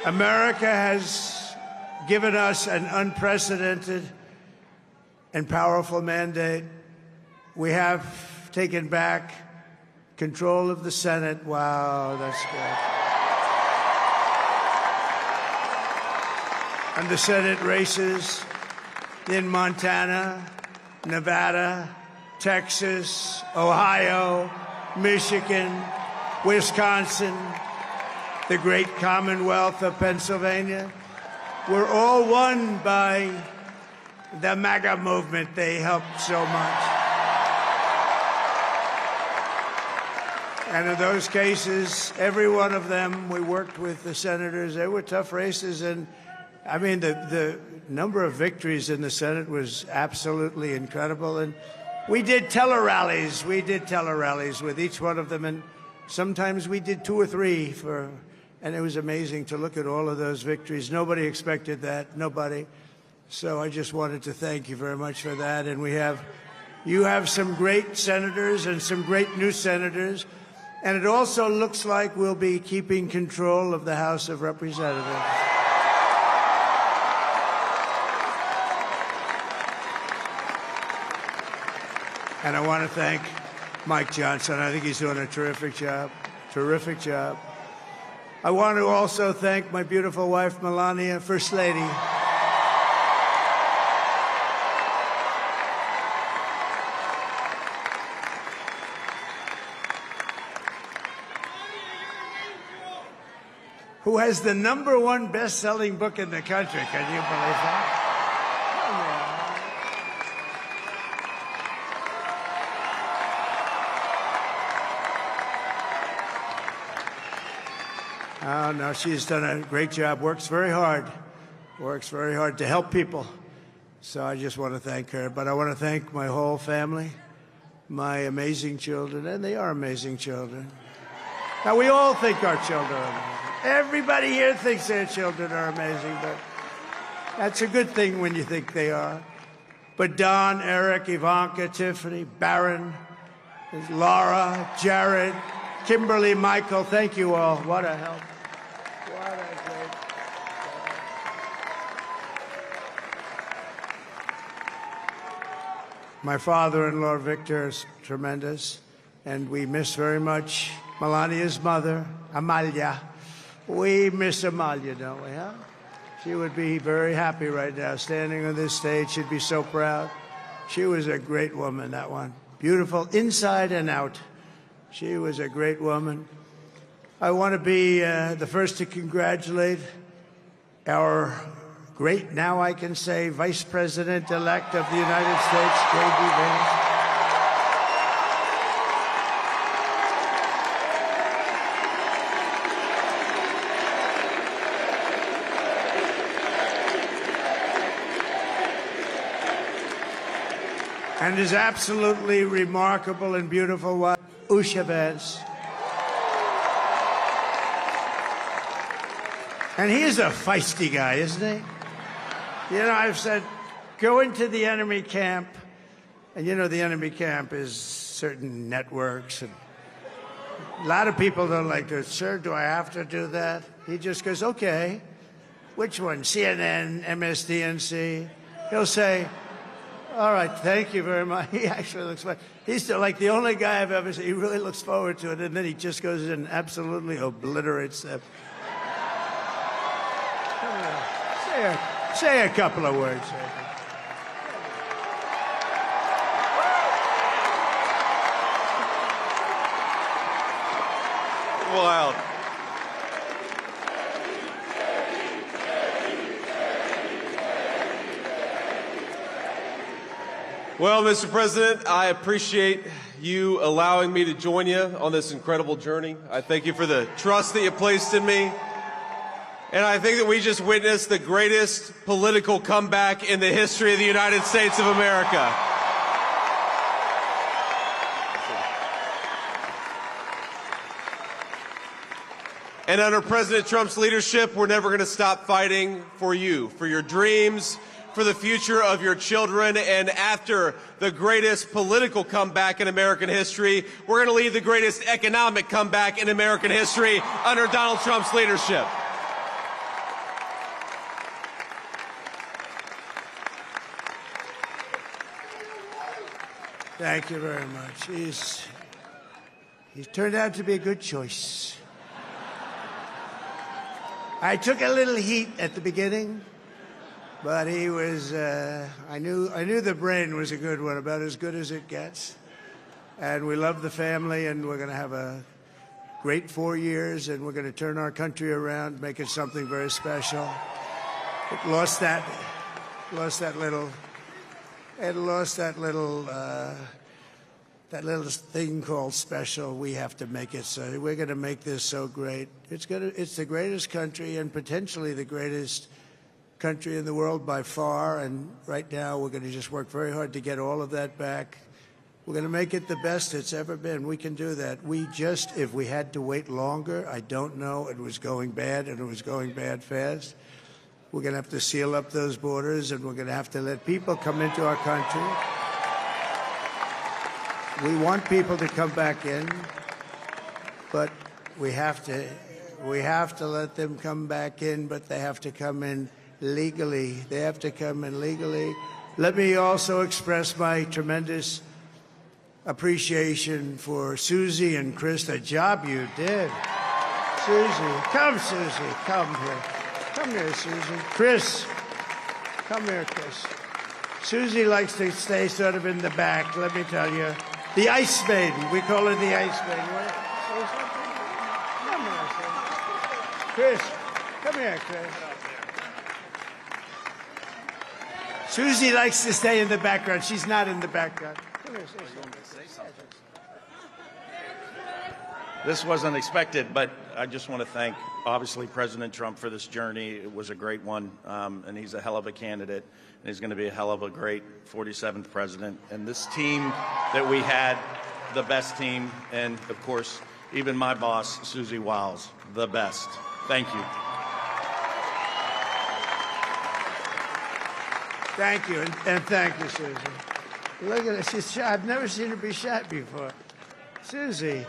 America has given us an unprecedented and powerful mandate. We have taken back control of the Senate. Wow, that's good. And the Senate races in Montana, Nevada, Texas, Ohio, Michigan, Wisconsin, the great Commonwealth of Pennsylvania, were all won by the MAGA movement. They helped so much. And in those cases, every one of them, we worked with the senators. They were tough races, and I mean, the number of victories in the Senate was absolutely incredible. And we did tele-rallies. We did tele-rallies with each one of them. And sometimes we did 2 or 3 and it was amazing to look at all of those victories. Nobody expected that, nobody. So I just wanted to thank you very much for that. And we have You have some great senators and some great new senators. And it also looks like we'll be keeping control of the House of Representatives. And I want to thank Mike Johnson. I think he's doing a terrific job. Terrific job. I want to also thank my beautiful wife, Melania, First Lady. Who has the #1 best-selling book in the country. Can you believe that? Oh, no, she's done a great job, works very hard to help people. So I just want to thank her. But I want to thank my whole family, my amazing children, and they are amazing children. Now, we all think our children are amazing. Everybody here thinks their children are amazing, but that's a good thing when you think they are. But Don, Eric, Ivanka, Tiffany, Barron, Laura, Jared, Kimberly, Michael, thank you all. What a help. What a great. My father-in-law, Victor, is tremendous, and we miss very much Melania's mother, Amalia. We miss Amalia, don't we, huh? She would be very happy right now, standing on this stage. She'd be so proud. She was a great woman, that one. Beautiful inside and out. She was a great woman. I want to be the first to congratulate our great, now I can say, Vice President-elect of the United States, J.D. Vance. And his absolutely remarkable and beautiful wife, Usha Vance. And he is a feisty guy, isn't he? You know, I've said, go into the enemy camp. And you know, the enemy camp is certain networks. And a lot of people don't like to, sir, do I have to do that? He just goes, okay. Which one? CNN, MSDNC? He'll say, all right, thank you very much. He actually looks like he's like the only guy I've ever seen. He really looks forward to it, and then he just goes in and absolutely obliterates them. Say a couple of words. Wild. Well, Mr. President, I appreciate you allowing me to join you on this incredible journey. I thank you for the trust that you placed in me. And I think that we just witnessed the greatest political comeback in the history of the United States of America. And under President Trump's leadership, we're never going to stop fighting for you, for your dreams, for the future of your children. And after the greatest political comeback in American history, we're going to lead the greatest economic comeback in American history under Donald Trump's leadership. Thank you very much. He's turned out to be a good choice. I took a little heat at the beginning, but he was, I knew the brain was a good one, about as good as it gets. And we love the family, and we're going to have a great 4 years, and we're going to turn our country around, make it something very special. It lost that little thing called special. We have to make it so. We're going to make this so great. It's the greatest country and potentially the greatest country in the world by far. And right now, we're going to just work very hard to get all of that back. We're going to make it the best it's ever been. We can do that. If we had to wait longer, I don't know. It was going bad, and it was going bad fast. We're going to have to seal up those borders, and we're going to have to let people come into our country. We want people to come back in, but we have to let them come back in, but they have to come in legally. They have to come in legally. Let me also express my tremendous appreciation for Susie and Chris, the job you did. Susie, come here. Come here, Susie. Chris, come here, Chris. Susie likes to stay sort of in the back, let me tell you. The Ice Maiden, we call her the Ice Maiden. Come here, Chris. Come here, Chris. Susie likes to stay in the background. She's not in the background. Come here, say something. This wasn't expected, but I just want to thank, obviously, President Trump for this journey. It was a great one, and he's a hell of a candidate, and he's going to be a hell of a great 47th president. And this team that we had, the best team, and, of course, even my boss, Susie Wiles, the best. Thank you. Thank you, and thank you, Susie. Look at her. She's shy. I've never seen her be shy before. Susie.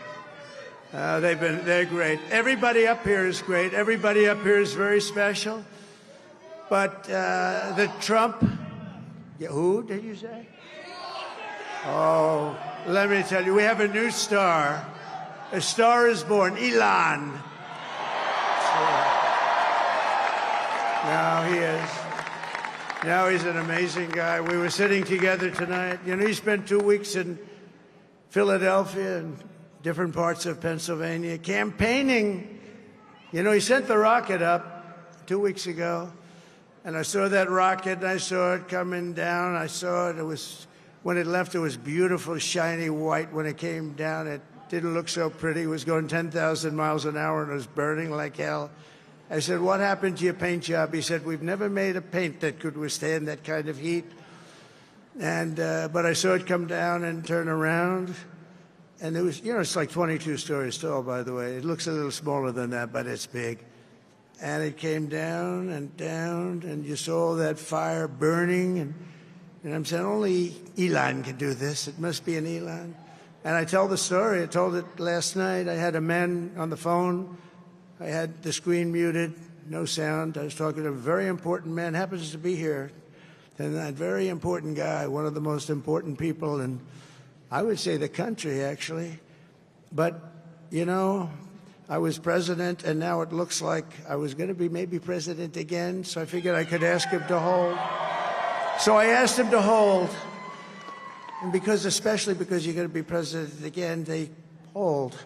They're great. Everybody up here is great. Everybody up here is very special. But the Trump, who did you say? Oh, let me tell you, we have a new star. A star is born, Elon. Now he is. Now he's an amazing guy. We were sitting together tonight. You know, he spent 2 weeks in Philadelphia and different parts of Pennsylvania campaigning. You know, he sent the rocket up 2 weeks ago, and I saw that rocket, and I saw it coming down. I saw it. It was, when it left, it was beautiful, shiny white. When it came down, it didn't look so pretty. It was going 10,000 miles an hour, and it was burning like hell. I said, what happened to your paint job? He said, we've never made a paint that could withstand that kind of heat. And but I saw it come down and turn around. And it was, you know, it's like 22 stories tall, by the way. It looks a little smaller than that, but it's big. And it came down, and you saw that fire burning. And I'm saying, only Elon can do this. It must be an Elon. And I tell the story. I told it last night. I had a man on the phone. I had the screen muted, no sound. I was talking to a very important man, happens to be here. And that very important guy, one of the most important people in, I would say, the country, actually. But, you know, I was president, and now it looks like I was going to be maybe president again, so I figured I could ask him to hold. So I asked him to hold. And especially because you're going to be president again, they hold.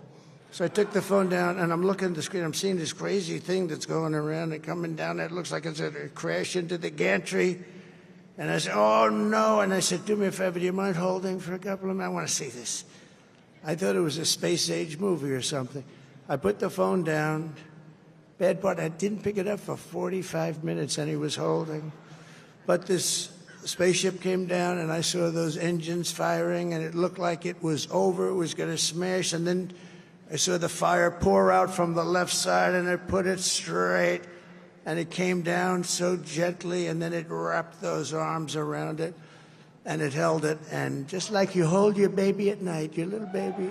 So I took the phone down, and I'm looking at the screen. I'm seeing this crazy thing that's going around and coming down. It looks like it's going to crash into the gantry. And I said, oh, no. And I said, do me a favor, do you mind holding for a couple of minutes? I want to see this. I thought it was a space-age movie or something. I put the phone down. Bad part, I didn't pick it up for 45 minutes, and he was holding. But this spaceship came down, and I saw those engines firing, and it looked like it was over. It was going to smash, and then I saw the fire pour out from the left side, and it put it straight, and it came down so gently, and then it wrapped those arms around it, and it held it, and just like you hold your baby at night, your little baby.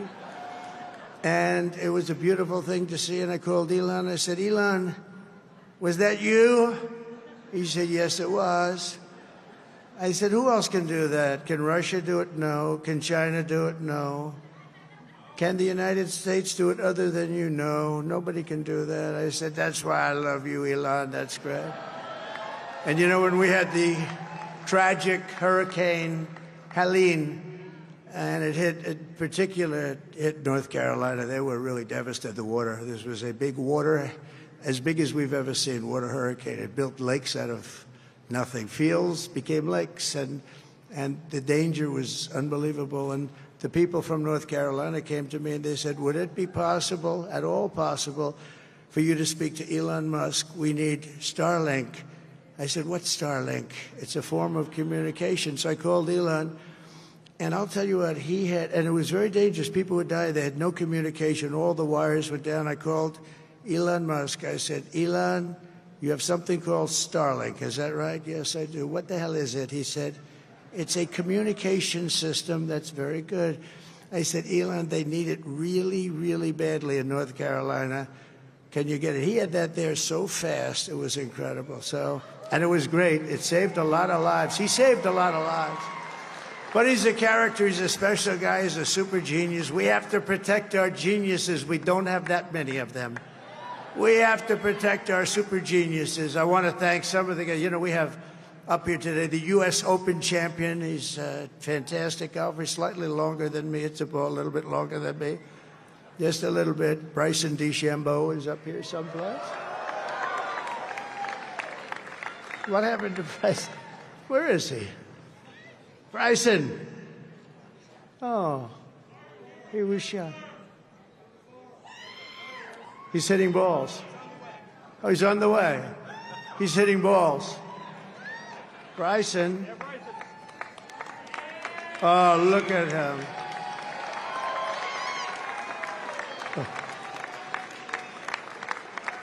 And it was a beautiful thing to see, and I called Elon. I said, Elon, was that you? He said, yes, it was. I said, who else can do that? Can Russia do it? No. Can China do it? No. Can the United States do it other than you? No, nobody can do that. I said, that's why I love you, Elon. That's great. And you know, when we had the tragic Hurricane Helene, and it hit North Carolina, they were really devastated, the water. This was a big water, as big as we've ever seen, water hurricane. It built lakes out of nothing. Fields became lakes, and the danger was unbelievable. And the people from North Carolina came to me and they said, would it be possible, at all possible, for you to speak to Elon Musk? We need Starlink. I said, what's Starlink? It's a form of communication. So I called Elon, and I'll tell you what, he had, and it was very dangerous. People would die. They had no communication. All the wires were down. I called Elon Musk. I said, Elon, you have something called Starlink. Is that right? Yes, I do. What the hell is it? He said, it's a communication system that's very good. I said, Elon, they need it really, really badly in North Carolina. Can you get it? He had that there so fast. It was incredible. So, and it was great. It saved a lot of lives. He saved a lot of lives. But he's a character. He's a special guy. He's a super genius. We have to protect our geniuses. We don't have that many of them. We have to protect our super geniuses. I want to thank some of the guys. You know, we have up here today the U.S. Open champion. He's a fantastic golfer. He's slightly longer than me. It's a ball a little bit longer than me. Just a little bit. Bryson DeChambeau is up here someplace. What happened to Bryson? Where is he? Bryson. Oh, he was shot. He's hitting balls. Oh, he's on the way. He's hitting balls. Bryson. Oh, look at him.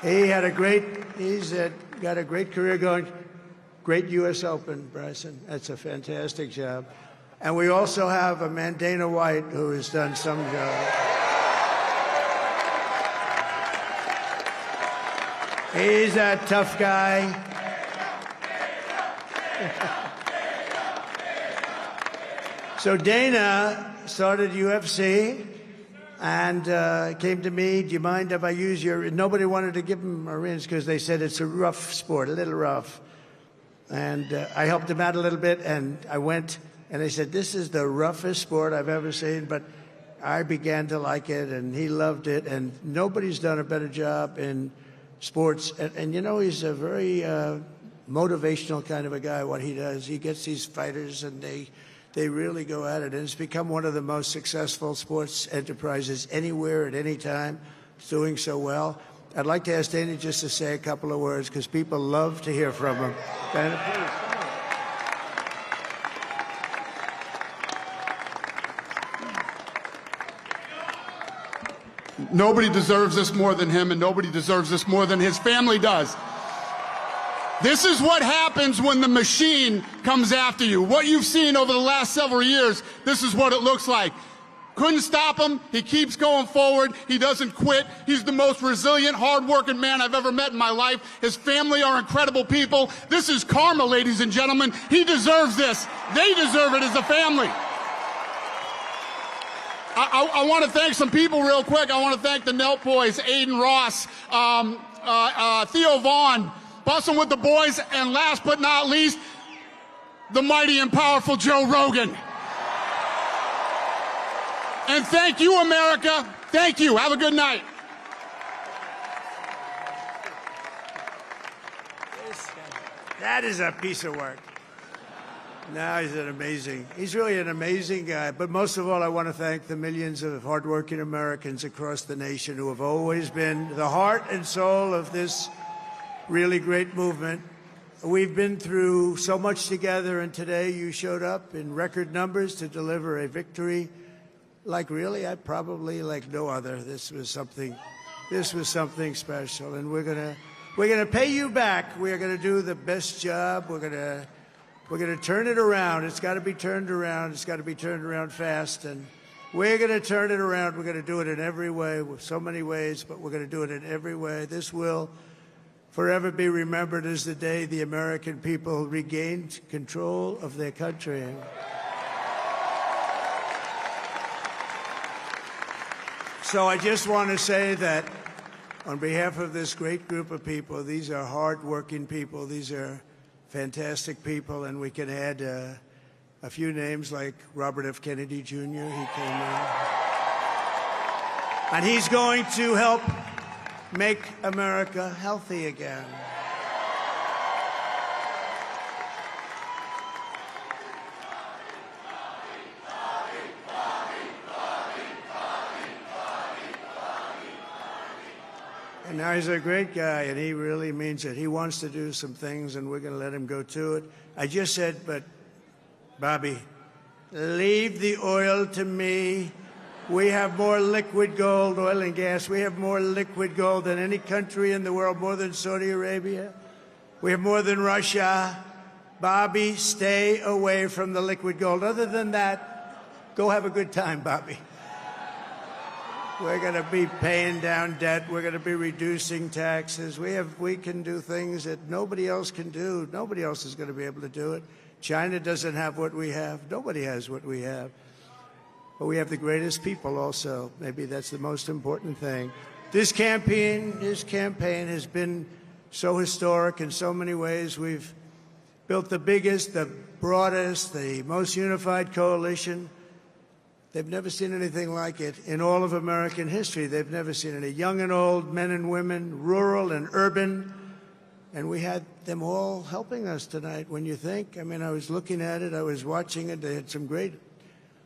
He's got a great career going. Great U.S. Open, Bryson. That's a fantastic job. And we also have a man, Dana White, who has done some job. He's a tough guy. So Dana started UFC and came to me, do you mind if I use your... Nobody wanted to give him a rinse because they said it's a rough sport, a little rough. And I helped him out a little bit, and I went, and they said, this is the roughest sport I've ever seen, but I began to like it, and he loved it, and nobody's done a better job in sports. And you know, he's a very motivational kind of a guy, what he does. He gets these fighters, and they really go at it, and it's become one of the most successful sports enterprises anywhere at any time. It's doing so well. I'd like to ask Dana just to say a couple of words, because people love to hear from him. Dana, please. Nobody deserves this more than him, and nobody deserves this more than his family does. This is what happens when the machine comes after you. What you've seen over the last several years, this is what it looks like. Couldn't stop him. He keeps going forward. He doesn't quit. He's the most resilient, hard-working man I've ever met in my life. His family are incredible people. This is karma, ladies and gentlemen. He deserves this. They deserve it as a family. I want to thank some people real quick. I want to thank the Nelk boys, Aiden Ross, Theo Vaughn, Bussin' with the Boys, and last but not least, the mighty and powerful Joe Rogan. And thank you, America. Thank you. Have a good night. That is a piece of work. No, he's really an amazing guy. But most of all, I want to thank the millions of hardworking Americans across the nation who have always been the heart and soul of this really great movement. We've been through so much together, and today you showed up in record numbers to deliver a victory like probably like no other. This was something special, and we're gonna pay you back. We're gonna do the best job. We're gonna turn it around. It's got to be turned around. It's got to be turned around fast, and we're gonna turn it around. We're gonna do it in every way, with so many ways, but we're gonna do it in every way. This will forever be remembered as the day the American people regained control of their country. So I just want to say that on behalf of this great group of people, these are hard-working people. These are fantastic people, and we can add a few names like Robert F. Kennedy Jr. He came in. And he's going to help make America healthy again. And now he's a great guy, and he really means it. He wants to do some things, and we're going to let him go to it. I just said, but, Bobby, leave the oil to me. We have more liquid gold, oil and gas. We have more liquid gold than any country in the world, more than Saudi Arabia. We have more than Russia. Bobby, stay away from the liquid gold. Other than that, go have a good time, Bobby. We're going to be paying down debt. We're going to be reducing taxes. We can do things that nobody else can do. Nobody else is going to be able to do it. China doesn't have what we have. Nobody has what we have. But we have the greatest people also. Maybe that's the most important thing. This campaign has been so historic in so many ways. We've built the biggest, the broadest, the most unified coalition. They've never seen anything like it in all of American history. They've never seen it. Young and old, men and women, rural and urban. And we had them all helping us tonight. When you think, I mean, I was looking at it, I was watching it. They had some great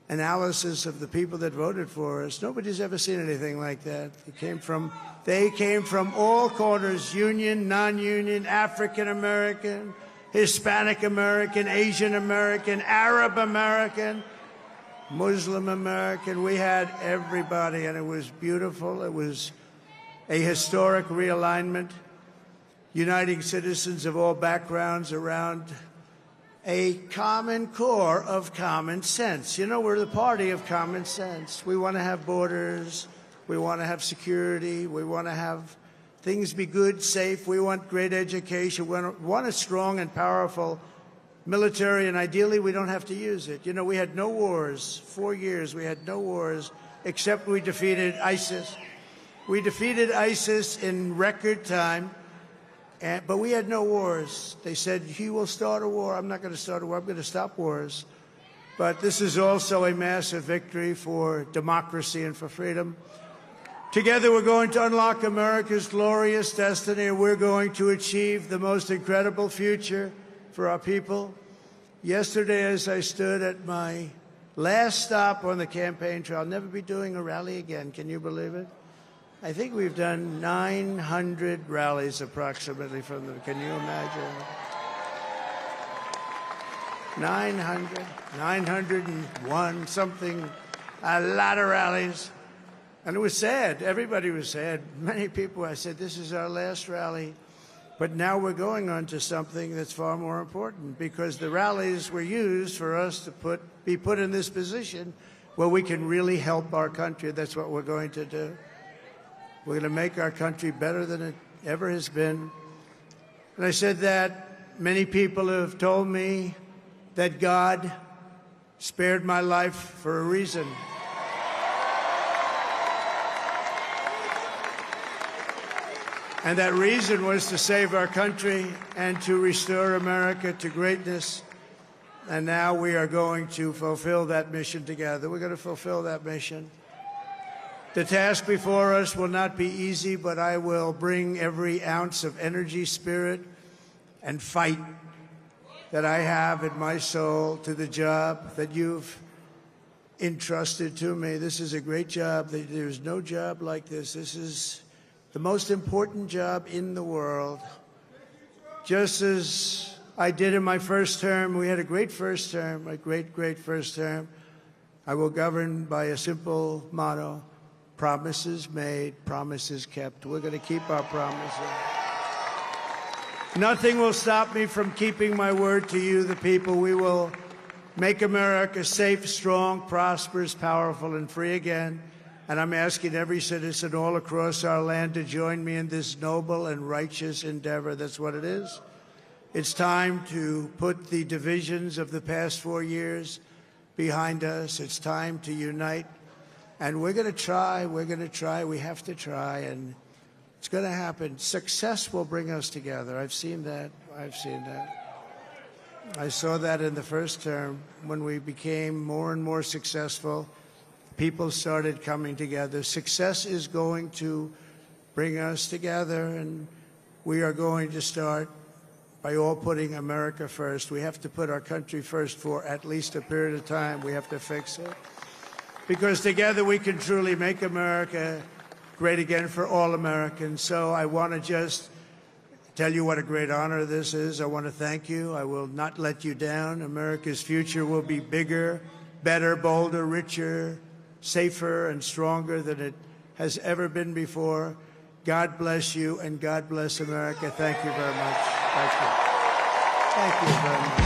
analysis of the people that voted for us. Nobody's ever seen anything like that. They came from all corners, union, non-union, African American, Hispanic American, Asian American, Arab American, Muslim American. We had everybody, and it was beautiful. It was a historic realignment, uniting citizens of all backgrounds around a common core of common sense. You know, we're the party of common sense. We want to have borders. We want to have security. We want to have things be good, safe. We want great education. We want a strong and powerful military, and ideally we don't have to use it. You know, we had no wars. 4 years we had no wars, except we defeated ISIS. We defeated ISIS in record time, but we had no wars. They said, he will start a war. I'm not going to start a war. I'm going to stop wars. But this is also a massive victory for democracy and for freedom. Together we're going to unlock America's glorious destiny, and we're going to achieve the most incredible future for our people. Yesterday, as I stood at my last stop on the campaign trail, I'll never be doing a rally again. Can you believe it? I think we've done 900 rallies approximately from them. Can you imagine? 901, something, a lot of rallies. And it was sad. Everybody was sad. Many people, I said, this is our last rally. But now we're going on to something that's far more important, because the rallies were used for us to be put in this position where we can really help our country. That's what we're going to do. We're going to make our country better than it ever has been. And I said that many people have told me that God spared my life for a reason. And that reason was to save our country and to restore America to greatness. And now we are going to fulfill that mission together. We're going to fulfill that mission. The task before us will not be easy, but I will bring every ounce of energy, spirit, and fight that I have in my soul to the job that you've entrusted to me. This is a great job. There's no job like this. This is the most important job in the world. Just as I did in my first term, we had a great first term, a great, great first term. I will govern by a simple motto: promises made, promises kept. We're going to keep our promises. Nothing will stop me from keeping my word to you, the people. We will make America safe, strong, prosperous, powerful, and free again. And I'm asking every citizen all across our land to join me in this noble and righteous endeavor. That's what it is. It's time to put the divisions of the past 4 years behind us. It's time to unite. And we're going to try. We're going to try. We have to try. And it's going to happen. Success will bring us together. I've seen that. I've seen that. I saw that in the first term when we became more and more successful. People started coming together. Success is going to bring us together, and we are going to start by all putting America first. We have to put our country first for at least a period of time. We have to fix it. Because together we can truly make America great again for all Americans. So I want to just tell you what a great honor this is. I want to thank you. I will not let you down. America's future will be bigger, better, bolder, richer, safer, and stronger than it has ever been before. God bless you, and God bless America. Thank you very much. Thank you. Thank you very much.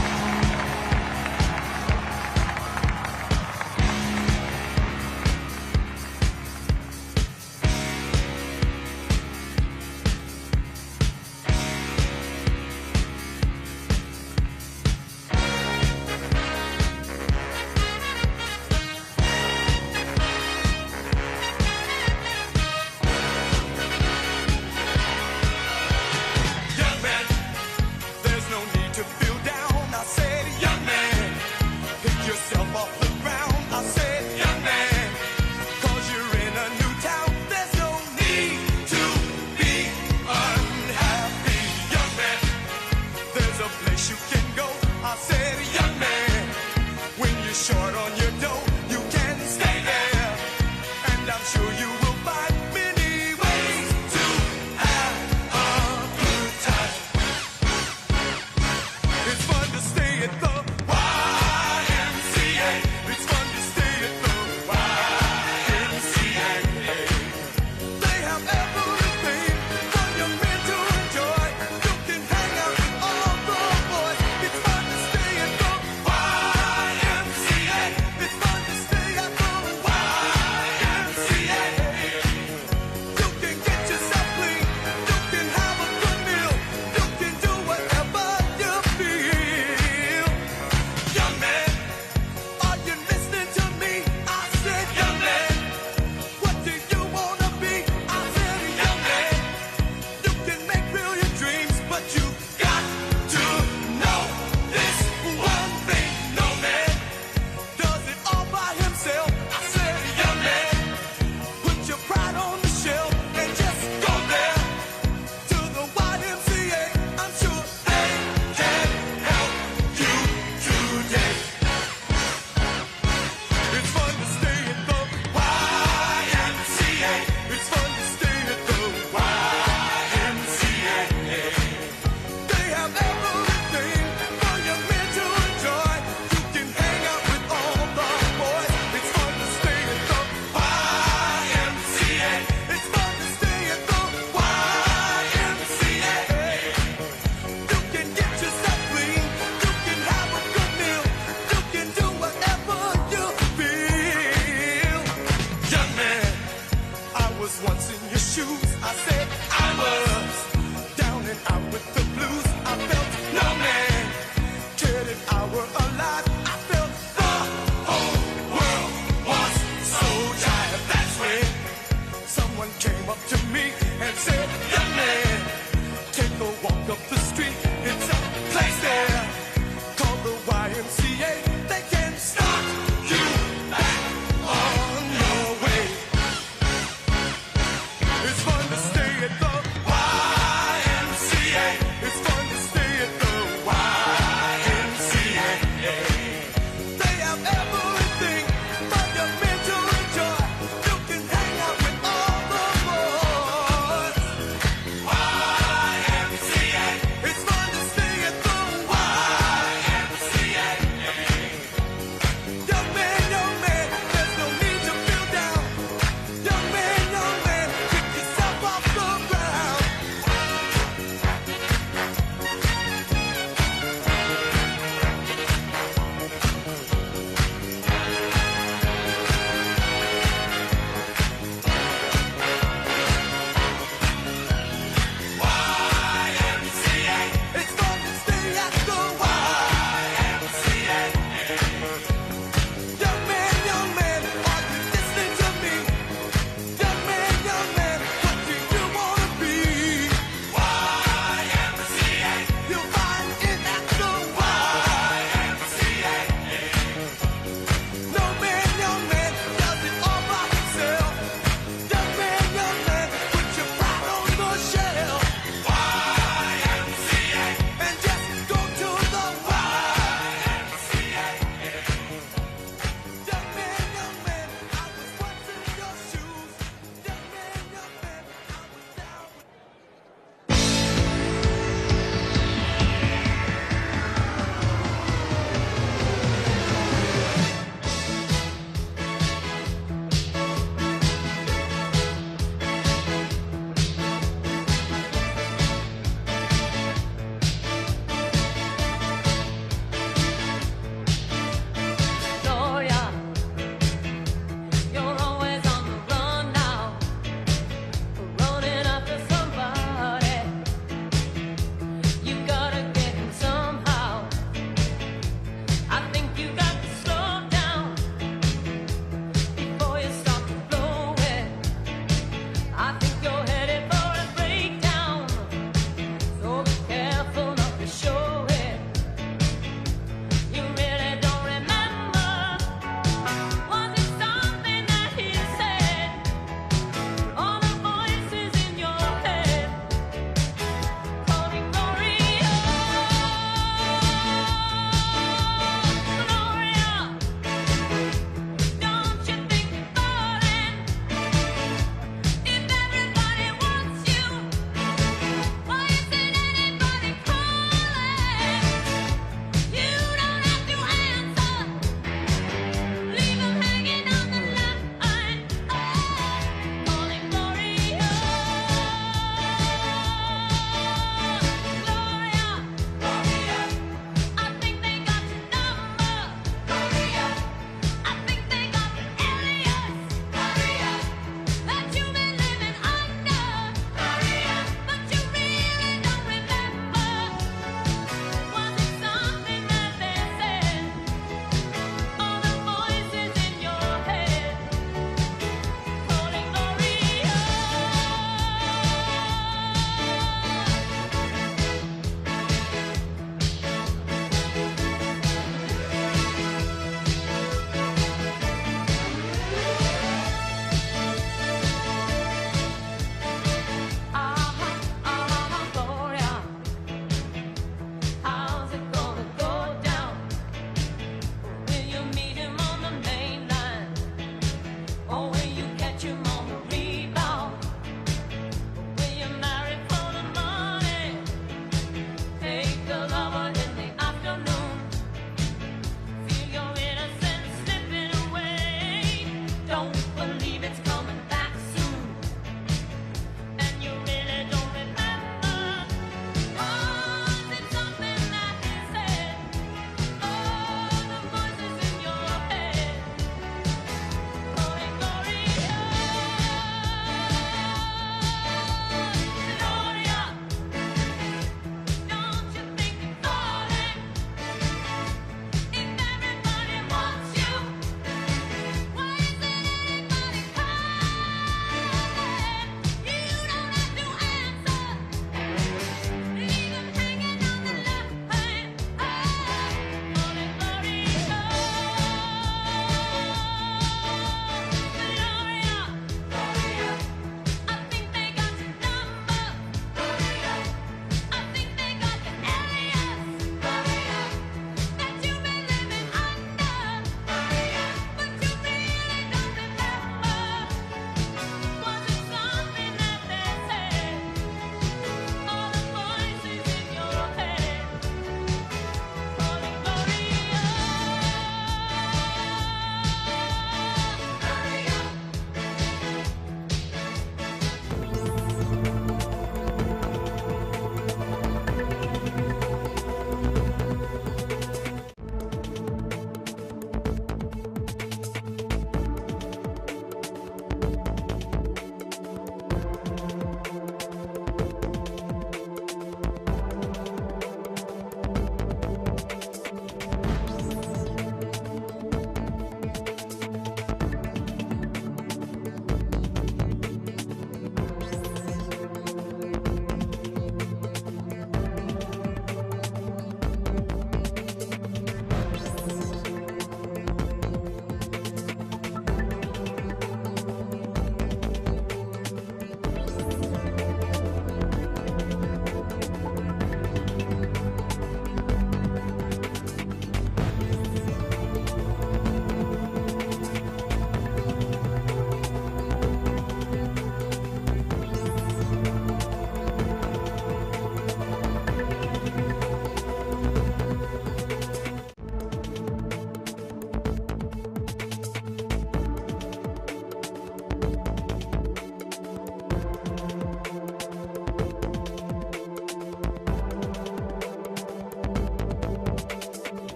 to feel down, I said, young man, pick yourself off the ground. I said, young man, 'cause you're in a new town. There's no need to be unhappy, young man. There's a place you can go. I said, young man, when you're short on your dough, you can stay there. And I'm sure you will find many ways to have a good time. It's fun to stay at the YMCA. It's fun to stay at the YMCA. They have everything for young men to enjoy. You can hang out with all the boys. It's fun to stay at the YMCA.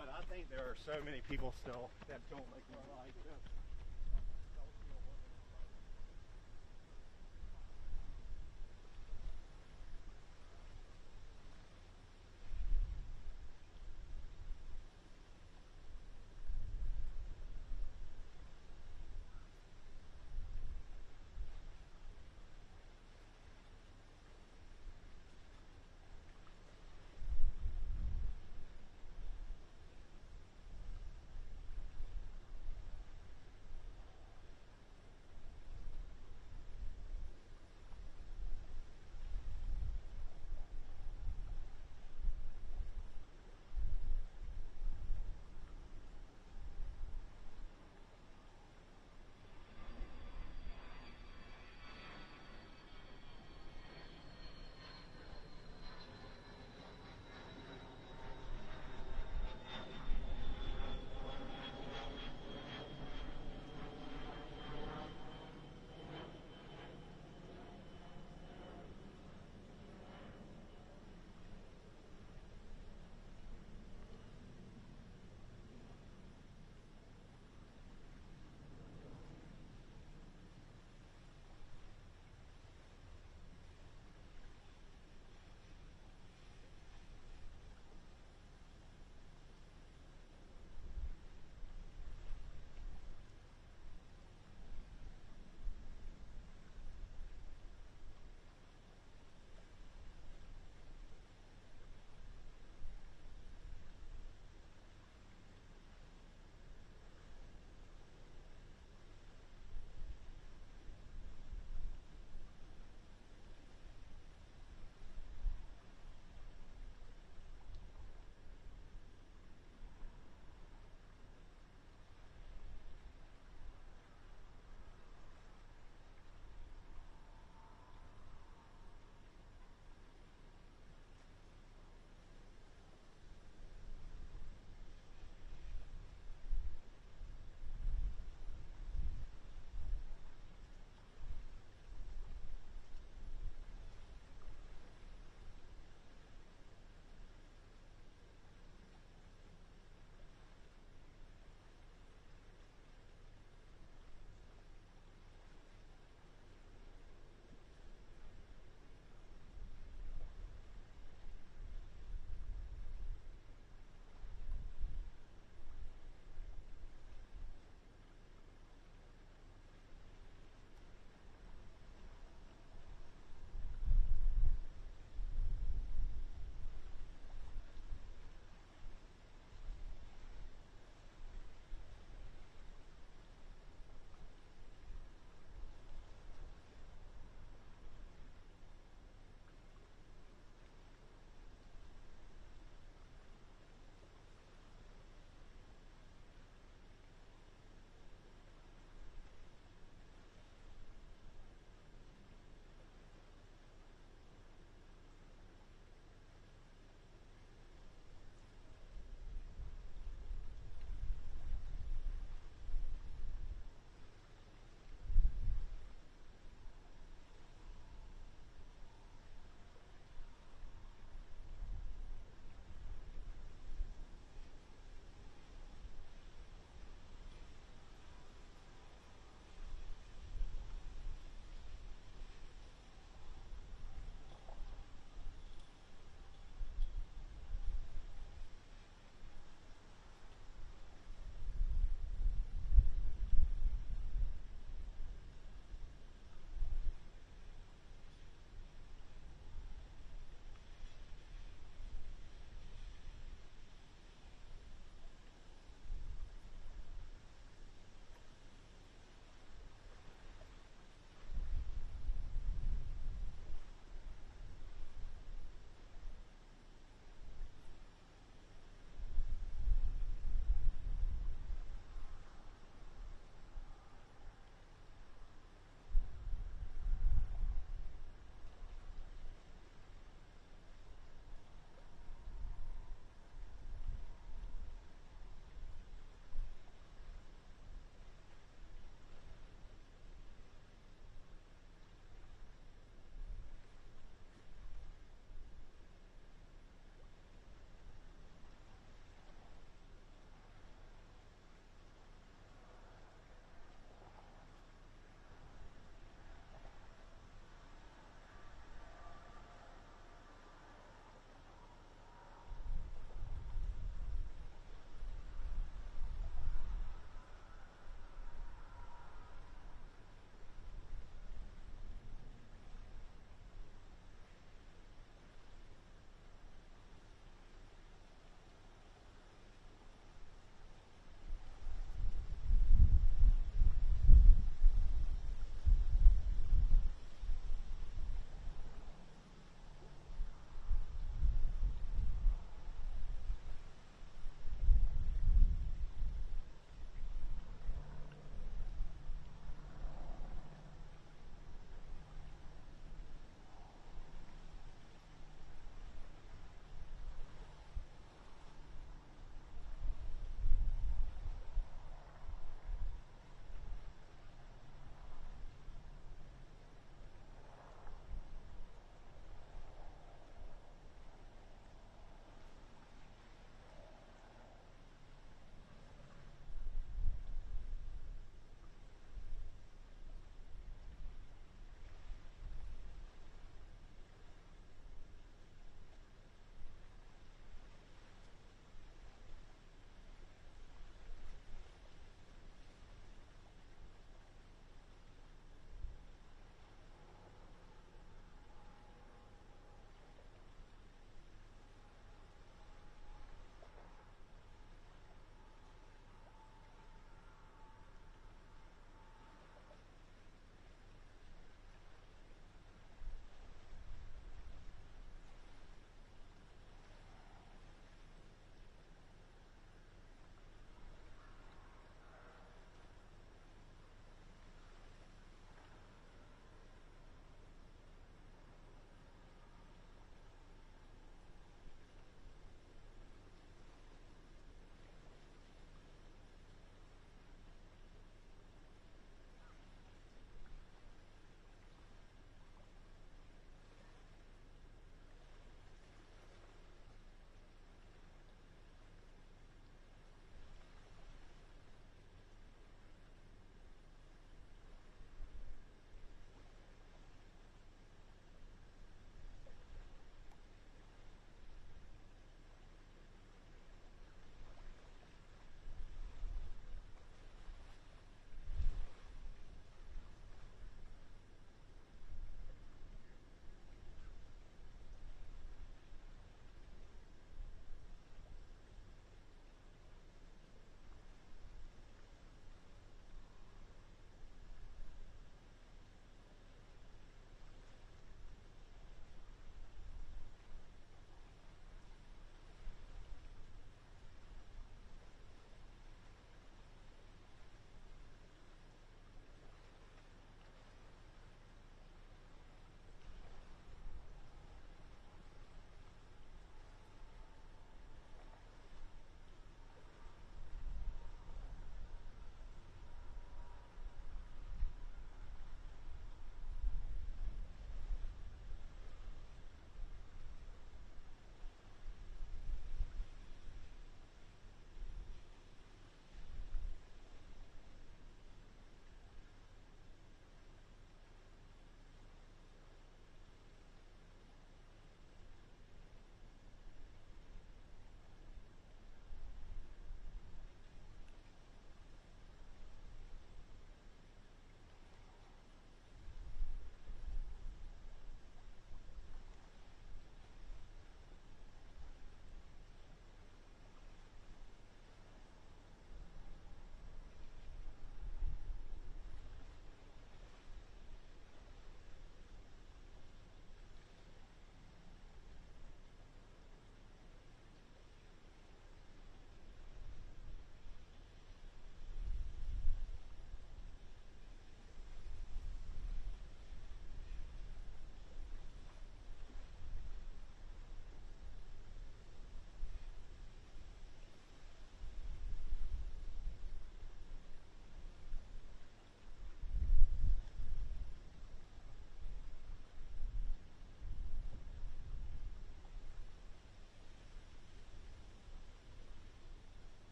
But I think there are so many people still that don't make me like this.